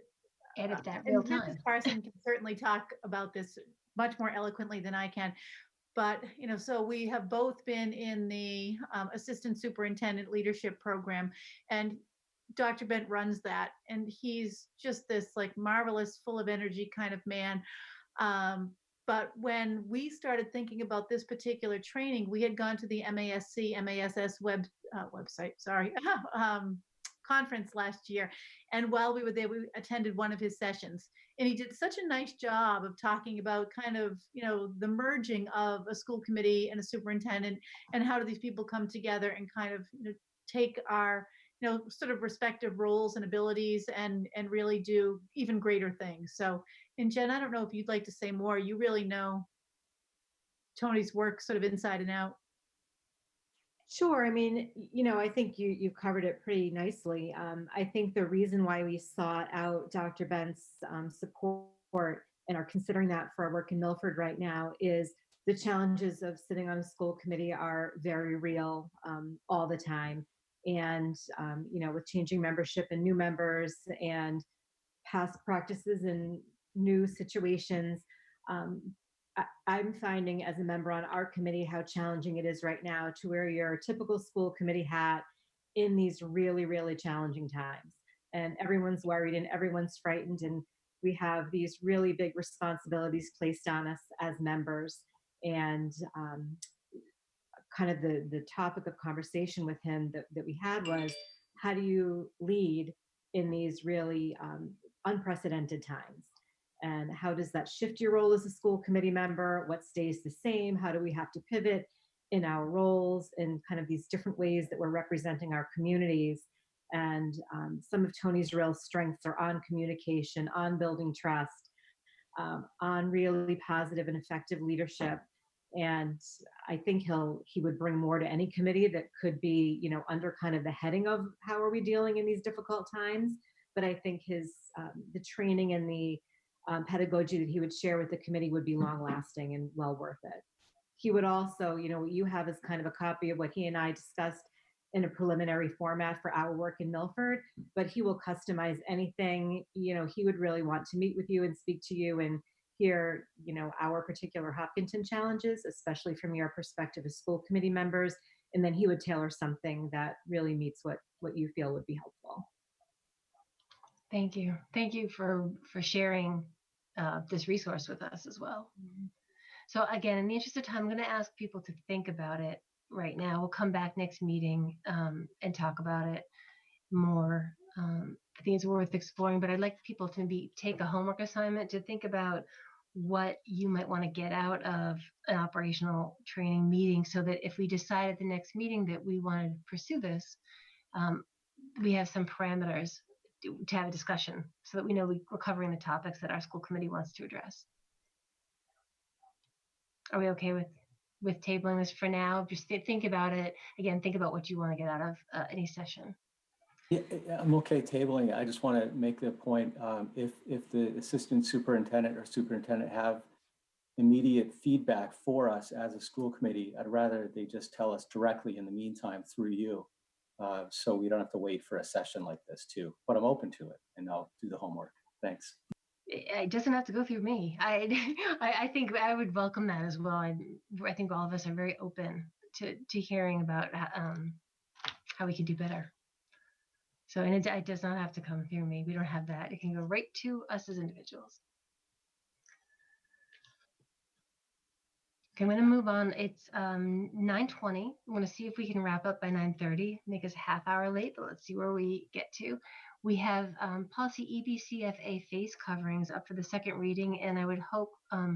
Edit that real time. Mrs. Parson can certainly talk about this much more eloquently than I can. But, so we have both been in the assistant superintendent leadership program, and Dr. Bent runs that. And he's just this like marvelous, full of energy kind of man. But when we started thinking about this particular training, we had gone to the MASS website, conference last year. And while we were there, we attended one of his sessions. And he did such a nice job of talking about kind of, the merging of a school committee and a superintendent, and how do these people come together and kind of take our, sort of respective roles and abilities and really do even greater things. So, and Jen, I don't know if you'd like to say more. You really know Tony's work sort of inside and out. Sure. I mean, I think you covered it pretty nicely. I think the reason why we sought out Dr. Bent's support and are considering that for our work in Milford right now is the challenges of sitting on a school committee are very real all the time. And, with changing membership and new members and past practices and new situations, I'm finding as a member on our committee how challenging it is right now to wear your typical school committee hat in these really, really challenging times. And everyone's worried and everyone's frightened. And we have these really big responsibilities placed on us as members. And kind of the topic of conversation with him that we had was, how do you lead in these really unprecedented times? And how does that shift your role as a school committee member? What stays the same? How do we have to pivot in our roles in kind of these different ways that we're representing our communities? And some of Tony's real strengths are on communication, on building trust, on really positive and effective leadership. And I think he would bring more to any committee that could be, under kind of the heading of how are we dealing in these difficult times. But I think the training and the pedagogy that he would share with the committee would be long lasting and well worth it. He would also, what you have is kind of a copy of what he and I discussed in a preliminary format for our work in Milford, but he will customize anything. He would really want to meet with you and speak to you and hear, our particular Hopkinton challenges, especially from your perspective as school committee members. And then he would tailor something that really meets what you feel would be helpful. Thank you. Thank you for sharing this resource with us as well. So again, in the interest of time, I'm going to ask people to think about it right now. We'll come back next meeting and talk about it more. I think it's worth exploring, but I'd like people to take a homework assignment to think about what you might want to get out of an operational training meeting, so that if we decide at the next meeting that we want to pursue this, we have some parameters to have a discussion, so that we know we're covering the topics that our school committee wants to address. Are we okay with tabling this for now? Just think about it. Again, think about what you want to get out of any session. Yeah, I'm okay tabling. I just want to make the point, if the assistant superintendent or superintendent have immediate feedback for us as a school committee, I'd rather they just tell us directly in the meantime through you, so we don't have to wait for a session like this too. But I'm open to it, and I'll do the homework. Thanks. It doesn't have to go through me. I think I would welcome that as well. I think all of us are very open to hearing about how we can do better. So, and it does not have to come through me. We don't have that. It can go right to us as individuals. Okay, I'm going to move on. It's 9:20. I'm going to see if we can wrap up by 9:30. Make us a half hour late, but let's see where we get to. We have policy EBCFA face coverings up for the second reading, and I would hope,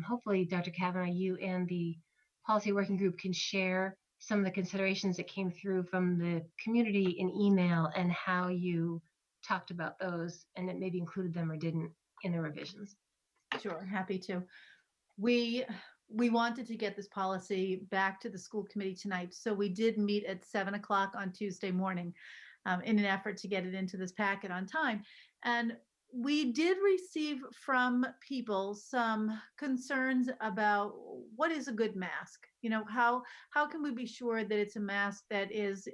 hopefully, Dr. Kavanaugh, you and the policy working group can share some of the considerations that came through from the community in email and how you talked about those, and it maybe included them or didn't in the revisions. Sure, happy to. We wanted to get this policy back to the school committee tonight, so we did meet at 7 o'clock on Tuesday morning in an effort to get it into this packet on time. And we did receive from people some concerns about what is a good mask. How can we be sure that it's a mask that is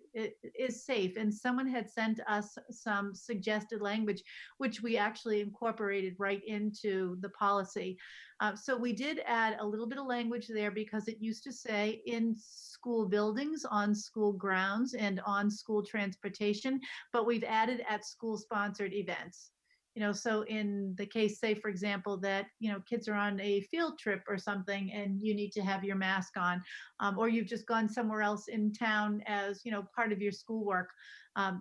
safe? And someone had sent us some suggested language, which we actually incorporated right into the policy. So we did add a little bit of language there, because it used to say in school buildings, on school grounds, and on school transportation, but we've added at school sponsored events. So in the case, say, for example, that, kids are on a field trip or something and you need to have your mask on, or you've just gone somewhere else in town as, part of your schoolwork.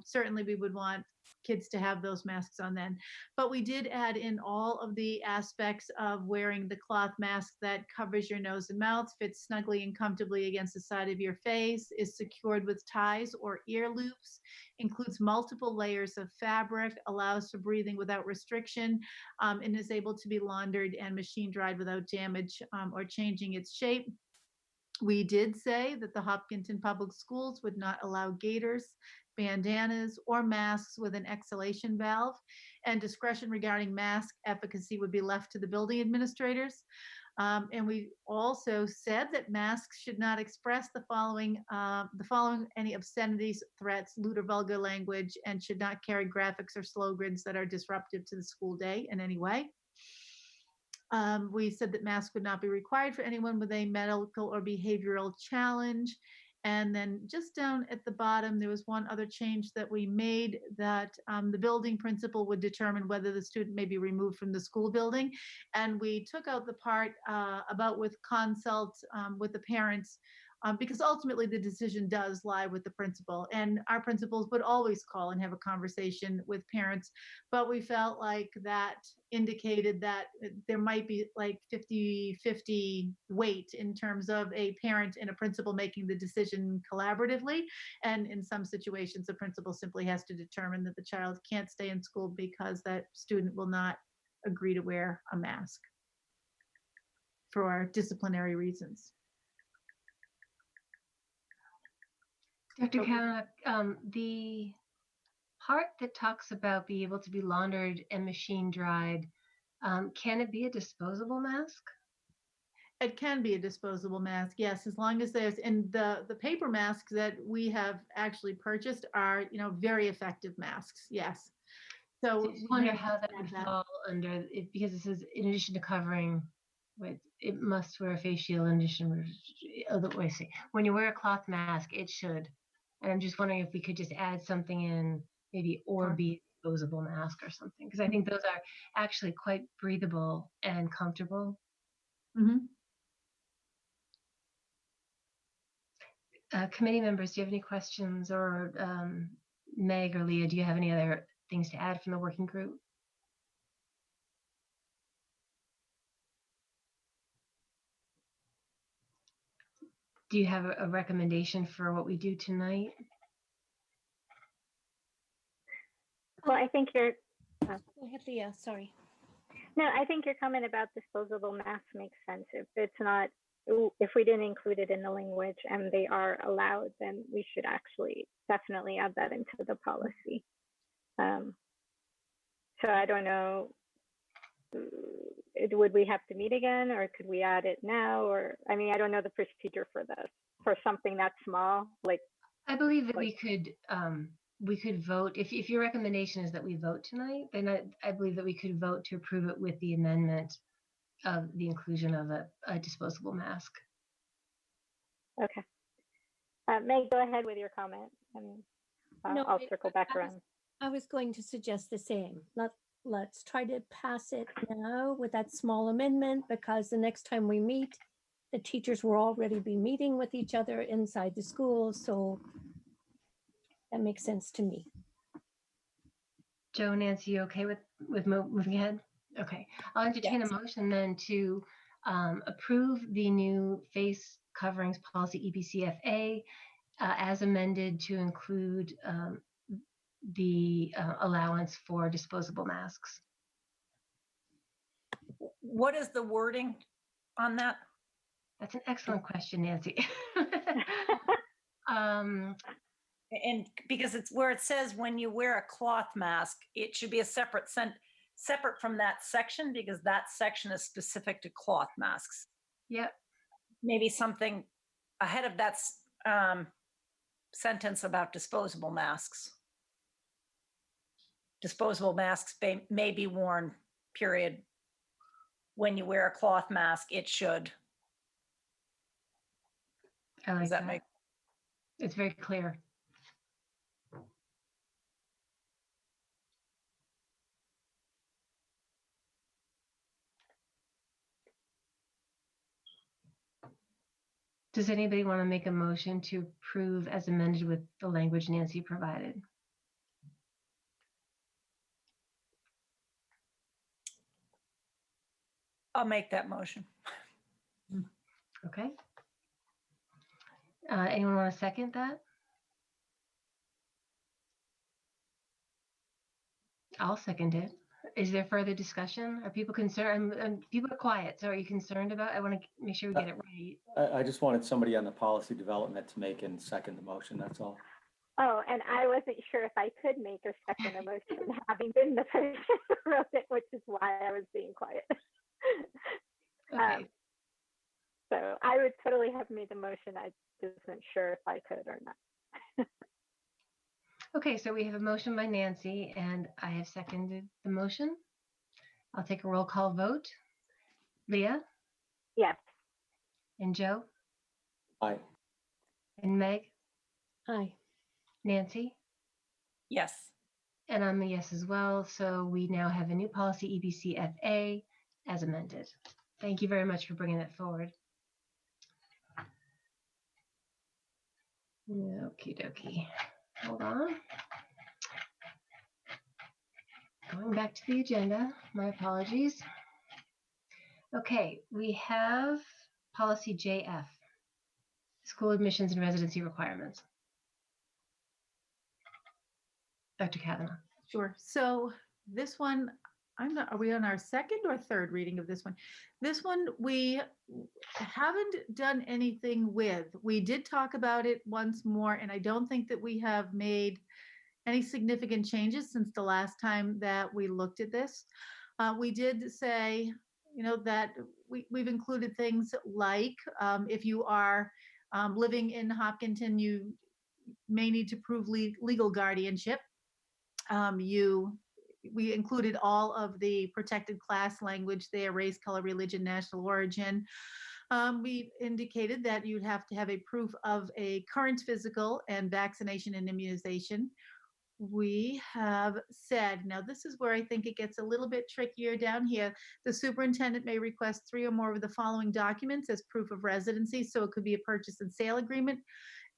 Certainly we would want kids to have those masks on then. But we did add in all of the aspects of wearing the cloth mask that covers your nose and mouth, fits snugly and comfortably against the side of your face, is secured with ties or ear loops, includes multiple layers of fabric, allows for breathing without restriction, and is able to be laundered and machine dried without damage or changing its shape. We did say that the Hopkinton Public Schools would not allow gaiters, bandanas, or masks with an exhalation valve, and discretion regarding mask efficacy would be left to the building administrators. And we also said that masks should not express the following any obscenities, threats, lewd or vulgar language, and should not carry graphics or slogans that are disruptive to the school day in any way. We said that masks would not be required for anyone with a medical or behavioral challenge. And then just down at the bottom, there was one other change that we made, that the building principal would determine whether the student may be removed from the school building. And we took out the part about with consult with the parents, because ultimately the decision does lie with the principal, and our principals would always call and have a conversation with parents. But we felt like that indicated that there might be like 50-50 weight in terms of a parent and a principal making the decision collaboratively. And in some situations, the principal simply has to determine that the child can't stay in school because that student will not agree to wear a mask for disciplinary reasons. Dr. Kavanaugh, the part that talks about being able to be laundered and machine dried, can it be a disposable mask? It can be a disposable mask, yes, as long as there's, and the paper masks that we have actually purchased are, very effective masks, yes. So I just we wonder may how that add would that. fall under it, because it says in addition to covering, it must wear a face shield in addition. Wait, see, when you wear a cloth mask, it should. And I'm just wondering if we could just add something in, maybe or Sure. be a disposable mask or something, because I think those are actually quite breathable and comfortable. Mhm. Committee members, do you have any questions, or Meg or Leah, do you have any other things to add from the working group? Do you have a recommendation for what we do tonight? Well, I think your Go ahead, Leah, sorry. no, I think your comment about disposable masks makes sense. If it's not, if we didn't include it in the language and they are allowed, then we should actually definitely add that into the policy. So I don't know, would we have to meet again, or could we add it now? Or, I mean, I don't know the procedure for this, for something that small, like, I believe that we could vote, if your recommendation is that we vote tonight, then I believe that we could vote to approve it with the amendment of the inclusion of a disposable mask. okay. Meg, go ahead with your comment, and No, I'll circle back around. I was going to suggest the same. Let's try to pass it now with that small amendment, because the next time we meet, the teachers will already be meeting with each other inside the school, so that makes sense to me. Joe, Nancy, you okay with moving ahead? Okay, I'll entertain Yes. a motion then to approve the new face coverings policy EBCFA as amended to include the allowance for disposable masks. What is the wording on that? That's an excellent question, Nancy. And because it's where it says when you wear a cloth mask, it should be a separate from that section, because that section is specific to cloth masks. Yep. Maybe something ahead of that sentence about disposable masks. Disposable masks may be worn, period. When you wear a cloth mask, it should. I like Does that that. make? It's very clear. Does anybody want to make a motion to approve as amended with the language Nancy provided? I'll make that motion. Okay. Anyone want to second that? I'll second it. Is there further discussion? Are people concerned? People are quiet, so are you concerned about? I want to make sure we get it right. I just wanted somebody on the policy development to make and second the motion, that's all. Oh, and I wasn't sure if I could make or second a motion, having been the person who wrote it, which is why I was being quiet. Okay. So I would totally have made the motion. I just wasn't sure if I could or not. Okay, so we have a motion by Nancy, and I have seconded the motion. I'll take a roll call vote. Leah? Yes. And Joe? Aye. And Meg? Aye. Nancy? Yes. And I'm a yes as well. So we now have a new policy EBCFA as amended. Thank you very much for bringing that forward. Okie dokie. Hold on. Going back to the agenda, my apologies. Okay, we have policy JF, school admissions and residency requirements. Dr. Kavanaugh. Sure. So this one, I'm not, are we on our second or third reading of this one? This one, we haven't done anything with. We did talk about it once more, and I don't think that we have made any significant changes since the last time that we looked at this. We did say, that we've included things like if you are living in Hopkinton, you may need to prove legal guardianship. We included all of the protected class language there: race, color, religion, national origin. We indicated that you'd have to have a proof of a current physical and vaccination and immunization. We have said, now this is where I think it gets a little bit trickier down here. The superintendent may request 3 or more of the following documents as proof of residency. So it could be a purchase and sale agreement,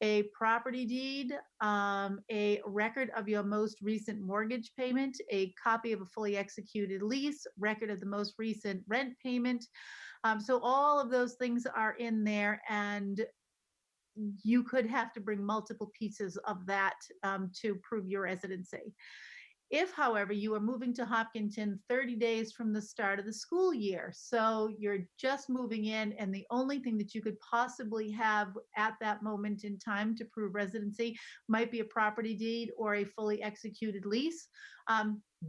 a property deed, a record of your most recent mortgage payment, a copy of a fully executed lease, record of the most recent rent payment. So all of those things are in there, and you could have to bring multiple pieces of that to prove your residency. If, however, you are moving to Hopkinton 30 days from the start of the school year, so you're just moving in, and the only thing that you could possibly have at that moment in time to prove residency might be a property deed or a fully executed lease,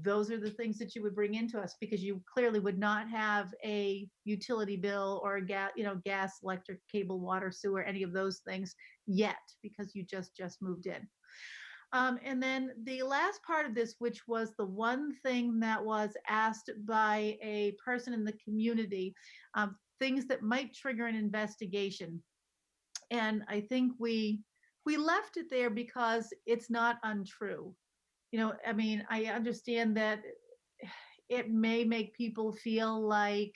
those are the things that you would bring into us, because you clearly would not have a utility bill or a gas, electric, cable, water, sewer, any of those things yet, because you just moved in. And then the last part of this, which was the one thing that was asked by a person in the community, things that might trigger an investigation. And I think we left it there because it's not untrue. I mean, I understand that it may make people feel like,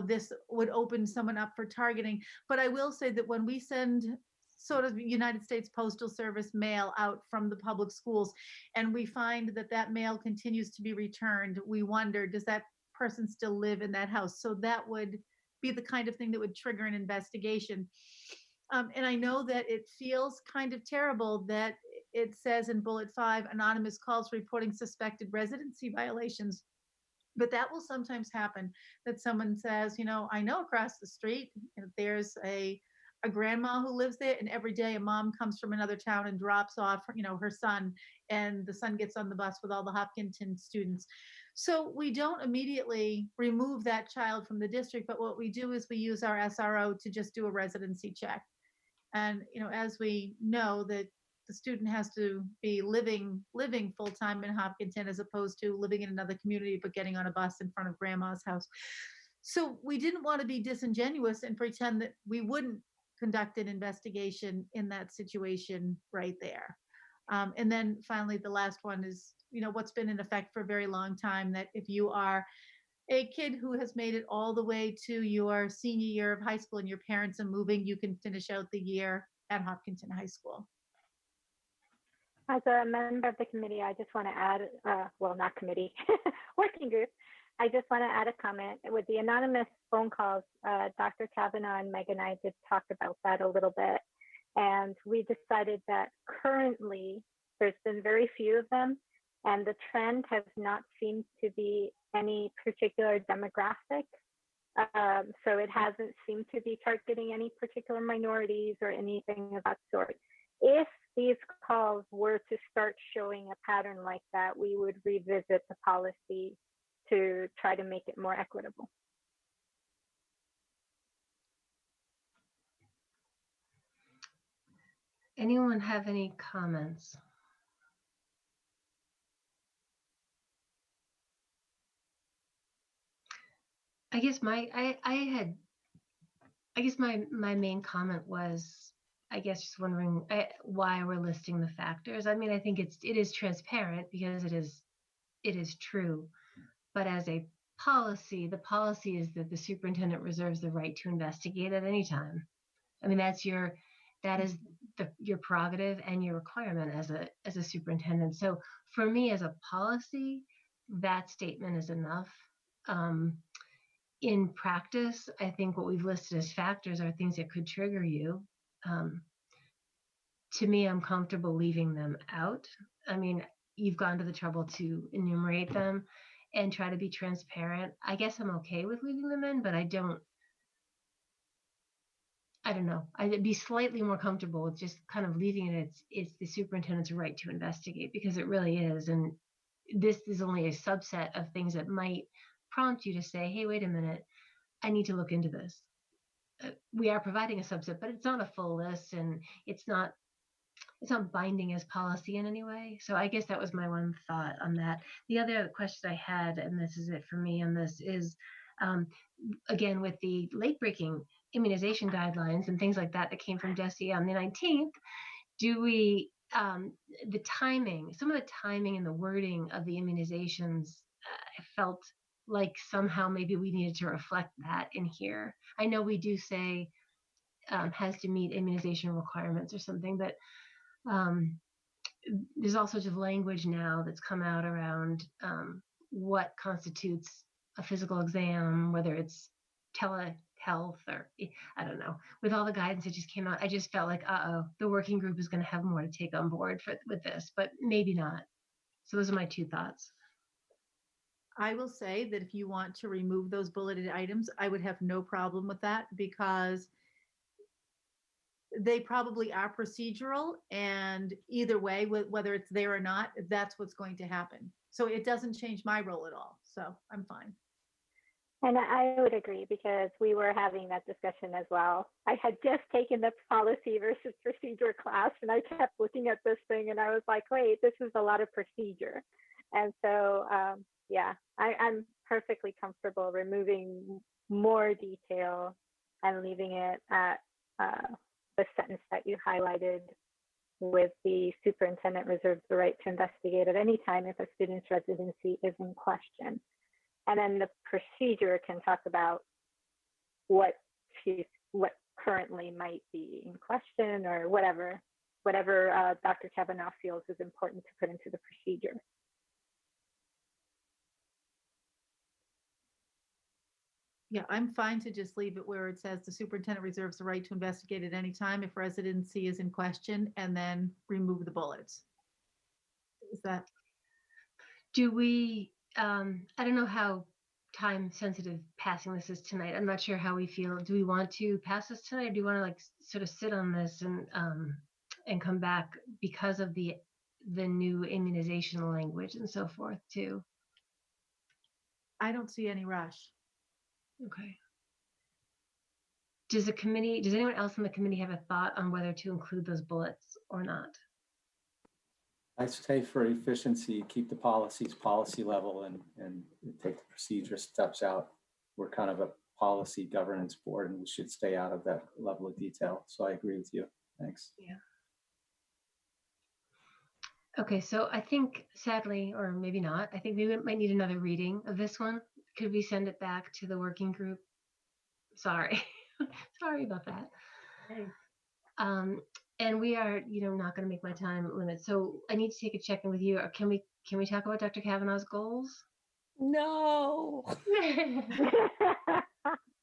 this would open someone up for targeting. But I will say that when we send sort of United States Postal Service mail out from the public schools, and we find that that mail continues to be returned, we wonder, does that person still live in that house? So that would be the kind of thing that would trigger an investigation. And I know that it feels kind of terrible that it says in bullet 5, anonymous calls reporting suspected residency violations. But that will sometimes happen, that someone says, I know across the street there's a grandma who lives there, and every day a mom comes from another town and drops off, her son, and the son gets on the bus with all the Hopkinton students. So we don't immediately remove that child from the district, but what we do is we use our SRO to just do a residency check. And, as we know, that the student has to be living full-time in Hopkinton, as opposed to living in another community but getting on a bus in front of grandma's house. So we didn't want to be disingenuous and pretend that we wouldn't conduct an investigation in that situation right there. And then finally, the last one is, what's been in effect for a very long time, that if you are a kid who has made it all the way to your senior year of high school and your parents are moving, you can finish out the year at Hopkinton High School. As a member of the committee, I just want to add, well, not committee, working group, I just want to add a comment. With the anonymous phone calls, Dr. Kavanaugh and Meg and I did talk about that a little bit. And we decided that currently there's been very few of them, and the trend has not seemed to be any particular demographic. So it hasn't seemed to be targeting any particular minorities or anything of that sort. If these calls were to start showing a pattern like that, we would revisit the policy to try to make it more equitable. Anyone have any comments? I guess my main comment was, just wondering why we're listing the factors. I mean, I think it is transparent because it is true, but as a policy, the policy is that the superintendent reserves the right to investigate at any time. I mean, that is your prerogative and your requirement as a superintendent. So for me, as a policy, that statement is enough. In practice, I think what we've listed as factors are things that could trigger you. To me, I'm comfortable leaving them out. I mean, you've gone to the trouble to enumerate them, and try to be transparent. I guess I'm okay with leaving them in, but I don't know. I'd be slightly more comfortable with just kind of leaving it. It's the superintendent's right to investigate, because it really is. And this is only a subset of things that might prompt you to say, hey, wait a minute, I need to look into this. We are providing a subset, but it's not a full list, and it's not binding as policy in any way. So I guess that was my one thought on that. The other question I had, and this is it for me on this, is again, with the late breaking immunization guidelines and things like that came from Jesse on the 19th, do we, the timing, some of the timing and the wording of the immunizations, I felt like somehow maybe we needed to reflect that in here. I know we do say has to meet immunization requirements or something, but there's all sorts of language now that's come out around what constitutes a physical exam, whether it's telehealth or I don't know. With all the guidance that just came out, I just felt like, the working group is going to have more to take on board with this, but maybe not. So those are my two thoughts. I will say that if you want to remove those bulleted items, I would have no problem with that, because they probably are procedural, and either way, whether it's there or not, that's what's going to happen. So it doesn't change my role at all. So I'm fine. And I would agree, because we were having that discussion as well. I had just taken the policy versus procedure class, and I kept looking at this thing and I was like, wait, this is a lot of procedure. And so, yeah, I'm perfectly comfortable removing more detail and leaving it at the sentence that you highlighted, with the superintendent reserves the right to investigate at any time if a student's residency is in question. And then the procedure can talk about what currently might be in question, or whatever Dr. Kavanaugh feels is important to put into the procedure. Yeah, I'm fine to just leave it where it says the superintendent reserves the right to investigate at any time if residency is in question, and then remove the bullets. Is that? Do we, I don't know how time sensitive passing this is tonight. I'm not sure how we feel. Do we want to pass this tonight, or do you want to like sort of sit on this and come back because of the new immunization language and so forth too? I don't see any rush. Okay. Does anyone else in the committee have a thought on whether to include those bullets or not? I say for efficiency, keep the policies policy level and take the procedure steps out. We're kind of a policy governance board, and we should stay out of that level of detail. So I agree with you. Thanks. Yeah. Okay, so I think sadly, or maybe not, I think we might need another reading of this one. Could we send it back to the working group? Sorry. Sorry about that. Okay. And we are, not going to make my time limit. So I need to take a check-in with you. Or can we talk about Dr. Kavanaugh's goals? No.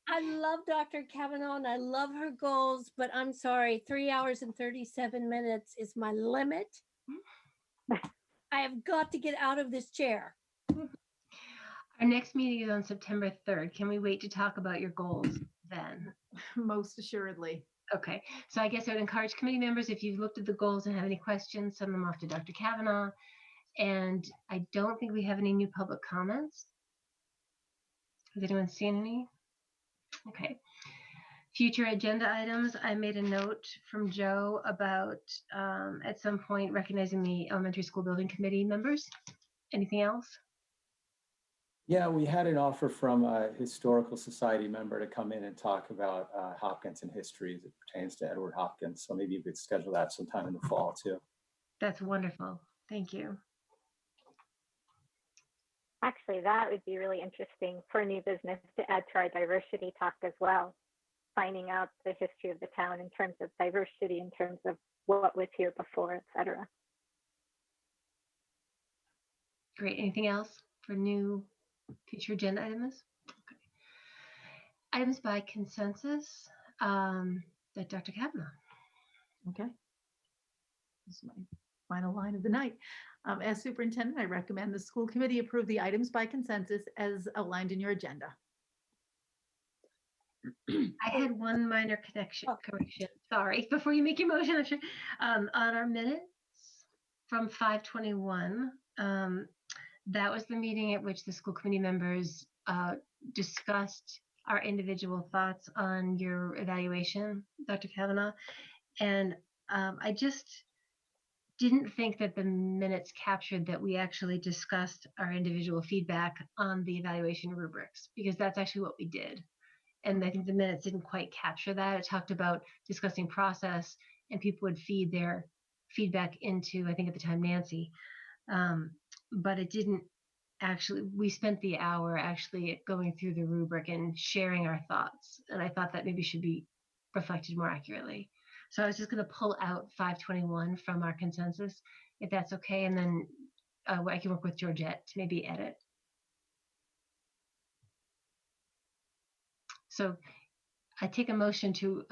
I love Dr. Kavanaugh and I love her goals, but I'm sorry, 3 hours and 37 minutes is my limit. I have got to get out of this chair. Our next meeting is on September 3rd. Can we wait to talk about your goals then? Most assuredly. Okay, so I guess I would encourage committee members, if you've looked at the goals and have any questions, send them off to Dr. Kavanaugh. And I don't think we have any new public comments. Has anyone seen any? Okay. Future agenda items, I made a note from Joe about at some point recognizing the elementary school building committee members. Anything else? Yeah, we had an offer from a historical society member to come in and talk about Hopkinton history as it pertains to Edward Hopkins. So maybe you could schedule that sometime in the fall too. That's wonderful. Thank you. Actually, that would be really interesting for new business to add to our diversity talk as well. Finding out the history of the town in terms of diversity, in terms of what was here before, et cetera. Great. Anything else for new future agenda items? Okay. Items by consensus, that Dr. Kavanaugh. Okay. This is mine. final line of the night. As superintendent, I recommend the school committee approve the items by consensus as outlined in your agenda. I had one minor Oh. correction. Sorry, before you make your motion, I should, on our minutes from 5/21, that was the meeting at which the school committee members discussed our individual thoughts on your evaluation, Dr. Kavanaugh. And I just didn't think that the minutes captured that we actually discussed our individual feedback on the evaluation rubrics, because that's actually what we did. And I think the minutes didn't quite capture that. It talked about discussing process, and people would feed their feedback into, I think at the time, Nancy. But it didn't actually, we spent the hour actually going through the rubric and sharing our thoughts. And I thought that maybe should be reflected more accurately. So I was just going to pull out 5/21 from our consensus, if that's okay. And then I can work with Georgette to maybe edit. So I take a motion to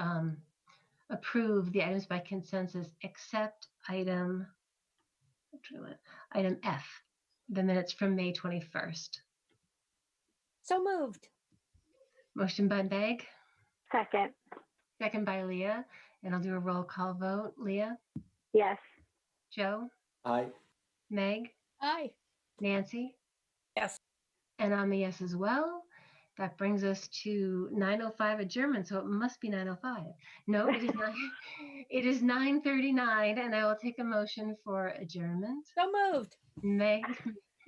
approve the items by consensus except item F, the minutes from May 21st. So moved. Motion by Meg, Second. second by Leah, and I'll do a roll call vote. Leah, Yes. Joe, Aye. Meg, Aye. Nancy, Yes. and I'm a yes as well. That brings us to 9:05 adjournment, so it must be 9:05. No, it is not. It is 9:39, and I will take a motion for adjournment. So moved. Meg,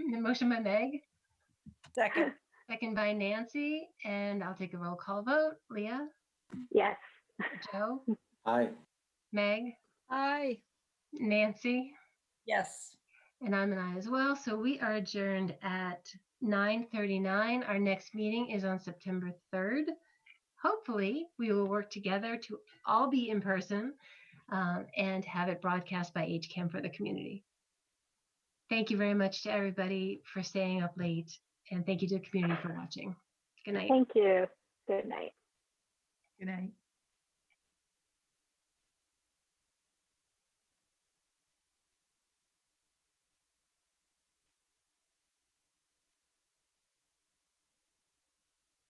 motion by Meg, Second. second by Nancy, and I'll take a roll call vote. Leah, Yes. Joe, Aye. Meg, Aye. Nancy, Yes. and I'm an aye as well. So we are adjourned at 9:39. Our next meeting is on September 3rd. Hopefully, we will work together to all be in person and have it broadcast by HCAM for the community. Thank you very much to everybody for staying up late, and thank you to the community for watching. Good night. Thank you. Good night. Good night.